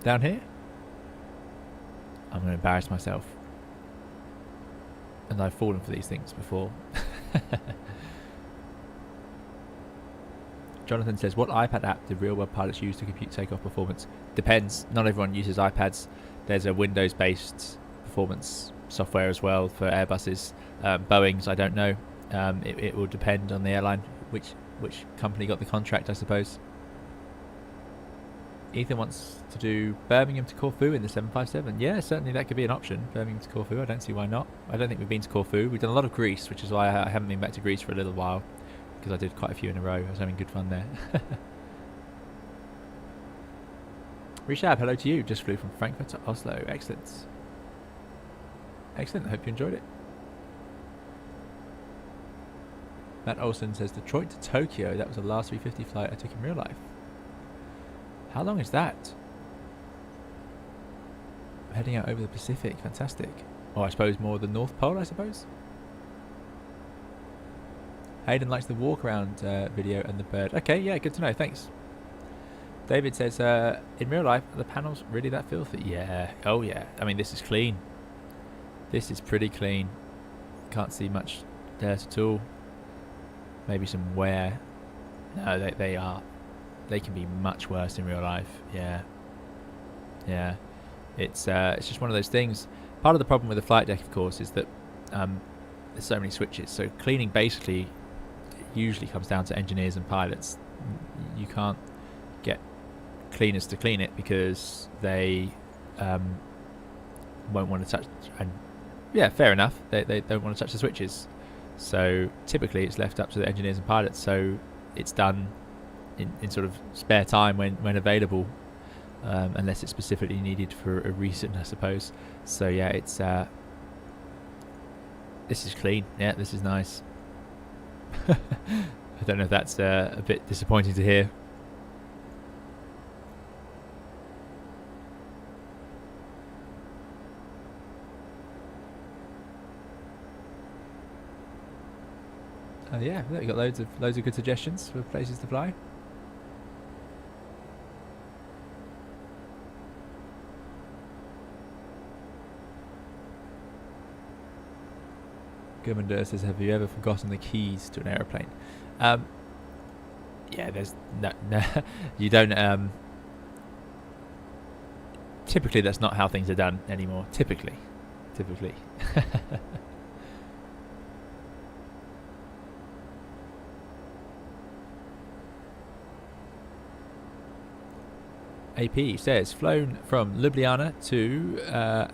Down here? I'm going to embarrass myself. And I've fallen for these things before. Jonathan says, what iPad app do real-world pilots use to compute takeoff performance? Depends. Not everyone uses iPads. There's a Windows-based performance software as well for Airbuses. Boeing's, I don't know. It will depend on the airline, which company got the contract, I suppose. Ethan wants to do Birmingham to Corfu in the 757. Yeah, certainly that could be an option. Birmingham to Corfu, I don't see why not. I don't think we've been to Corfu. We've done a lot of Greece, which is why I haven't been back to Greece for a little while, because I did quite a few in a row. I was having good fun there. Rishab, hello to you. Just flew from Frankfurt to Oslo. Excellent. Excellent. I hope you enjoyed it. Matt Olsen says, Detroit to Tokyo. That was the last 350 flight I took in real life. How long is that? Heading out over the Pacific. Fantastic. Or I suppose more the North Pole, I suppose. Hayden likes the walk around video and the bird. Okay, yeah, good to know. Thanks. David says, in real life, are the panels really that filthy? Yeah. Oh, yeah. I mean, this is clean. This is pretty clean. Can't see much dirt at all. Maybe some wear. No, they are. They can be much worse in real life. Yeah. Yeah. It's just one of those things. Part of the problem with the flight deck, of course, is that there's so many switches. So cleaning basically usually comes down to engineers and pilots. You can't get cleaners to clean it because they won't want to touch. And yeah, fair enough. They don't want to touch the switches. So typically it's left up to the engineers and pilots. So it's done in sort of spare time when available, unless it's specifically needed for a reason, I suppose. So yeah, it's this is clean. Yeah, this is nice. I don't know if that's a bit disappointing to hear. Yeah, look, you got loads of good suggestions for places to fly. Gurmander says, have you ever forgotten the keys to an aeroplane? Yeah, there's no you don't. Typically, that's not how things are done anymore. Typically. AP says, flown from Ljubljana to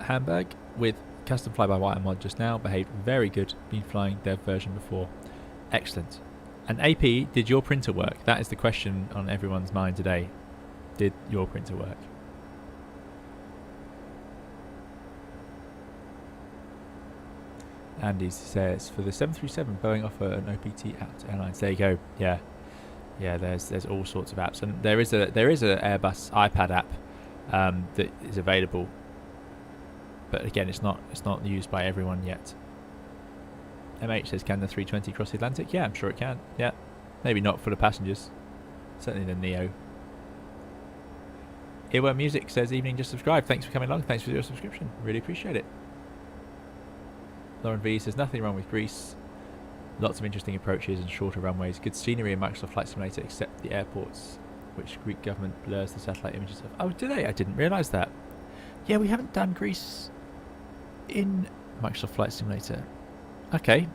Hamburg with custom fly-by-wire mod just now. Behaved very good. Been flying dev version before. Excellent. And AP, did your printer work? That is the question on everyone's mind today. Did your printer work? Andy says, for the 737, Boeing offer an OPT out to airlines. There you go. Yeah. yeah, there's all sorts of apps, and there is a Airbus iPad app that is available, but again, it's not used by everyone yet. MH says, can the 320 cross the Atlantic? Yeah, I'm sure it can. Yeah, maybe not for the passengers. Certainly the Neo. Earworm Music says, evening, just subscribed. Thanks for coming along. Thanks for your subscription. Really appreciate it. Lauren V says, nothing wrong with Greece. Lots of interesting approaches and shorter runways. Good scenery in Microsoft Flight Simulator, except the airports, which Greek government blurs the satellite images of. Oh, do they? I didn't realise that. Yeah, we haven't done Greece in Microsoft Flight Simulator. Okay.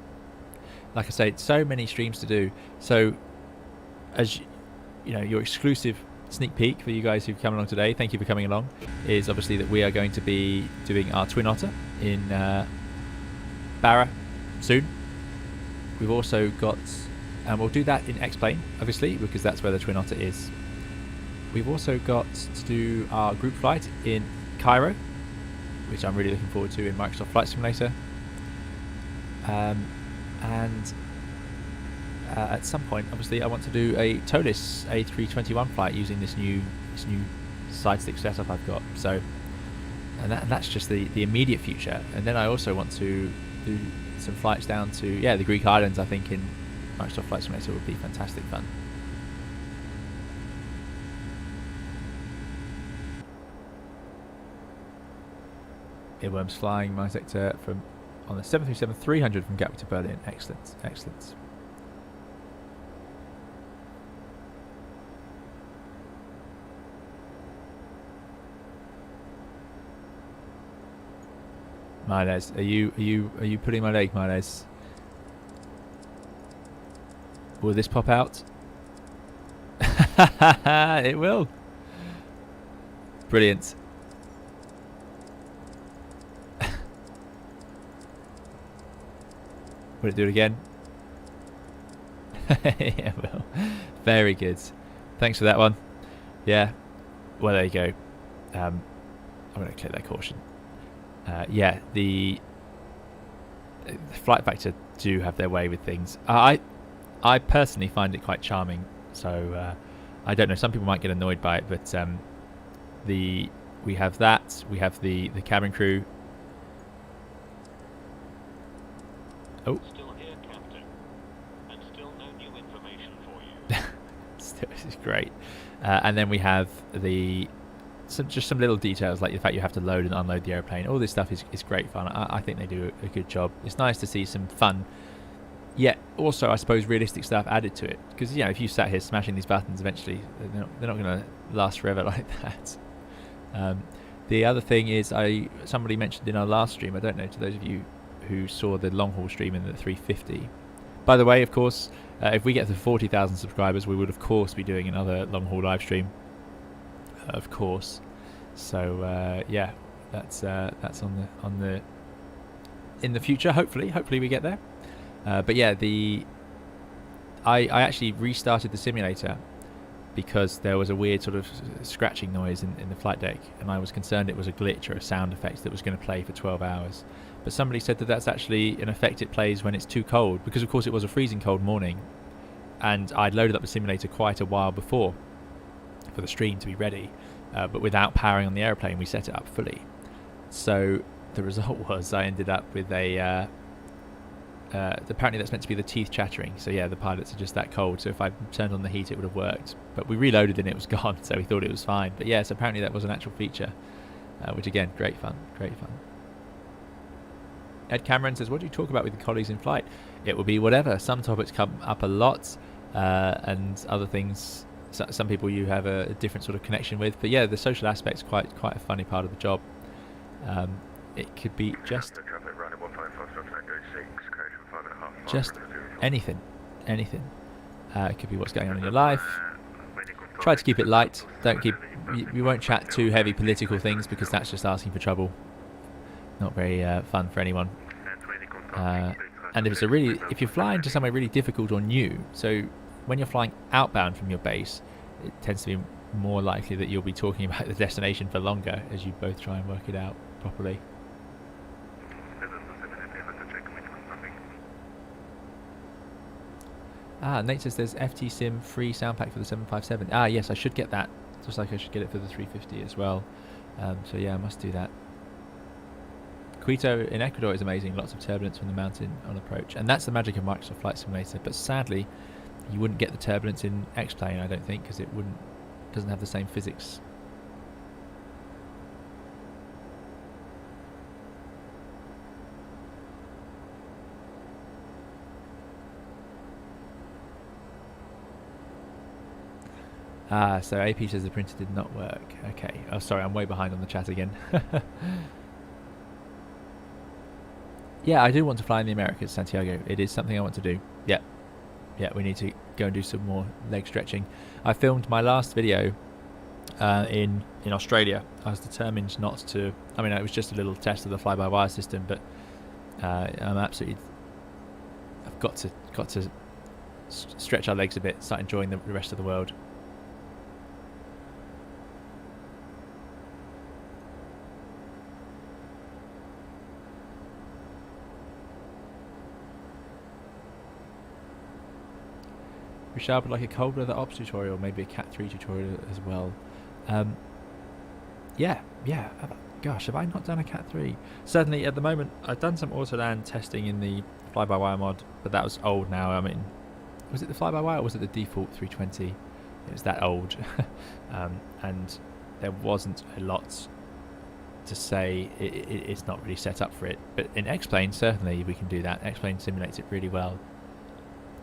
Like I say, so many streams to do. So, as you know, your exclusive sneak peek for you guys who've come along today, thank you for coming along, is obviously that we are going to be doing our Twin Otter in Barra soon. We've also got, and we'll do that in X-Plane, obviously, because that's where the Twin Otter is. We've also got to do our group flight in Cairo, which I'm really looking forward to in Microsoft Flight Simulator. And at some point, obviously, I want to do a Toliss A321 flight using this new side stick setup I've got. So, and that's just the immediate future. And then I also want to do some flights down to the Greek islands. I think in Microsoft Flight Simulator would be fantastic fun. Earworms flying my sector from on the 737-300 from Gatwick to Berlin. Excellent, excellent. Miles, are you pulling my leg, Miles? Will this pop out? It will. Brilliant. Will it do it again? Yeah, it will. Very good. Thanks for that one. Yeah. Well, there you go. I'm going to click that caution. Yeah, the Flight Factor do have their way with things. I personally find it quite charming. So I don't know. Some people might get annoyed by it, but we have that. We have the cabin crew. Oh. Still here, Captain. And still no new information for you. Still, this is great. And then we have just some little details, like the fact you have to load and unload the airplane. All this stuff is great fun. I think they do a good job. It's nice to see some fun, yet also, I suppose, realistic stuff added to it. Because, if you sat here smashing these buttons, eventually they're not going to last forever like that. The other thing is, somebody mentioned in our last stream, I don't know, to those of you who saw the long haul stream in the 350. By the way, of course, if we get to 40,000 subscribers, we would of course be doing another long haul live stream. Of course. So yeah, that's on the in the future. Hopefully we get there. But yeah, I actually restarted the simulator because there was a weird sort of scratching noise in the flight deck, and I was concerned it was a glitch or a sound effect that was going to play for 12 hours. But somebody said that that's actually an effect it plays when it's too cold, because of course it was a freezing cold morning, and I'd loaded up the simulator quite a while before for the stream to be ready, but without powering on the airplane, we set it up fully. So the result was I ended up with a apparently that's meant to be the teeth chattering. So yeah, the pilots are just that cold, so if I turned on the heat it would have worked, but we reloaded and it was gone, so we thought it was fine. But yes, apparently that was an actual feature, which again, great fun. Ed Cameron says, what do you talk about with your colleagues in flight? It will be whatever. Some topics come up a lot, and other things, some people you have a different sort of connection with. But yeah, the social aspect's quite a funny part of the job. It could be just anything. It could be what's going on in your life. Try to keep it light. We won't chat too heavy political things, because that's just asking for trouble. Not very fun for anyone. And if you're flying to somewhere really difficult or new, so when you're flying outbound from your base, it tends to be more likely that you'll be talking about the destination for longer as you both try and work it out properly. Nate says there's FT Sim free sound pack for the 757. Yes, I should get that. Just like I should get it for the 350 as well. So yeah, I must do that. Quito in Ecuador is amazing. Lots of turbulence from the mountain on approach. And that's the magic of Microsoft Flight Simulator. But sadly, you wouldn't get the turbulence in X-Plane, I don't think, because it doesn't have the same physics. So AP says the printer did not work. Okay. Oh, sorry, I'm way behind on the chat again. Yeah, I do want to fly in the Americas, Santiago. It is something I want to do. Yeah. Yeah, we need to go and do some more leg stretching. I filmed my last video in Australia. I was determined not to... I mean, it was just a little test of the fly-by-wire system, but I'm absolutely... I've got to stretch our legs a bit, start enjoying the rest of the world. Richard would like a cold weather ops tutorial, maybe a Cat 3 tutorial as well. Yeah. Gosh, have I not done a Cat 3? Certainly at the moment, I've done some Autoland testing in the fly-by-wire mod, but that was old now. I mean, was it the fly-by-wire or was it the default 320? It was that old. And there wasn't a lot to say. It's not really set up for it. But in X-Plane, certainly we can do that. X-Plane simulates it really well.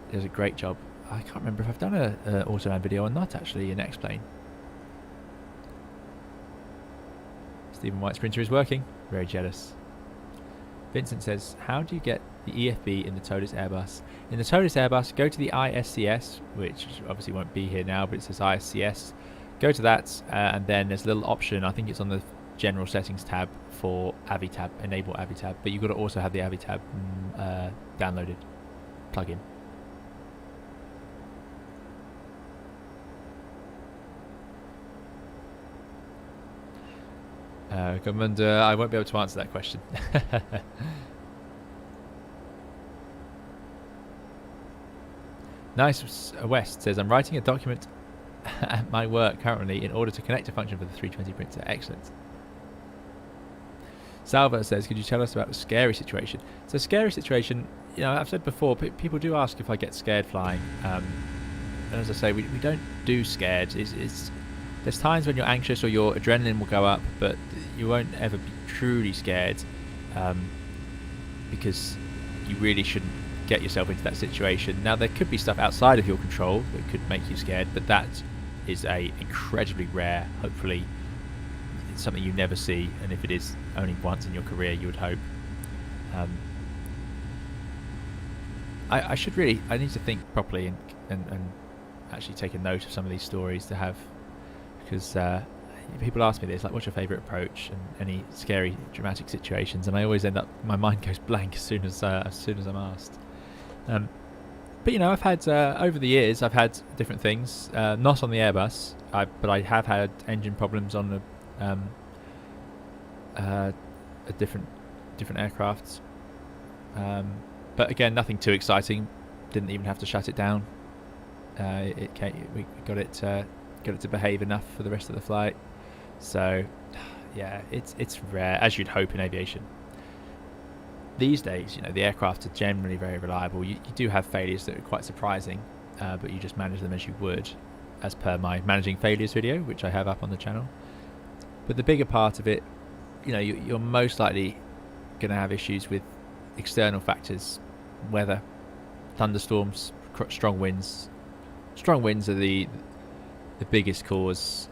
It does a great job. I can't remember if I've done a Autoland video or not, actually, in X-Plane. Stephen White's printer is working. Very jealous. Vincent says, how do you get the EFB in the Toliss Airbus? In the Toliss Airbus, go to the ISCS, which obviously won't be here now, but it says ISCS. Go to that, and then there's a little option, I think it's on the General Settings tab for AviTab, Enable AviTab, but you've got to also have the AviTab downloaded plugin. Commander, I won't be able to answer that question. Nice West says, I'm writing a document at my work currently in order to connect a function for the 320 printer. Excellent. Salva says, could you tell us about the scary situation? So scary situation, you know, I've said before, people do ask if I get scared flying. And as I say, we don't do scared. There's times when you're anxious or your adrenaline will go up, but you won't ever be truly scared because you really shouldn't get yourself into that situation. Now, there could be stuff outside of your control that could make you scared, but that is incredibly rare. Hopefully, it's something you never see, and if it is only once in your career, you would hope. I need to think properly and actually take a note of some of these stories to have, because people ask me this, like, what's your favourite approach and any scary dramatic situations, and I always end up, my mind goes blank as soon as I'm asked. But you know, I've had over the years I've had different things, not on the Airbus, but I have had engine problems on a different aircraft, but again, nothing too exciting. Didn't even have to shut it down. We got it to behave enough for the rest of the flight. So yeah, it's rare, as you'd hope in aviation. These days, you know, the aircraft are generally very reliable. You do have failures that are quite surprising, but you just manage them as you would, as per my managing failures video, which I have up on the channel. But the bigger part of it, you know, you're most likely going to have issues with external factors, weather, thunderstorms, strong winds. Strong winds are the biggest cause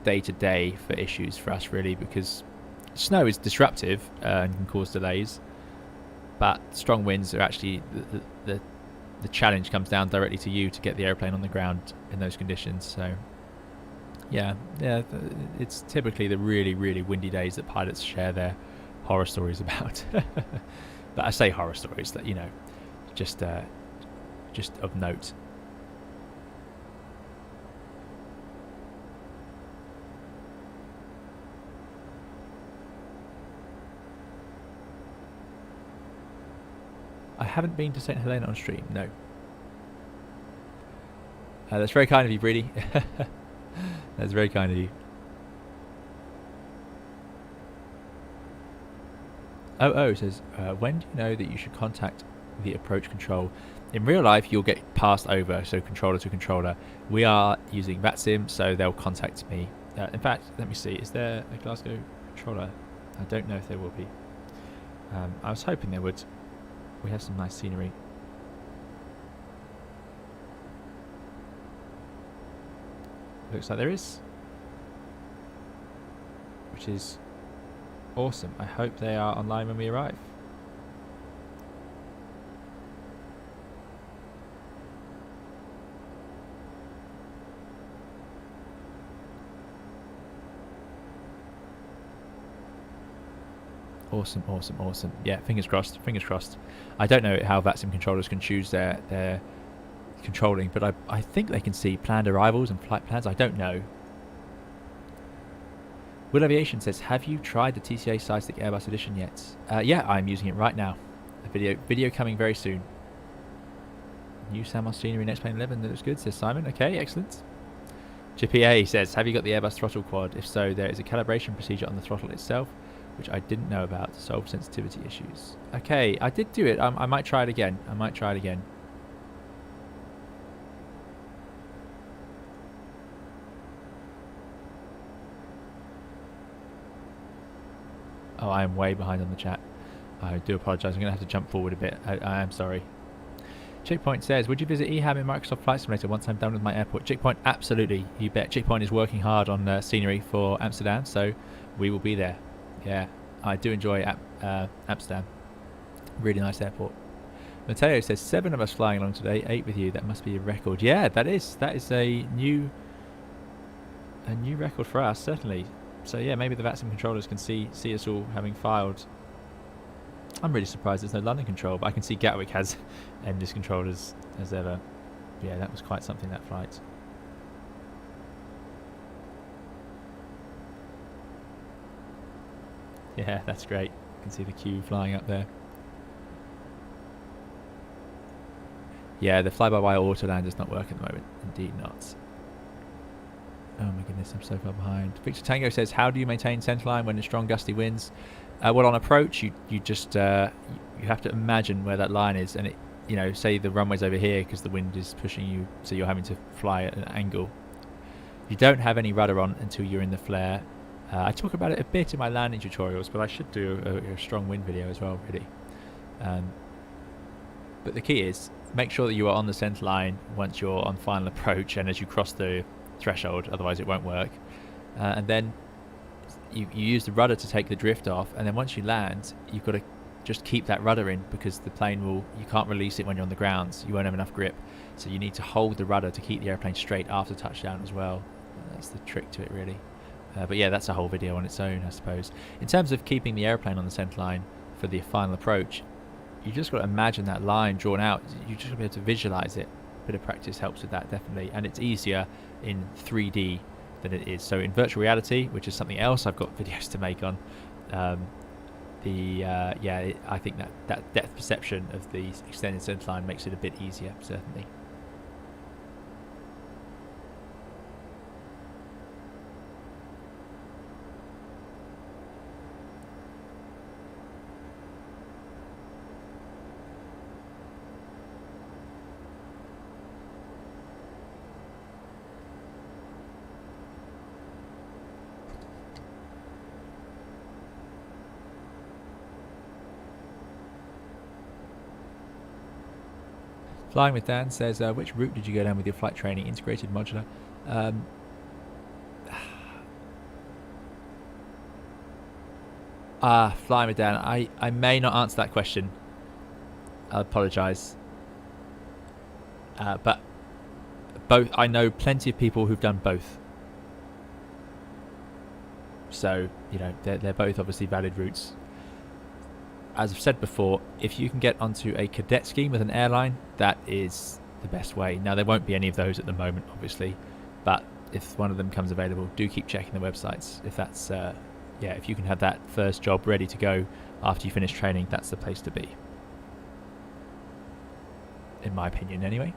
day to day for issues for us, really, because snow is disruptive and can cause delays, but strong winds are actually the challenge comes down directly to you to get the airplane on the ground in those conditions. So yeah, it's typically the really windy days that pilots share their horror stories about. But I say horror stories that, you know, just of note. I haven't been to St Helena on stream, no. That's very kind of you, Breedy. That's very kind of you. Oh says, when do you know that you should contact the approach control? In real life, you'll get passed over, so controller to controller. We are using VATSIM, so they'll contact me. In fact, let me see, is there a Glasgow controller? I don't know if there will be. I was hoping there would. We have some nice scenery. Looks like there is, which is awesome. I hope they are online when we arrive. Awesome. Yeah, fingers crossed. I don't know how VATSIM controllers can choose their controlling, but I think they can see planned arrivals and flight plans. I don't know. Will Aviation says, have you tried the TCA Side-Stick Airbus Edition yet? Yeah, I'm using it right now. A video coming very soon. New Samos scenery next plane 11. That looks good, says Simon. Okay, excellent. Chippy A says, have you got the Airbus throttle quad? If so, there is a calibration procedure on the throttle itself, which I didn't know about to solve sensitivity issues. Okay, I did do it. I might try it again. Oh, I am way behind on the chat. I do apologise. I'm going to have to jump forward a bit. I am sorry. Checkpoint says, would you visit EHAB in Microsoft Flight Simulator once I'm done with my airport? Checkpoint, absolutely. You bet. Checkpoint is working hard on scenery for Amsterdam, so we will be there. Yeah, I do enjoy Amsterdam. Really nice airport. Mateo says, 7 of us flying along today, 8 with you. That must be a record. Yeah, that is a new record for us, certainly. So yeah, maybe the VATSIM controllers can see us all having filed. I'm really surprised there's no London control, but I can see Gatwick has MDIS controllers as ever. Yeah, that was quite something, that flight. Yeah, that's great. You can see the queue flying up there. Yeah, the fly-by-wire autoland does not work at the moment. Indeed not. Oh my goodness, I'm so far behind. Victor Tango says, how do you maintain centerline when there's strong gusty winds? Well, on approach, you just you have to imagine where that line is, and it, say the runway's over here because the wind is pushing you, so you're having to fly at an angle. You don't have any rudder on until you're in the flare. I talk about it a bit in my landing tutorials, but I should do a strong wind video as well, really. But the key is, make sure that you are on the centre line once you're on final approach and as you cross the threshold, otherwise it won't work. And then you use the rudder to take the drift off, and then once you land, you've got to just keep that rudder in, because the plane you can't release it when you're on the ground, so you won't have enough grip. So you need to hold the rudder to keep the airplane straight after touchdown as well. That's the trick to it, really. But yeah, that's a whole video on its own, I suppose. In terms of keeping the airplane on the centre line for the final approach, you just got to imagine that line drawn out. You just got to be able to visualize it. A bit of practice helps with that, definitely, and it's easier in 3D than it is. So in virtual reality, which is something else I've got videos to make on, I think that depth perception of the extended centre line makes it a bit easier, certainly. Flying with Dan says, which route did you go down with your flight training? Integrated, modular? Flying with Dan, I may not answer that question. I apologise. But both, I know plenty of people who've done both. So, they're both obviously valid routes. As I've said before, if you can get onto a cadet scheme with an airline, that is the best way. Now, there won't be any of those at the moment, obviously, but if one of them comes available, do keep checking the websites. If that's, if you can have that first job ready to go after you finish training, that's the place to be. In my opinion, anyway.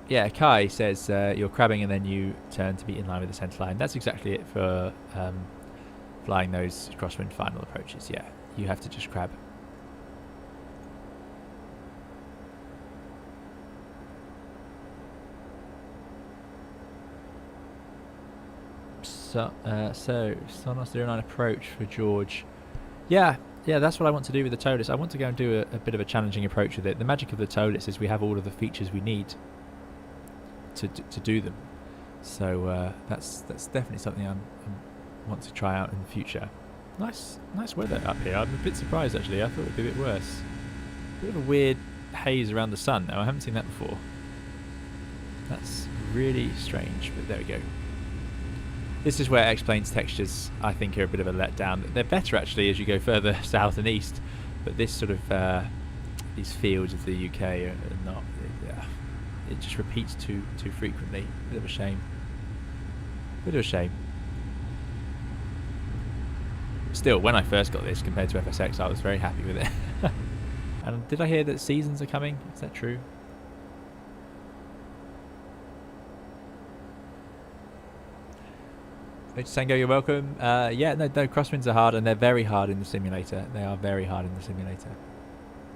Yeah, Kai says you're crabbing and then you turn to be in line with the centre line. That's exactly it for flying those crosswind final approaches. Yeah, you have to just crab. So Sonos 09 approach for George. Yeah, that's what I want to do with the Toliss. I want to go and do a bit of a challenging approach with it. The magic of the Toliss is we have all of the features we need to do them. So that's definitely something I want to try out in the future. Nice weather up here. I'm a bit surprised actually. I thought it would be a bit worse. A bit of a weird haze around the sun though. I haven't seen that before. That's really strange, but there we go. This is where X-Plane's textures, I think, are a bit of a letdown. They're better, actually, as you go further south and east. But this sort of, these fields of the UK are not, it just repeats too frequently. Bit of a shame. Still, when I first got this, compared to FSX, I was very happy with it. And did I hear that seasons are coming? Is that true? Tango, you're welcome. Yeah, no, crosswinds are hard, and they're very hard in the simulator. They are very hard in the simulator.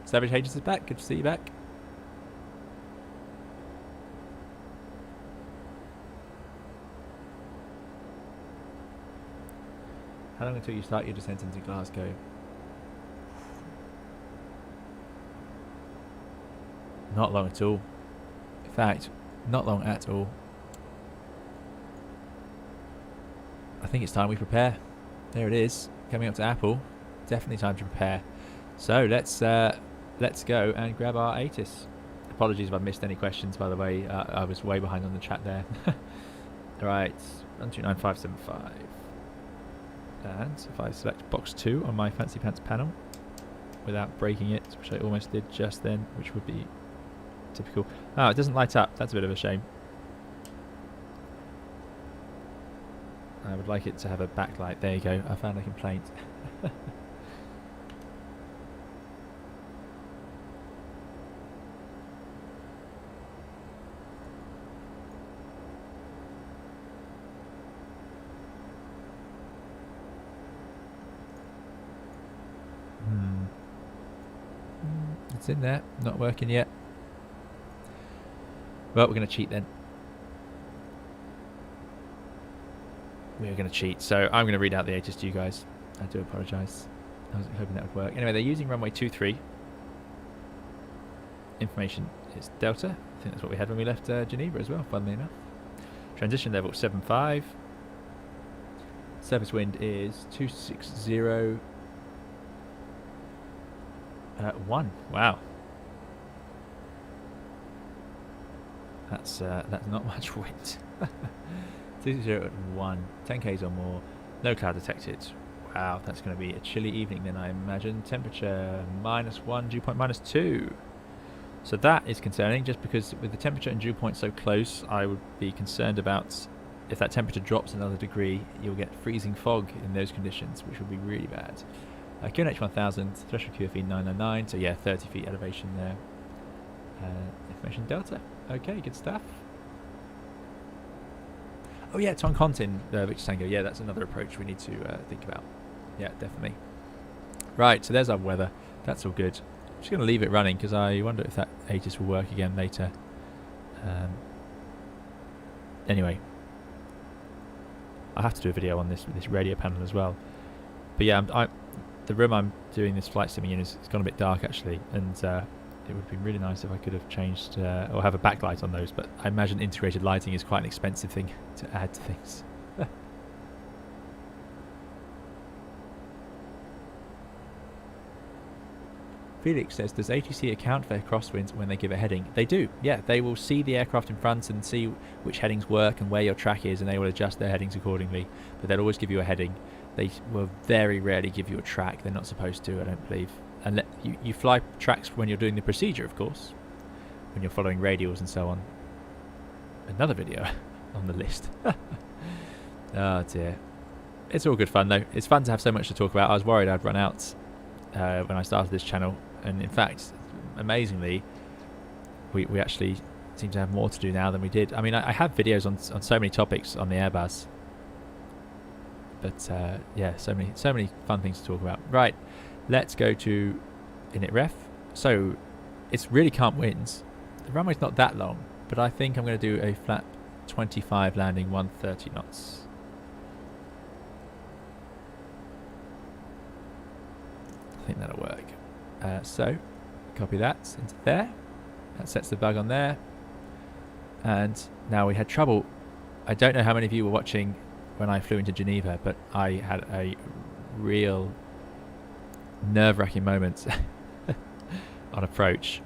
Savage Hages is back. Good to see you back. How long until you start your descent into Glasgow? Not long at all. In fact, not long at all. I think it's time we prepare. There it is, coming up to Apple. Definitely time to prepare. So let's go and grab our ATIS. Apologies if I've missed any questions, by the way. I was way behind on the chat there. Right, 129575. And if I select box 2 on my Fancy Pants panel without breaking it, which I almost did just then, which would be typical. Oh, it doesn't light up. That's a bit of a shame. I would like it to have a backlight. There you go. I found a complaint. It's in there. Not working yet. Well, we're going to cheat then. We're going to cheat. So I'm going to read out the ATIS to you guys. I do apologise. I was hoping that would work. Anyway, they're using runway 23. Information is Delta. I think that's what we had when we left Geneva as well, funnily enough. Transition level 75. Surface wind is 260. 1. Wow. That's not much wind. 260 at 1. 10 k's or more. No cloud detected. Wow, that's going to be a chilly evening then, I imagine. Temperature -1, dew point -2. So that is concerning, just because with the temperature and dew point so close, I would be concerned about if that temperature drops another degree, you'll get freezing fog in those conditions, which would be really bad. QNH 1000, threshold QFE 999, so yeah, 30 feet elevation there. Information Delta. Okay, good stuff. Oh yeah, Toncontin, Victor Tango. Yeah, that's another approach we need to think about. Yeah, definitely. Right, so there's our weather. That's all good. I'm just going to leave it running because I wonder if that ATIS will work again later. Anyway, I'll have to do a video on this radio panel as well. But yeah, the room I'm doing this flight sim in is it's gone a bit dark actually, and it would be really nice if I could have changed or have a backlight on those, but I imagine integrated lighting is quite an expensive thing to add to things. Felix says, does ATC account for crosswinds when they give a heading? They do, yeah. They will see the aircraft in front and see which headings work and where your track is, and they will adjust their headings accordingly, but they'll always give you a heading. They will very rarely give you a track. They're not supposed to, I don't believe. And you fly tracks when you're doing the procedure, of course, when you're following radials and so on. Another video on the list. Oh dear. It's all good fun though. It's fun to have so much to talk about. I was worried I'd run out when I started this channel, and in fact, amazingly, we actually seem to have more to do now than we did. I mean, I have videos on so many topics on the Airbus, but yeah, so many fun things to talk about. Right, let's go to init ref. So it's really calm winds. The runway's not that long, but I think I'm going to do a flap 25 landing 130 knots. I think that'll work. So copy that into there. That sets the bug on there. And now we had trouble. I don't know how many of you were watching when I flew into Geneva, but I had a real nerve-wracking moment on approach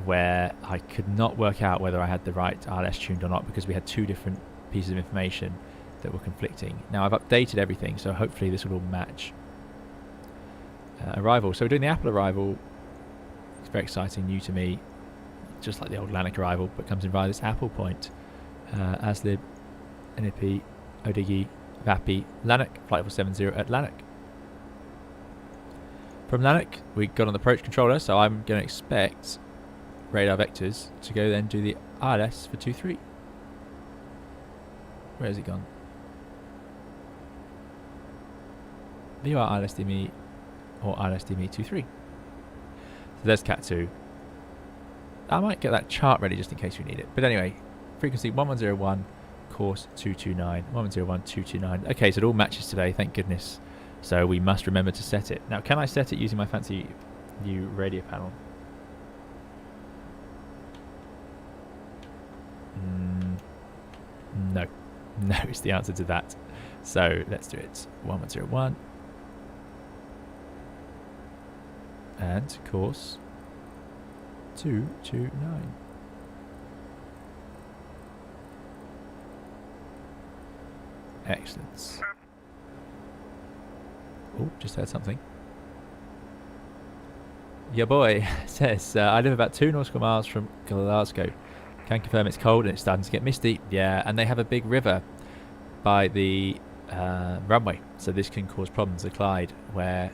where I could not work out whether I had the right RLS tuned or not, because we had two different pieces of information that were conflicting. Now I've updated everything, so hopefully this will all match. Arrival. So we're doing the Apple arrival. It's very exciting, new to me, just like the old Lanark arrival, but comes in via this Apple point. ASLib, NIP, ODG, VAPI, Lanark, flight level 70 at Lanark. From Lanark, we got on the approach controller, so I'm going to expect radar vectors to go then do the RLS for 23. Where has it gone? VUR RLSDME or RLSDME 23. So there's Cat 2. I might get that chart ready just in case we need it. But anyway, frequency 1101, course 229, 1101, 229. Okay, so it all matches today, thank goodness. So we must remember to set it. Now, can I set it using my fancy new radio panel? No. No is the answer to that. So let's do it. 1101. And course 229. Excellent. Oh, just heard something. Your boy says, I live about 2 nautical miles from Glasgow. Can confirm it's cold and it's starting to get misty. Yeah, and they have a big river by the runway, so this can cause problems at Clyde, where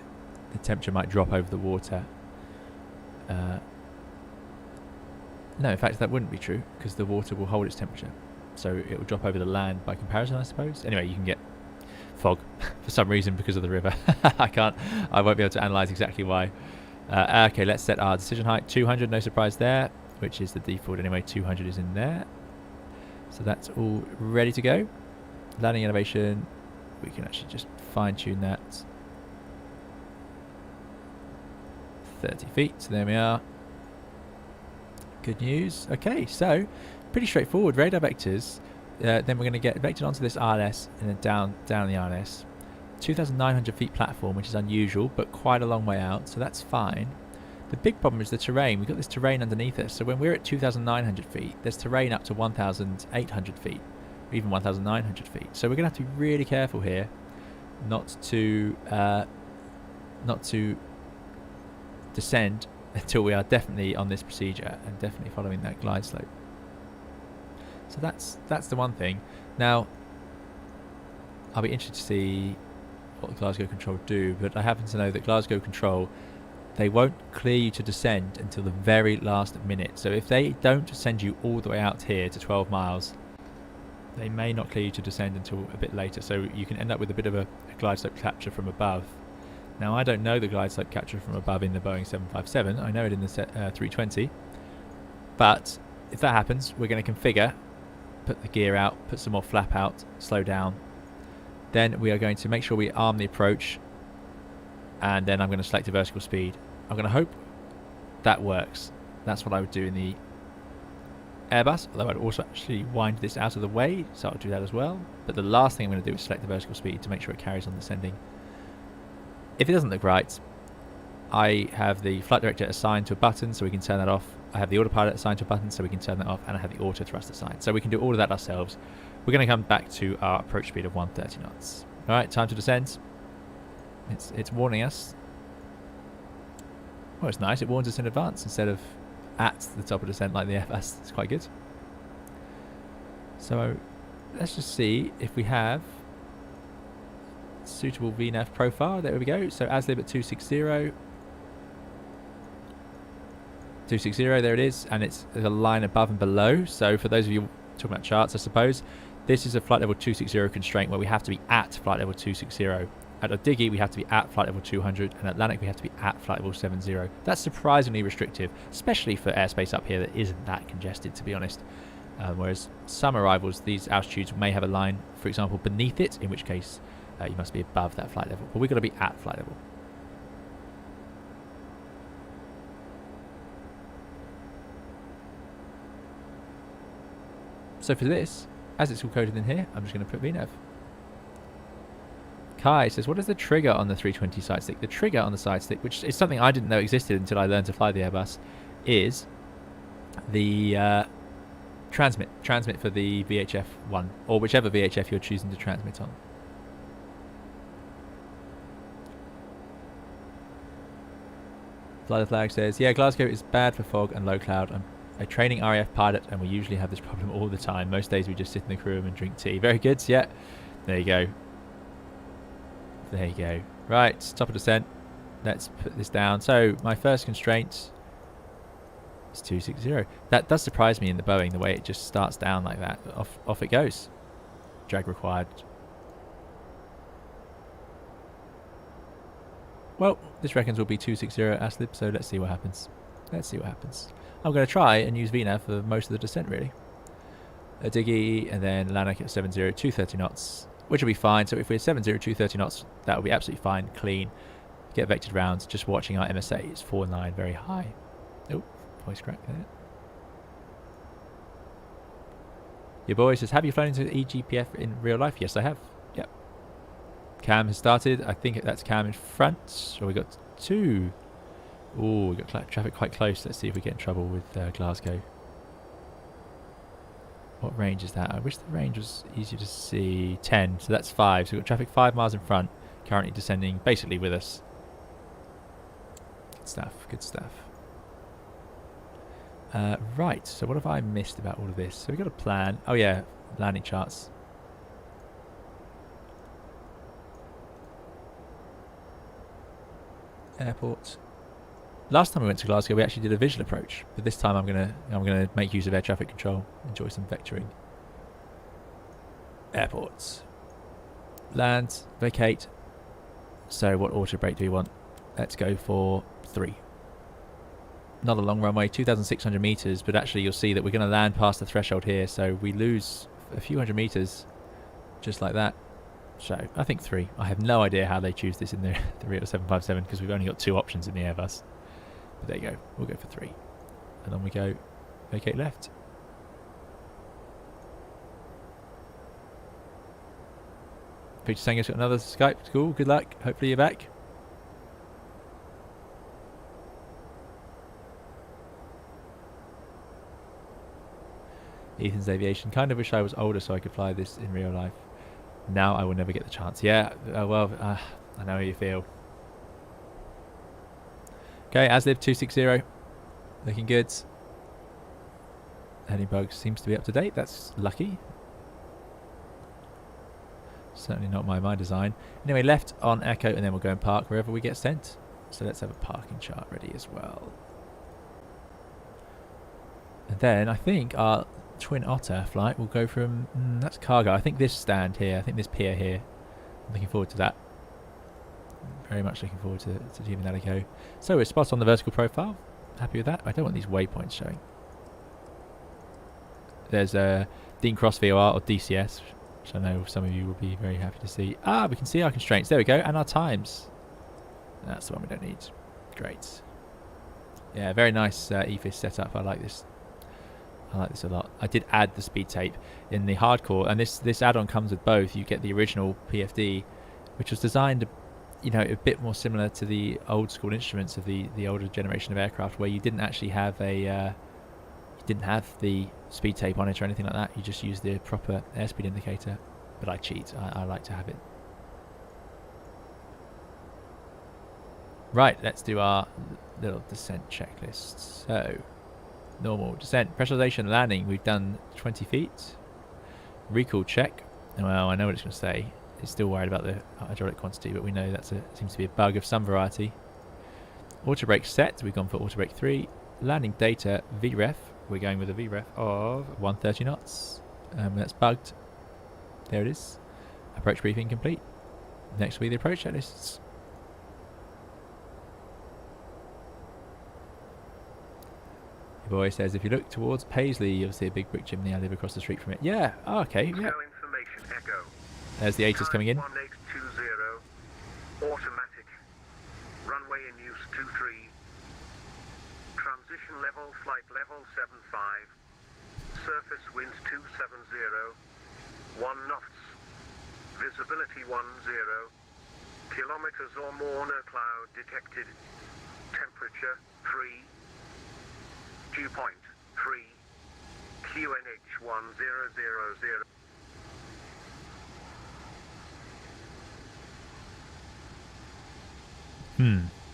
the temperature might drop over the water. No, in fact, that wouldn't be true, because the water will hold its temperature. So it will drop over the land by comparison, I suppose. Anyway, you can get fog for some reason because of the river. I won't be able to analyse exactly why. Okay, let's set our decision height. 200, no surprise there, which is the default anyway. 200 is in there. So that's all ready to go. Landing elevation, we can actually just fine tune that. 30 feet, so there we are. Good news. Okay, so pretty straightforward. Radar vectors. Then we're going to get vectored onto this RLS and then down the RLS. 2,900 feet platform, which is unusual, but quite a long way out, so that's fine. The big problem is the terrain. We've got this terrain underneath us, so when we're at 2,900 feet, there's terrain up to 1,800 feet, or even 1,900 feet. So we're going to have to be really careful here, not to descend until we are definitely on this procedure and definitely following that glide slope. So that's the one thing. Now, I'll be interested to see what Glasgow Control do, but I happen to know that Glasgow Control, they won't clear you to descend until the very last minute. So if they don't send you all the way out here to 12 miles, they may not clear you to descend until a bit later. So you can end up with a bit of a glide slope capture from above. Now, I don't know the glide slope capture from above in the Boeing 757. I know it in the 320. But if that happens, we're going to configure, put the gear out, put some more flap out, slow down. Then we are going to make sure we arm the approach, and then I'm going to select a vertical speed. I'm going to hope that works. That's what I would do in the Airbus, although I'd also actually wind this out of the way, so I'll do that as well. But the last thing I'm going to do is select the vertical speed to make sure it carries on descending. If it doesn't look right, I have the flight director assigned to a button, so we can turn that off. I have the autopilot assigned to a button, so we can turn that off, and I have the auto thrust assigned, so we can do all of that ourselves. We're going to come back to our approach speed of 130 knots. All right, time to descend. It's warning us. Well, it's nice. It warns us in advance instead of at the top of descent like the Airbus. It's quite good. So let's just see if we have suitable VNAV profile. There we go. So ASLib at 260. 260, there it is, and it's a line above and below. So for those of you talking about charts, I suppose, this is a flight level 260 constraint where we have to be at flight level 260. At Odigi, we have to be at flight level 200, and Atlantic, we have to be at flight level 70. That's surprisingly restrictive, especially for airspace up here that isn't that congested, to be honest. Whereas some arrivals, these altitudes may have a line, for example, beneath it, in which case you must be above that flight level. But we've got to be at flight level. So for this, as it's all coded in here, I'm just going to put VNAV. Kai says, what is the trigger on the 320 side stick? The trigger on the side stick, which is something I didn't know existed until I learned to fly the Airbus, is the transmit for the VHF 1, or whichever VHF you're choosing to transmit on. Fly the Flag says, yeah, Glasgow is bad for fog and low cloud. I'm a training RAF pilot, and we usually have this problem all the time. Most days we just sit in the crew room and drink tea. Very good, yeah. There you go. There you go. Right, top of descent. Let's put this down. So my first constraint is 260. That does surprise me in the Boeing, the way it just starts down like that. Off it goes. Drag required. Well, this reckons will be 260 ASLIB, so let's see what happens. Let's see what happens. I'm going to try and use VNAV for most of the descent, really. A Diggy, and then Atlantic at 70, 230 knots, which will be fine. So if we're 70, 230 knots, that will be absolutely fine, clean. Get vectored round. Just watching our MSA, it's 4.9, very high. Oh, voice crack there. Your boy says, have you flown into EGPF in real life? Yes, I have. Yep. Cam has started. I think that's Cam in front. So we got two. Oh, we got traffic quite close. Let's see if we get in trouble with Glasgow. What range is that? I wish the range was easier to see. 10, so that's 5. So we've got traffic 5 miles in front, currently descending basically with us. Good stuff, good stuff. Right, so what have I missed about all of this? So we've got a plan. Oh yeah, landing charts. Airport. Last time we went to Glasgow, we actually did a visual approach, but this time I'm gonna make use of air traffic control. Enjoy some vectoring. Airports. Land. Vacate. So what auto brake do we want? Let's go for 3. Not a long runway, 2,600 meters, but actually you'll see that we're going to land past the threshold here, so we lose a few hundred meters just like that. So I think 3. I have no idea how they choose this in the Rio 757 because we've only got 2 options in the Airbus. But there you go. We'll go for 3. And then we go vacate left. Peter Sanger's got another Skype. Cool. Good luck. Hopefully you're back. Ethan's Aviation. Kind of wish I was older so I could fly this in real life. Now I will never get the chance. Yeah, I know how you feel. Okay, ASLIB 260. Looking good. Heading bug seems to be up to date. That's lucky. Certainly not my design. Anyway, left on Echo, and then we'll go and park wherever we get sent. So let's have a parking chart ready as well. And then I think our Twin Otter flight will go from... that's cargo. I think this stand here. I think this pier here. I'm looking forward to that. Very much looking forward to giving that a go. So we're spot on the vertical profile. Happy with that. I don't want these waypoints showing. There's a Dean Cross VOR or DCS, which I know some of you will be very happy to see. Ah, we can see our constraints. There we go. And our times. That's the one we don't need. Great. Yeah, very nice EFIS setup. I like this. I like this a lot. I did add the speed tape in the hardcore, and this add-on comes with both. You get the original PFD, which was designed, you know, a bit more similar to the old school instruments of the older generation of aircraft, where you didn't actually have a you didn't have the speed tape on it or anything like that. You just used the proper airspeed indicator. But I cheat. I like to have it. Right, let's do our little descent checklist. So, normal descent, pressurization, landing. We've done 20 feet. Recall check. Well, I know what it's going to say. It's still worried about the hydraulic quantity, but we know that seems to be a bug of some variety. Auto brake set. We've gone for auto brake 3. landing data VREF. We're going with a VREF of 130 knots. That's bugged. There it is. Approach briefing complete. Next will be the approach checklists. Your boy says if you look towards Paisley, you'll see a big brick chimney. I live across the street from it. Yeah. Oh, okay. Yeah. Information echo. There's the ATIS coming in. 1820. Automatic. Runway in use 23. Transition level, flight level 75. Surface winds 270. 1 knots. Visibility 10. Kilometers or more, no cloud detected. Temperature 3. Dew point 3. QNH 1000.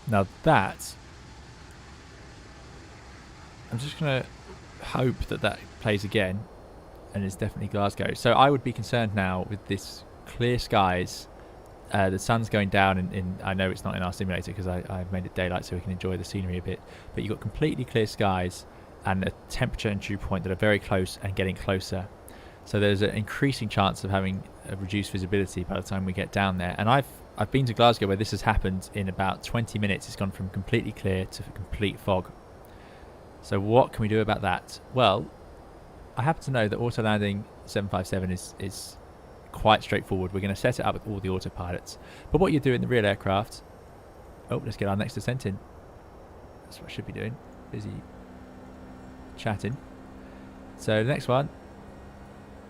Now that, I'm just going to hope that that plays again, and it's definitely Glasgow. So I would be concerned now with this clear skies. The sun's going down in I know it's not in our simulator because I've made it daylight so we can enjoy the scenery a bit, but you've got completely clear skies and a temperature and dew point that are very close and getting closer. So there's an increasing chance of having a reduced visibility by the time we get down there. And I've been to Glasgow where this has happened in about 20 minutes. It's gone from completely clear to complete fog. So what can we do about that? Well, I happen to know that auto landing 757 is quite straightforward. We're going to set it up with all the autopilots. But what you do in the real aircraft... Oh, let's get our next descent in. That's what I should be doing. Busy chatting. So the next one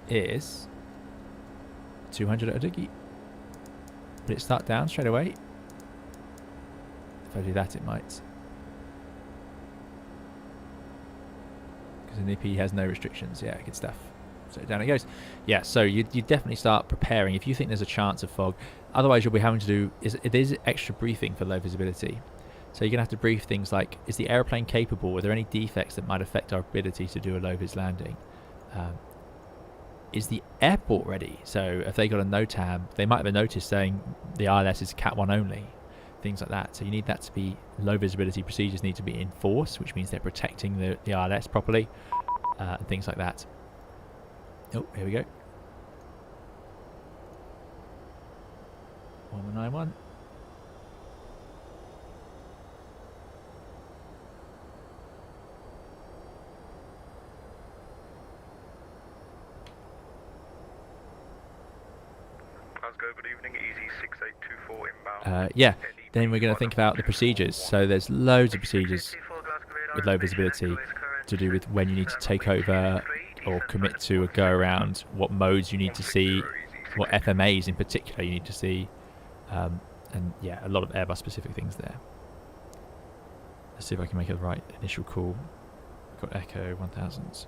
is 200 at a diggy. Will it start down straight away? If I do that, it might. Because the NIP has no restrictions. Yeah, good stuff. So down it goes. Yeah, so you definitely start preparing if you think there's a chance of fog. Otherwise, you'll be having to do there's extra briefing for low visibility. So you're going to have to brief things like, is the aeroplane capable? Are there any defects that might affect our ability to do a low vis landing? Is the airport ready? So if they got a NOTAM, they might have a notice saying the ILS is Cat 1 only. Things like that. So you need that to be, low visibility procedures need to be in force, which means they're protecting the ILS properly, and things like that. Oh, here we go. 1191. Glasgow, good evening, easy 6824 inbound. Yeah, then we're going to think about the procedures. So there's loads of procedures with low visibility to do with when you need to take over or commit to a go around, what modes you need to see, what FMAs in particular you need to see, and yeah, a lot of Airbus specific things there. Let's see if I can make it the right initial call. Got Echo 1000.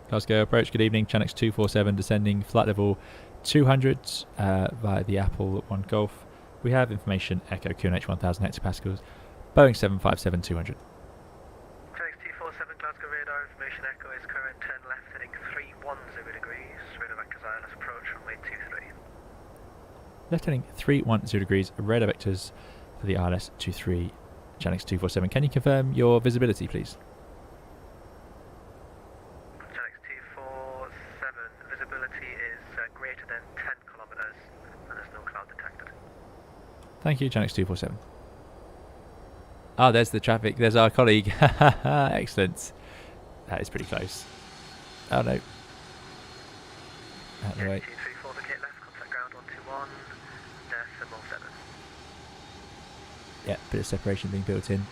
Glasgow approach, good evening, Chanex 247 descending flight level 200 via the Apple 1 Golf. We have information Echo QNH 1000 hectopascals, Boeing 757 200. Chanex 247 Glasgow radar information Echo is current 10 left heading 310 degrees, radar vectors ILS approach runway 23. Left heading 310 degrees, radar vectors for the ILS 23 Chanex 247. Can you confirm your visibility, please? Chanex 247, visibility is greater than 10 kilometers and there's no cloud detected. Thank you, Chanex 247. Ah, there's the traffic. There's our colleague. Excellent. That is pretty close. Oh no. Out of the way. 234 vacate left, contact ground 121, decimal 7. Yeah, bit of separation being built in.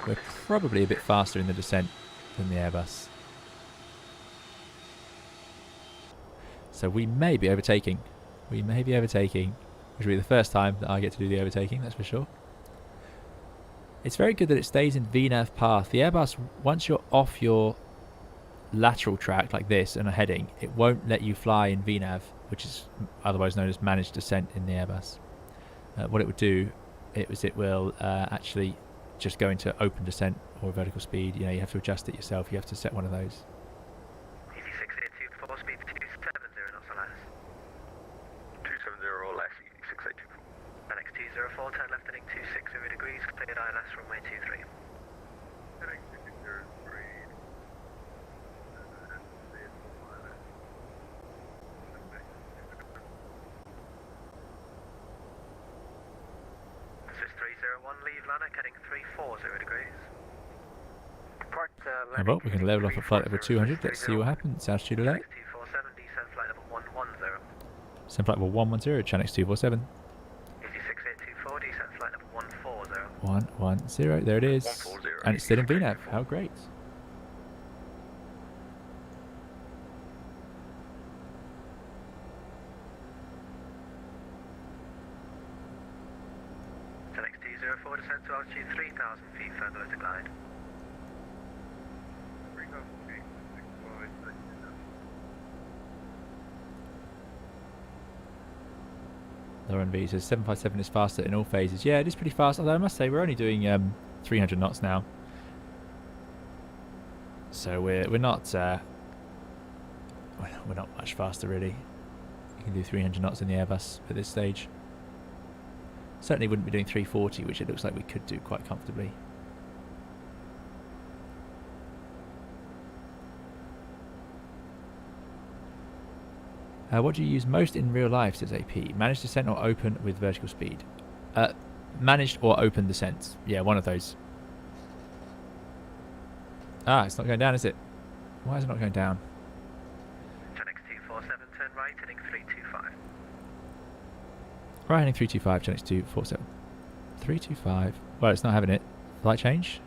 We're probably a bit faster in the descent than the Airbus. So we may be overtaking. We may be overtaking. Which will be the first time that I get to do the overtaking, that's for sure. It's very good that it stays in VNAV path. The Airbus, once you're off your lateral track like this and a heading, it won't let you fly in VNAV, which is otherwise known as managed descent in the Airbus. What it would do it will actually just go into open descent or vertical speed. You know, you have to adjust it yourself. You have to set one of those. Easy 6824, speed 270 knots or less. 270 or less, easy 6824. Chanex 204, turn left heading 260 degrees, cleared ILS runway 23. Heading 340 degrees. Oh, well, we can level off at flight level 200. Let's see what happens. Altitude alert. 247, descend flight level 110. Descend flight level 110, Chanix 247. Easy 6824, descend flight level 140. 110, there it is. 140. And it's still in VNAV. How great. Chanix 204, descend to altitude 3000 feet, further to glide. Lauren V says 757 is faster in all phases. Yeah, it is pretty fast. Although I must say we're only doing 300 knots now, so we're not much faster really. You can do 300 knots in the Airbus at this stage. Certainly wouldn't be doing 340, which it looks like we could do quite comfortably. What do you use most in real life, says AP? Managed descent or open with vertical speed? Managed or open descent. Yeah, one of those. Ah, it's not going down, is it? Why is it not going down? Chanix 247, turn right, heading 325. Right, heading 325, Chanix 247. 325. Well, it's not having it. Flight change?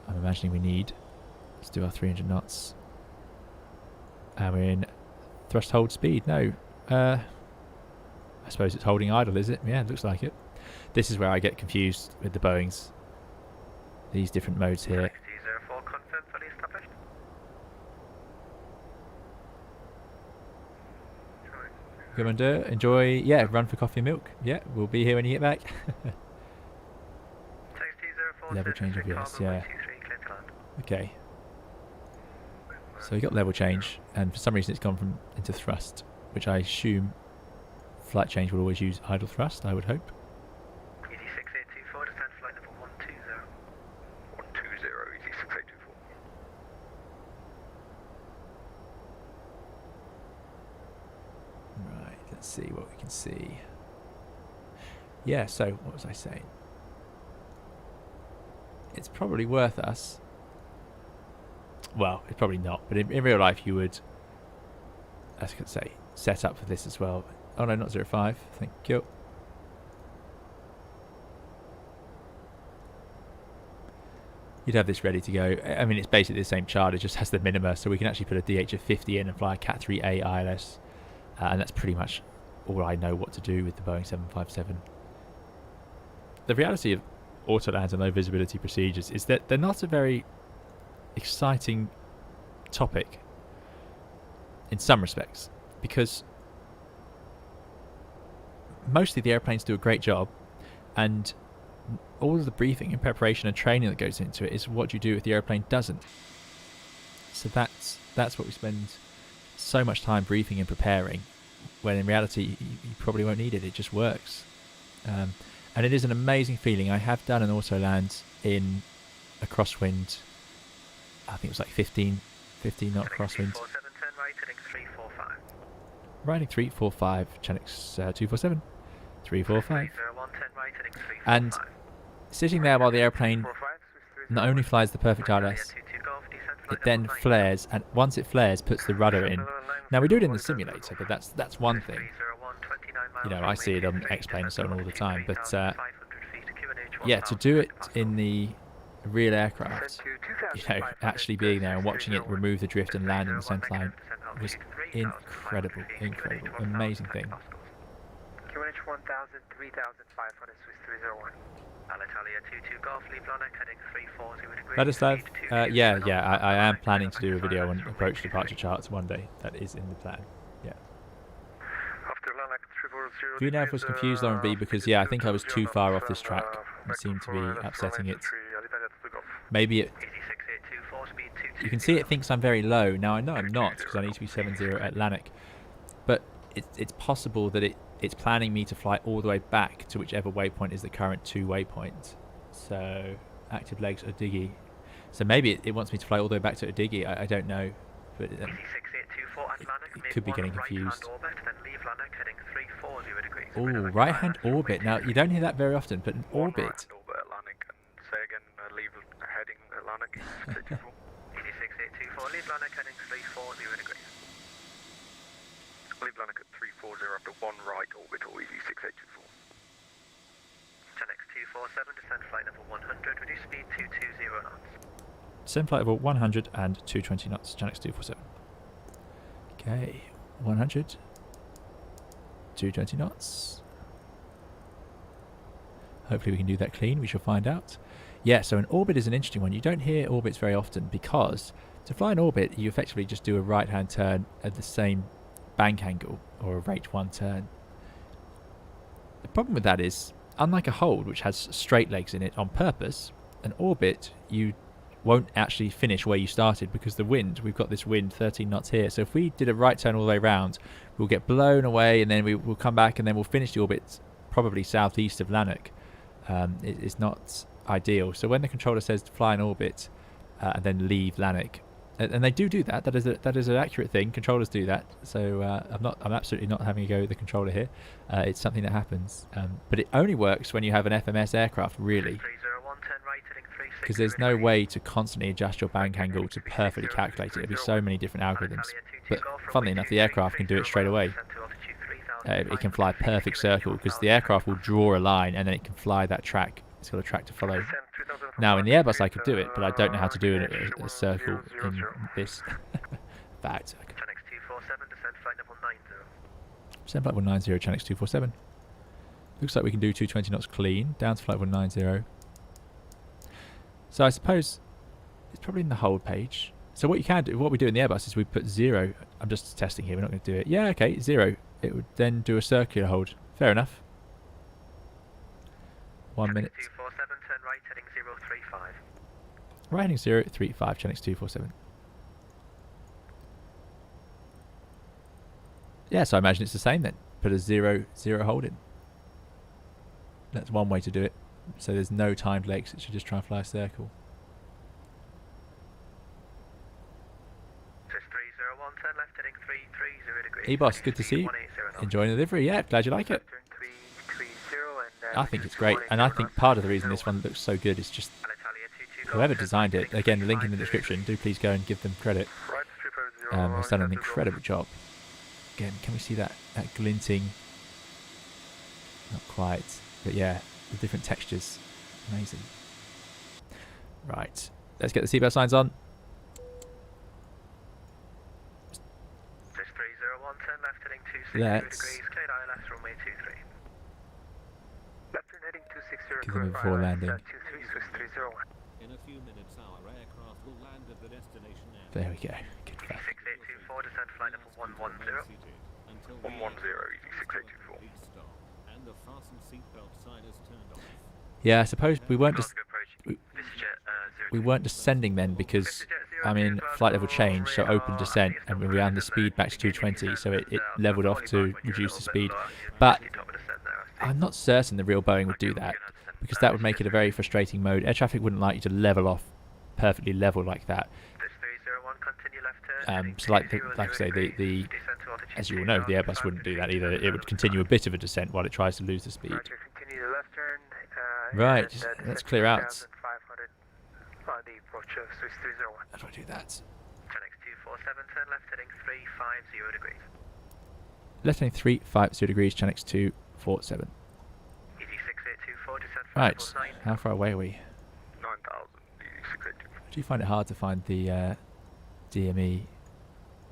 I'm imagining we need. Let's do our 300 knots. And we're in thrust hold speed. No. I suppose it's holding idle, is it? Yeah, it looks like it. This is where I get confused with the Boeings. These different modes here. 204, confirm fully established. Commander, enjoy. Yeah, run for coffee and milk. Yeah, we'll be here when you get back. Level change of yes, yeah. Okay. So we got level change, and for some reason it's gone into thrust, which I assume flight change will always use idle thrust, I would hope. Easy 6824, descend flight level 120. 120, easy 6824. Right, let's see what we can see. Yeah, so what was I saying? It's probably worth us. Well, it's probably not, but in real life you would, as I could say, set up for this as well. Oh no, not 05, thank you. You'd have this ready to go. I mean, it's basically the same chart, it just has the minima, so we can actually put a DH of 50 in and fly a Cat 3A ILS, and that's pretty much all I know what to do with the Boeing 757. The reality of autolands and low visibility procedures is that they're not a very exciting topic in some respects, because mostly the airplanes do a great job, and all of the briefing and preparation and training that goes into it is what you do if the airplane doesn't. So that's what we spend so much time briefing and preparing, when in reality you probably won't need it. It just works, and it is an amazing feeling. I have done an autoland in a crosswind. I think it was like 15 knot crosswind. 247, turn right, heading 345. Riding 345, Chanix 247, 345. 301, turn right, heading 345. And sitting there while the airplane not only flies the perfect ILS, it then flares, and once it flares, puts the rudder in. Now we do it in the simulator, but that's one thing. You know, I see it on X-Plane and so on all the time, but yeah, to do it in the real aircraft, you know, actually being there and watching it remove the drift and land in the centre line was incredible, amazing thing. QNH 1000, 3500, Swiss 301. Alitalia 22 Golf, leave Lonic, heading 340 degrees. Ladislav, yeah, I am planning to do a video on approach departure charts one day. That is in the plan. Yeah. After Lonic 340. VNAV was confused, Lauren B, because yeah, I think I was too far off this track. It seemed to be upsetting it. Maybe it. You can see it thinks I'm very low. Now I know I'm not, because I need to be 70 at Lanark. But it's possible that it's planning me to fly all the way back to whichever waypoint is the current 2 waypoint. So active legs Odigi. So maybe it wants me to fly all the way back to Odigi. I don't know, but it could be getting confused. Then leave Lanark, heading 340 degrees. Oh, right-hand orbit. Now, you don't hear that very often, but an orbit. Right-hand orbit Atlantic, and say again, leave heading Atlantic, 684. 8684, leave Atlantic heading 340 degrees. Leave Atlantic at 340 after 1 right orbital, easy 6824. Gen X247, descend flight level 100, reduce speed to 220 knots. Descend flight level 100 and 220 knots, Genix 247. Okay, 100, 220 knots. Hopefully we can do that clean, we shall find out. Yeah, so an orbit is an interesting one. You don't hear orbits very often because to fly an orbit, you effectively just do a right-hand turn at the same bank angle, or a rate 1 turn. The problem with that is, unlike a hold, which has straight legs in it on purpose, an orbit, you won't actually finish where you started because the wind, we've got this wind 13 knots here. So if we did a right turn all the way around, we'll get blown away and then we'll come back and then we'll finish the orbit probably southeast of Lanark. It's not ideal. So when the controller says to fly an orbit and then leave Lanark, and they do that. That is an accurate thing. Controllers do that. So I'm absolutely not having a go at the controller here. It's something that happens, but it only works when you have an FMS aircraft, really, because there's no way to constantly adjust your bank angle to perfectly calculate it. There'll be so many different algorithms. But funnily enough, the aircraft can do it straight away. It can fly a perfect circle because the aircraft will draw a line and then it can fly that track. It's got a track to follow. Now in the Airbus I could do it, but I don't know how to do a circle in this fact. Descend flight level 90, Chanix 247. Looks like we can do 220 knots clean, down to flight level 90. So I suppose it's probably in the hold page. So what you can do, what we do in the Airbus is we put 0. I'm just testing here, we're not going to do it. Yeah, okay, 0. It would then do a circular hold. Fair enough. 1 minute. 247, turn right, heading 035. Right heading 035, Chanix 247. Yeah, so I imagine it's the same then. Put a 0, 0 hold in. That's one way to do it. So there's no timed legs, it should just try and fly a circle. 301, turn left, heading 330 degrees. E-Boss, good to see you. Enjoying the livery, yeah, glad you like it. I think it's great, and I think part of the reason this one looks so good is just whoever designed it, again, link in the description, do please go and give them credit. Has done an incredible job. Again, can we see that glinting? Not quite, but yeah, the different textures, amazing. Right, let's get the seatbelt signs on. 301, turn left, heading 260 Let's degrees, cleared ILS, runway 23. Left turn heading 260 give them a before landing. 23 Swiss 301. In a few minutes, our aircraft will land at the destination airport. There we go. Good stuff. 6824, descend flight level 110. 110, easy 6824. And the fasten seatbelt sign is turned off. Yeah, I suppose we weren't just we weren't descending then because I'm in flight level change, so open descent, and we ran the speed back to 220, so it leveled off to reduce the speed. But I'm not certain the real Boeing would do that, because that would make it a very frustrating mode. Air traffic wouldn't like you to level off perfectly level like that. So like I say, the as you all know, the Airbus wouldn't do that either. It would continue a bit of a descent while it tries to lose the speed. Continue the left turn. Right, let's clear out. 500 on the approach of Swiss 301. How do I do that? Genx 247, turn left, heading 350 degrees. Left heading 350 degrees, Chanix 247. EG 6824, descend flight Right, level 9. how far away are we? 9,000, easy 6824. Do you find it hard to find the DME?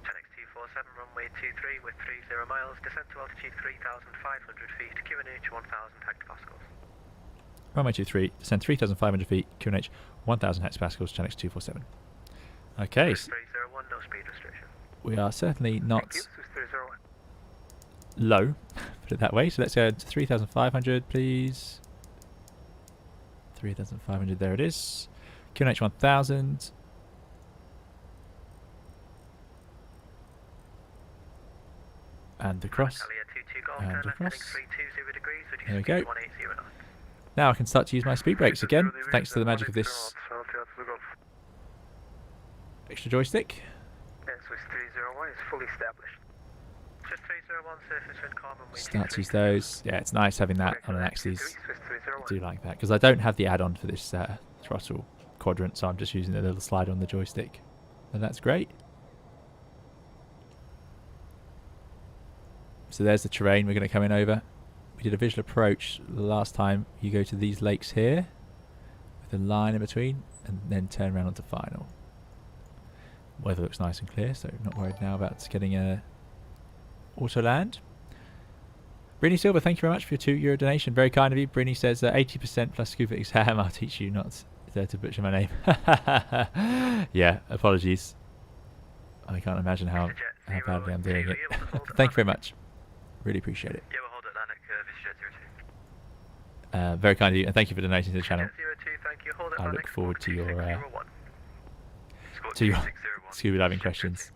Genx 247, runway 23 with 30 miles, descent to altitude 3,500 feet, QNH 1,000 hectopascals. Runway 23, descend 3,500 feet, QNH 1,000 hectopascals, Chanix 247. Okay, 301, no speed restriction. we are certainly not Swiss 301. low, put it that way. So let's go to 3,500, please. 3,500, there it is. QNH 1,000. And across. And across. There we go. Now I can start to use my speed brakes again, thanks to the magic of this extra joystick. And Swiss 301 is fully established. Swiss 301, surface wind calm, runway Start to 23. use those. Yeah, it's nice having that on an axis. I do like that because I don't have the add-on for this throttle quadrant, so I'm just using the little slider on the joystick, and that's great. So there's the terrain we're going to come in over. We did a visual approach last time. You go to these lakes here with a line in between and then turn around onto final. Weather looks nice and clear, so not worried now about getting a auto land. Brinny Silver, thank you very much for your €2 donation. Very kind of you. Brinny says 80% plus scuba exam. I'll teach you not to butcher my name. Yeah, apologies. I can't imagine how badly I'm doing it. Thank you very much. Really appreciate it. Yeah, we'll hold Atlantic, VistaJet 02. Very kind of you, and thank you for donating to the channel. VistaJet 02, thank you. Hold I Atlantic, look forward to your 2601. scuba diving questions.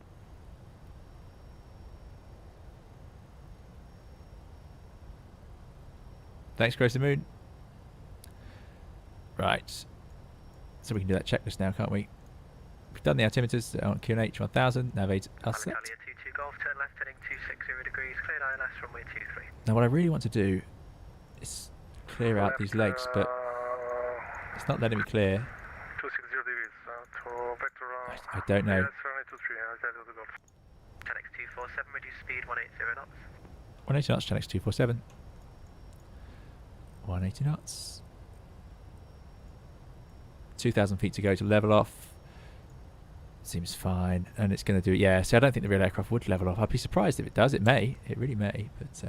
Thanks, Grace the Moon. Right. So we can do that checklist now, can't we? We've done the altimeters on QNH 1000. Navigate us set. Alitalia 22 Golf, turn left heading 260 degrees, cleared ILS runway 23. Now what I really want to do is clear out these legs, but it's not letting me clear. 260 degrees to vector. I don't know. Yes, runway 23, Alitalia to Golf. Tanex 247, reduce speed 180 knots. 180 knots, Tanex 247. 180 knots. 2,000 feet to go to level off. Seems fine, and it's going to do it. Yeah, see, I don't think the real aircraft would level off. I'd be surprised if it does. It may. It really may. But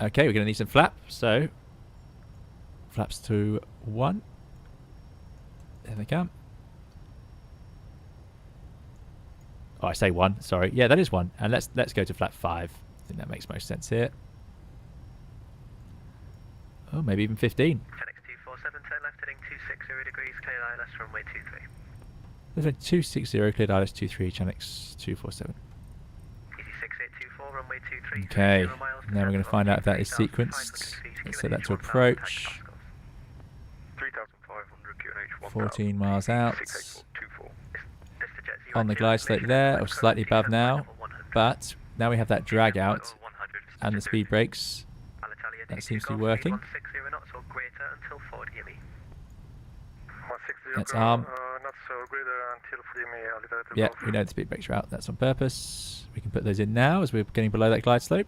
okay, we're going to need some flap. So flaps to 1. There they come. Oh, I say 1. Sorry. Yeah, that is 1. And let's go to flap 5. I think that makes most sense here. Oh, maybe even 15. Tanex 247, turn left heading 260 degrees, cleared ILS runway 23. There's a 260 cleared ILS 23, Tanex 247. Easy 6824, runway 23. Okay, 0 miles to now we're going to find out if that is 3,500 sequenced. feet, Let's QNH set that to 1000, approach. takeoff. 3,500 QNH 14 miles out. 68424. VistaJet 02, On the glide slope there, or slightly above now. But now we have that drag out and the speed brakes. Alitalia That 22 seems to be Golf, working. 160 knots or greater until 40 ME. 160 That's arm. not so greater until 40 ME, Alitalia to Yeah, Golf. we know the speed brakes are out. That's on purpose. We can put those in now as we're getting below that glide slope.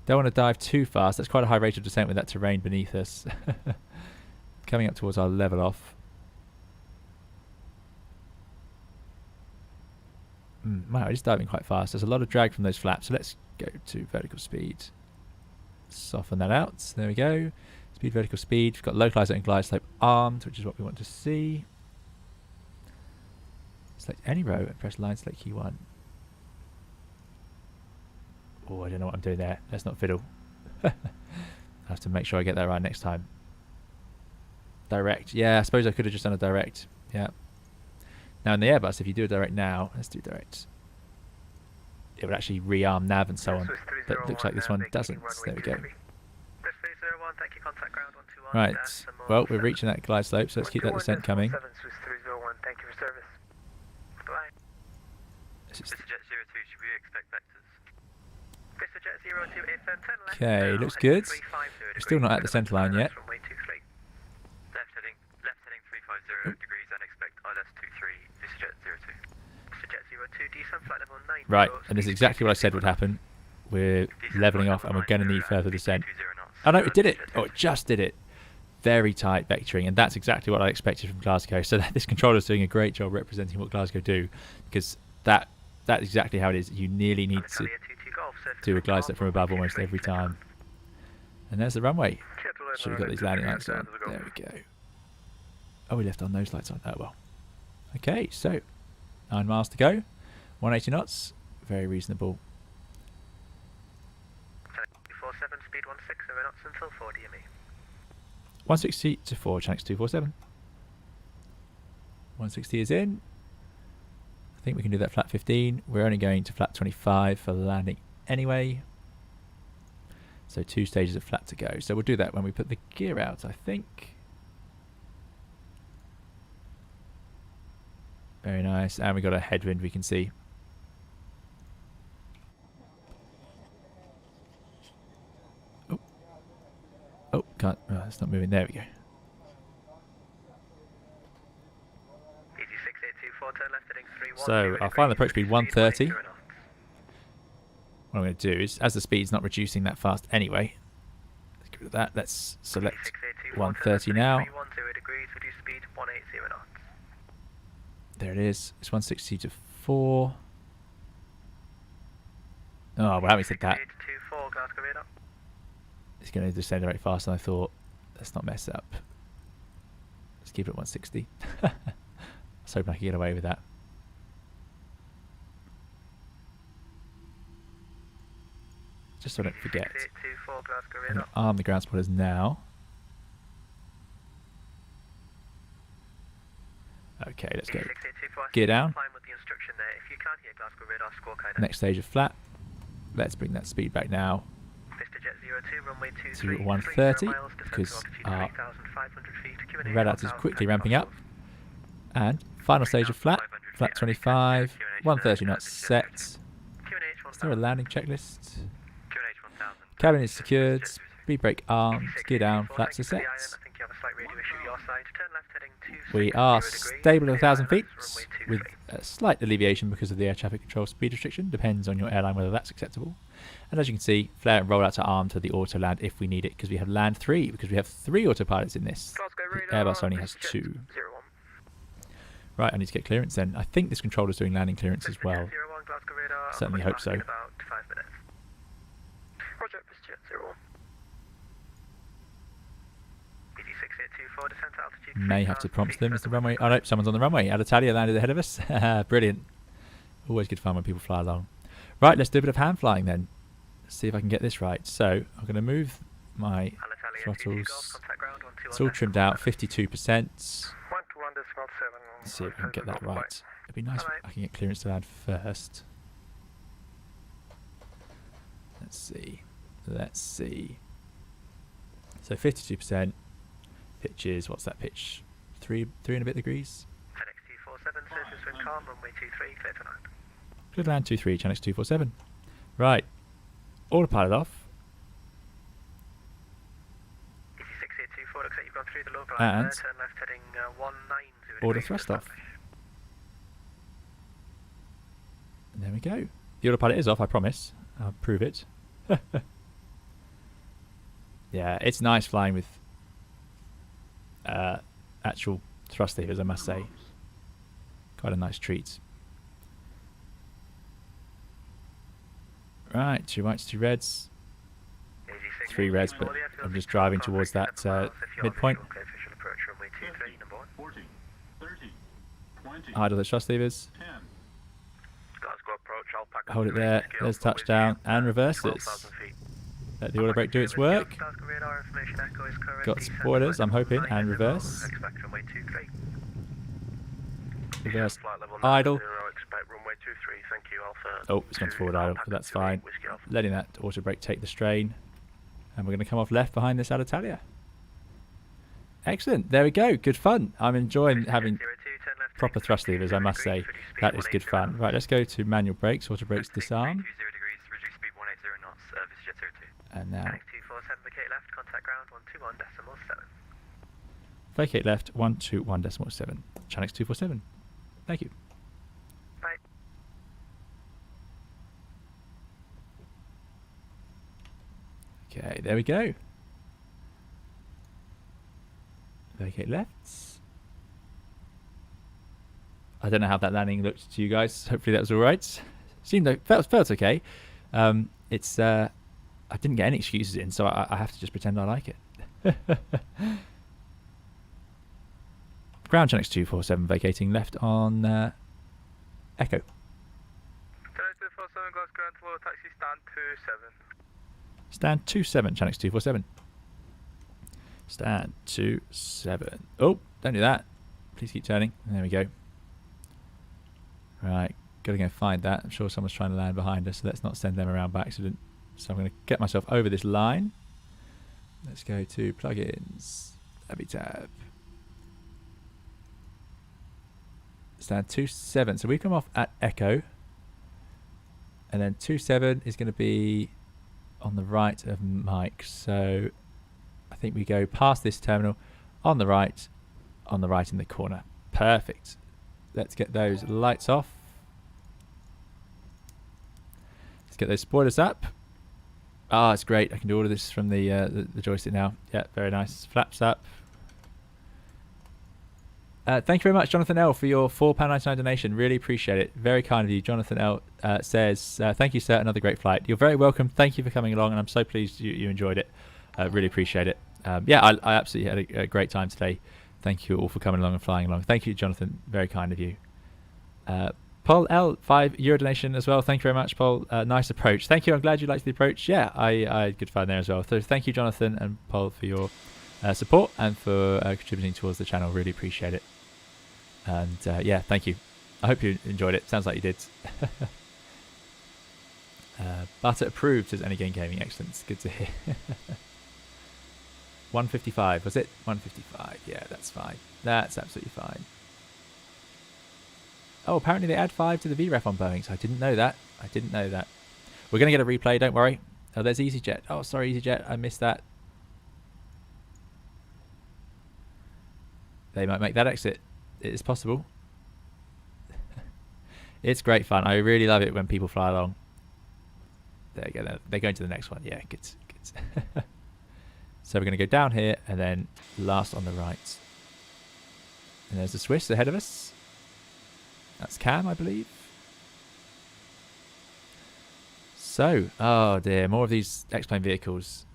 Don't want to dive too fast. That's quite a high rate of descent with that terrain beneath us. Coming up towards our level off. Wow, it is diving quite fast. There's a lot of drag from those flaps, so let's go to vertical speed. Soften that out. There we go. Speed, vertical speed. We've got localizer and glide slope armed, which is what we want to see. Select any row and press line select key 1. Oh, I don't know what I'm doing there. Let's not fiddle. I have to make sure I get that right next time. Direct. Yeah, I suppose I could have just done a direct. Yeah. Now in the Airbus, if you do a direct now, let's do direct. It would actually rearm nav and so on. But it looks like this one doesn't. There we go. Right. Well, we're reaching that glide slope, so let's keep that descent coming. Thank you for service. Bye. This is VistaJet 02, should we expect vectors? VistaJet 02, turn left. okay, looks good. We're still not at the centre line yet. Left heading 350 degrees and expect ILS 23, VistaJet 02. VistaJet 02, descent flight level 9. Right, and this is exactly what I said would happen. We're levelling off and we're going to need further descent. Oh no, it did it! Oh, it just did it. Very tight vectoring, and that's exactly what I expected from Glasgow. So this controller is doing a great job representing what Glasgow do, because that's exactly how it is. You nearly need to do a glide slope from above almost every time. And there's the runway. So we've got these landing lights on. There we go. Oh, we left our nose lights on. Oh well. Okay, so 9 miles to go. 180 knots. Very reasonable. 47, speed 160 knots until 40 ME. 160 to 4, Tanex 247. 160 is in. I think we can do that flat 15. We're only going to flat 25 for landing anyway. So 2 stages of flat to go. So we'll do that when we put the gear out, I think. Very nice. And we got a headwind we can see. It's not moving. There we go. Easy 6824, turn left heading 310. So our final approach speed 130. What I'm going to do is, as the speed's not reducing that fast anyway, let's get rid of that. Let's select 130 now. 310 degrees, reduce speed 180 knots. There it is. It's 160 to 4. Oh, well, having said that, 6824, Glasgow radar. it's going to decelerate faster than I thought. Let's not mess it up. Let's keep it at 160. I was hoping I could get away with that. Just so I don't forget. 6824, Glasgow I'm going radar. to arm the ground spotters now. Okay, let's go. 6824, Gear down. Fine with the instruction there. If you can't hear Glasgow radar, scorecard. Next stage of flat. Let's bring that speed back now Vista Jet 02, runway to 23, 130 miles, descent to because altitude our 3,500 feet, Q&A red out is 1,000 quickly ramping up. And final stage of flat. Flat 25, 130 knots set. Is there a landing checklist? Cabin is secured. Speed brake armed. Gear down. Flaps are set. We are stable at 1,000 feet with a slight alleviation because of the air traffic control speed restriction. Depends on your airline whether that's acceptable. And as you can see, flare and rollouts are armed to the auto land if we need it, because we have land 3, because we have 3 autopilots in this. The Airbus only has 2. Right, I need to get clearance then. I think this controller's doing landing clearance as well. Certainly hope so. May have to prompt them. Is the runway? Oh no, someone's on the runway. Alitalia landed ahead of us. Brilliant. Always good fun when people fly along. Right, let's do a bit of hand flying then. Let's see if I can get this right. So I'm going to move my throttles. It's all trimmed out, 52%. Let's see if I can get that right. It'd be nice if I can get clearance to land first. Let's see. Let's see. So 52%. Pitch is, what's that pitch? 3 and a bit degrees. Good land 23, Channel 247. Right. Autopilot off. And order thrust off. And there we go. The autopilot is off, I promise. I'll prove it. Yeah, it's nice flying with actual thrust levers, I must say. Quite a nice treat. Right, 2 whites, 2 reds. 3 reds, but I'm just driving towards that midpoint. Idle the thrust levers. Hold it there. There's touchdown and reverses. Let the auto brake do its work. Got spoilers, I'm hoping, and reverse. Reverse idle. Oh, it's gone forward idle, but that's fine. Letting that auto brake take the strain. And we're going to come off left behind this Alitalia. Excellent, there we go, good fun. I'm enjoying having proper thrust levers, I must say. That is good fun. Right, let's go to manual brakes, auto brakes disarm. And now vacate left 121.7. Channel 247. Thank you. Bye. Okay, there we go. Vacate left. I don't know how that landing looked to you guys. Hopefully that was all right. Seemed like felt okay. I didn't get any excuses in, so I have to just pretend I like it. Ground Channel 247 vacating left on Echo. Channel 247, Glasgow, and flow taxi stand 27. Stand 27, Channel 247. Stand 27. Oh, don't do that. Please keep turning. There we go. Right, gotta go find that. I'm sure someone's trying to land behind us, so let's not send them around by accident. So I'm going to get myself over this line. Let's go to plugins. Heavy tab. Stand 27. So we come off at Echo. And then 27 is going to be on the right of Mike. So I think we go past this terminal on the right in the corner. Perfect. Let's get those lights off. Let's get those spoilers up. Ah, it's great. I can do all of this from the joystick now. Yeah, very nice. Flaps up. Thank you very much, Jonathan L, for your £4.99 donation. Really appreciate it. Very kind of you. Jonathan L says, thank you, sir. Another great flight. You're very welcome. Thank you for coming along, and I'm so pleased you enjoyed it. Really appreciate it. Yeah, I absolutely had a great time today. Thank you all for coming along and flying along. Thank you, Jonathan. Very kind of you. Paul L, €5 donation as well. Thank you very much, Paul. Nice approach. Thank you. I'm glad you liked the approach. Yeah, I had good fun there as well. So thank you, Jonathan and Paul, for your support and for contributing towards the channel. Really appreciate it. And yeah, thank you. I hope you enjoyed it. Sounds like you did. Butter approved, says Anygain Gaming. Excellent. Good to hear. 155, was it? 155. Yeah, that's fine. That's absolutely fine. Oh, apparently they add 5 to the VREF on Boeing, so I didn't know that. We're going to get a replay, don't worry. Oh, there's EasyJet. Oh, sorry, EasyJet. I missed that. They might make that exit. It is possible. It's great fun. I really love it when people fly along. There you go. They're going to the next one. Yeah, good. So we're going to go down here and then last on the right. And there's the Swiss ahead of us. That's Cam, I believe. So, oh dear, more of these X-Plane vehicles.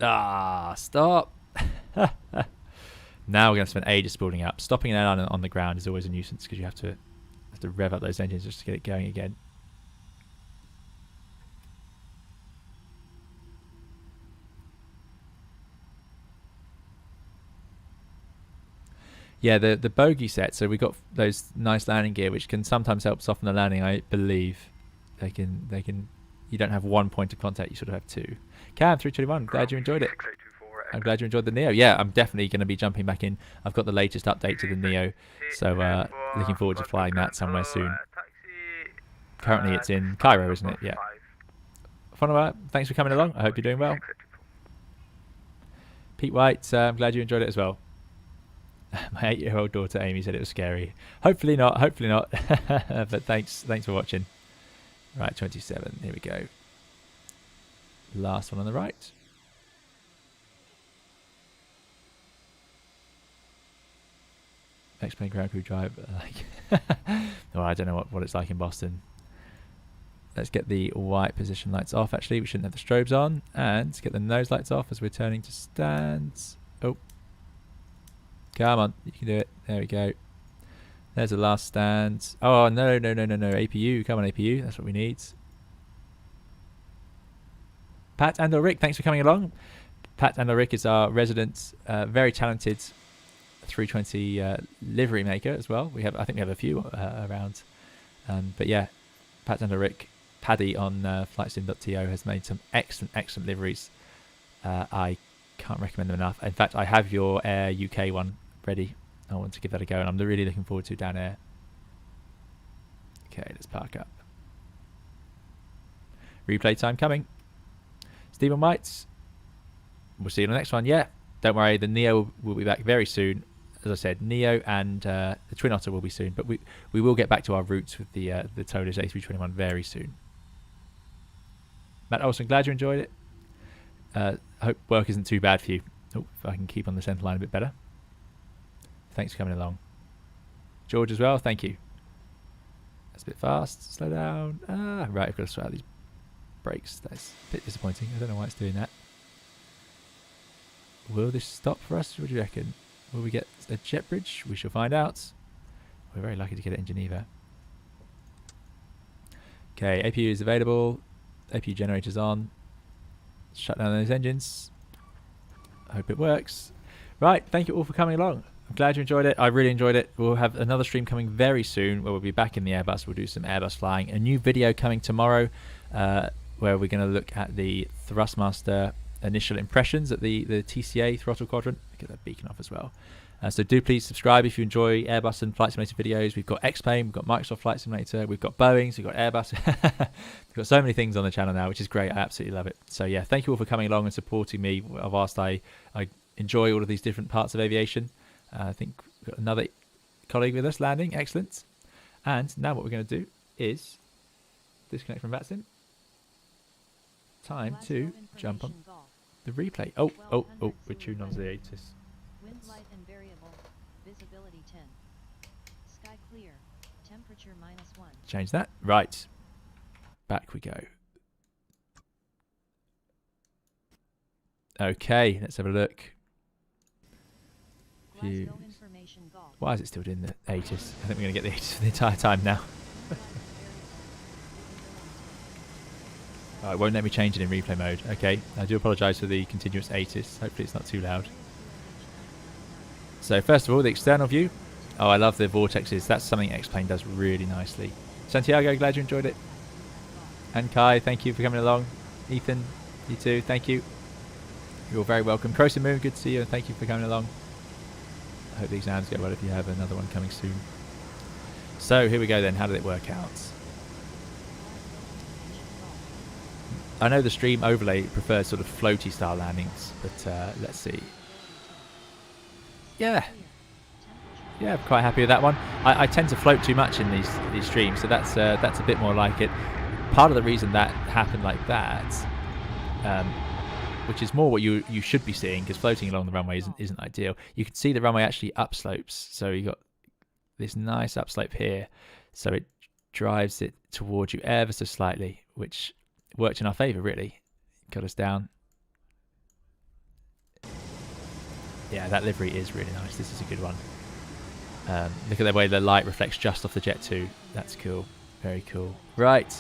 Ah, stop. Now we're going to spend ages spooling up. Stopping an airline on the ground is always a nuisance because you have to rev up those engines just to get it going again. Yeah, the bogey set. So we got those nice landing gear, which can sometimes help soften the landing. I believe they can. You don't have one point of contact. You sort of have two. Cam 321. Glad you enjoyed it. I'm glad you enjoyed the Neo. Yeah, I'm definitely going to be jumping back in. I've got the latest update to the Neo, so looking forward to flying that somewhere soon. Currently it's in Cairo, isn't it? Yeah. Fonova, thanks for coming along. I hope you're doing well. Pete White, I'm glad you enjoyed it as well. My 8-year-old daughter Amy said it was scary. Hopefully not. But thanks for watching. Right, 27. Here we go. Last one on the right. X-Plane ground crew drive. Well, I don't know what it's like in Boston. Let's get the white position lights off. Actually, we shouldn't have the strobes on. And get the nose lights off as we're turning to stands. Oh. Come on. You can do it. There we go. There's the last stand. Oh, no. APU. Come on, APU. That's what we need. Pat and Rick, thanks for coming along. Pat and Rick is our resident, very talented 320 livery maker as well. I think we have a few around. But yeah, Pat and Rick, Paddy on flightsim.to has made some excellent liveries. I can't recommend them enough. In fact, I have your Air UK one ready. I want to give that a go, and I'm really looking forward to down air. Okay, let's park up. Replay time coming. Stephen White, we'll see you on the next one. Yeah, don't worry, the Neo will be back very soon. As I said, Neo and the Twin Otter will be soon, but we will get back to our roots with the Toliss A321 very soon. Matt Olsen, glad you enjoyed it. I hope work isn't too bad for you. Oh, if I can keep on the centre line a bit better. Thanks for coming along. George as well, thank you. That's a bit fast. Slow down. Right, I've got to sort out these brakes. That's a bit disappointing. I don't know why it's doing that. Will this stop for us? What do you reckon? Will we get a jet bridge? We shall find out. We're very lucky to get it in Geneva. Okay, APU is available. APU generator's on. Shut down those engines. I hope it works. Right, thank you all for coming along. I'm glad you enjoyed it. I really enjoyed it. We'll have another stream coming very soon where we'll be back in the Airbus. We'll do some Airbus flying. A new video coming tomorrow where we're going to look at the Thrustmaster initial impressions at the TCA throttle quadrant. Get that beacon off as well. So do please subscribe if you enjoy Airbus and Flight Simulator videos. We've got X-Plane, we've got Microsoft Flight Simulator, we've got Boeing, so we've got Airbus. We've got so many things on the channel now, which is great. I absolutely love it. So yeah, thank you all for coming along and supporting me whilst I enjoy all of these different parts of aviation. I think we've got another colleague with us landing. Excellent. And now what we're going to do is disconnect from VATSIM. Time to jump on the replay. Oh, we're tuned on the ATIS. Wind light and variable. Visibility 10. Sky clear. Temperature -1. Change that. Right. Back we go. Okay, let's have a look. Views. Why is it still doing the ATIS? I think we're going to get the ATIS for the entire time now. Oh, it won't let me change it in replay mode. Okay, I do apologise for the continuous ATIS. Hopefully it's not too loud. So first of all, the external view. Oh, I love the vortexes. That's something X-Plane does really nicely. Santiago, glad you enjoyed it. And Kai, thank you for coming along. Ethan, you too, thank you. You're very welcome. Croson Moon, good to see you, and thank you for coming along. I hope the exams go well if you have another one coming soon. So here we go then. How did it work out? I know the stream overlay prefers sort of floaty style landings, but let's see. Yeah, I'm quite happy with that one. I tend to float too much in these streams, so that's a bit more like it. Part of the reason that happened like that, which is more what you should be seeing, because floating along the runway isn't ideal. You can see the runway actually upslopes, so you got this nice upslope here, so it drives it towards you ever so slightly, which worked in our favour really. Got us down. Yeah, that livery is really nice. This is a good one. Look at the way the light reflects just off the Jet 2. That's cool. Very cool. Right.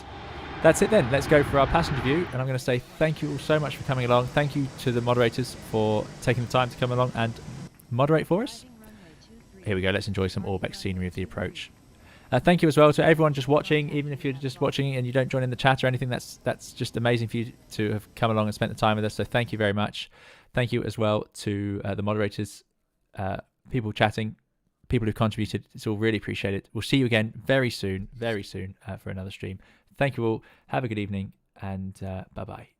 That's it then. Let's go for our passenger view. And I'm going to say thank you all so much for coming along. Thank you to the moderators for taking the time to come along and moderate for us. Here we go. Let's enjoy some Orbeck scenery of the approach. Thank you as well to everyone just watching. Even if you're just watching and you don't join in the chat or anything, that's just amazing for you to have come along and spent the time with us. So thank you very much. Thank you as well to the moderators, people chatting, people who contributed. It's all really appreciated. We'll see you again very soon for another stream. Thank you all. Have a good evening, and bye-bye.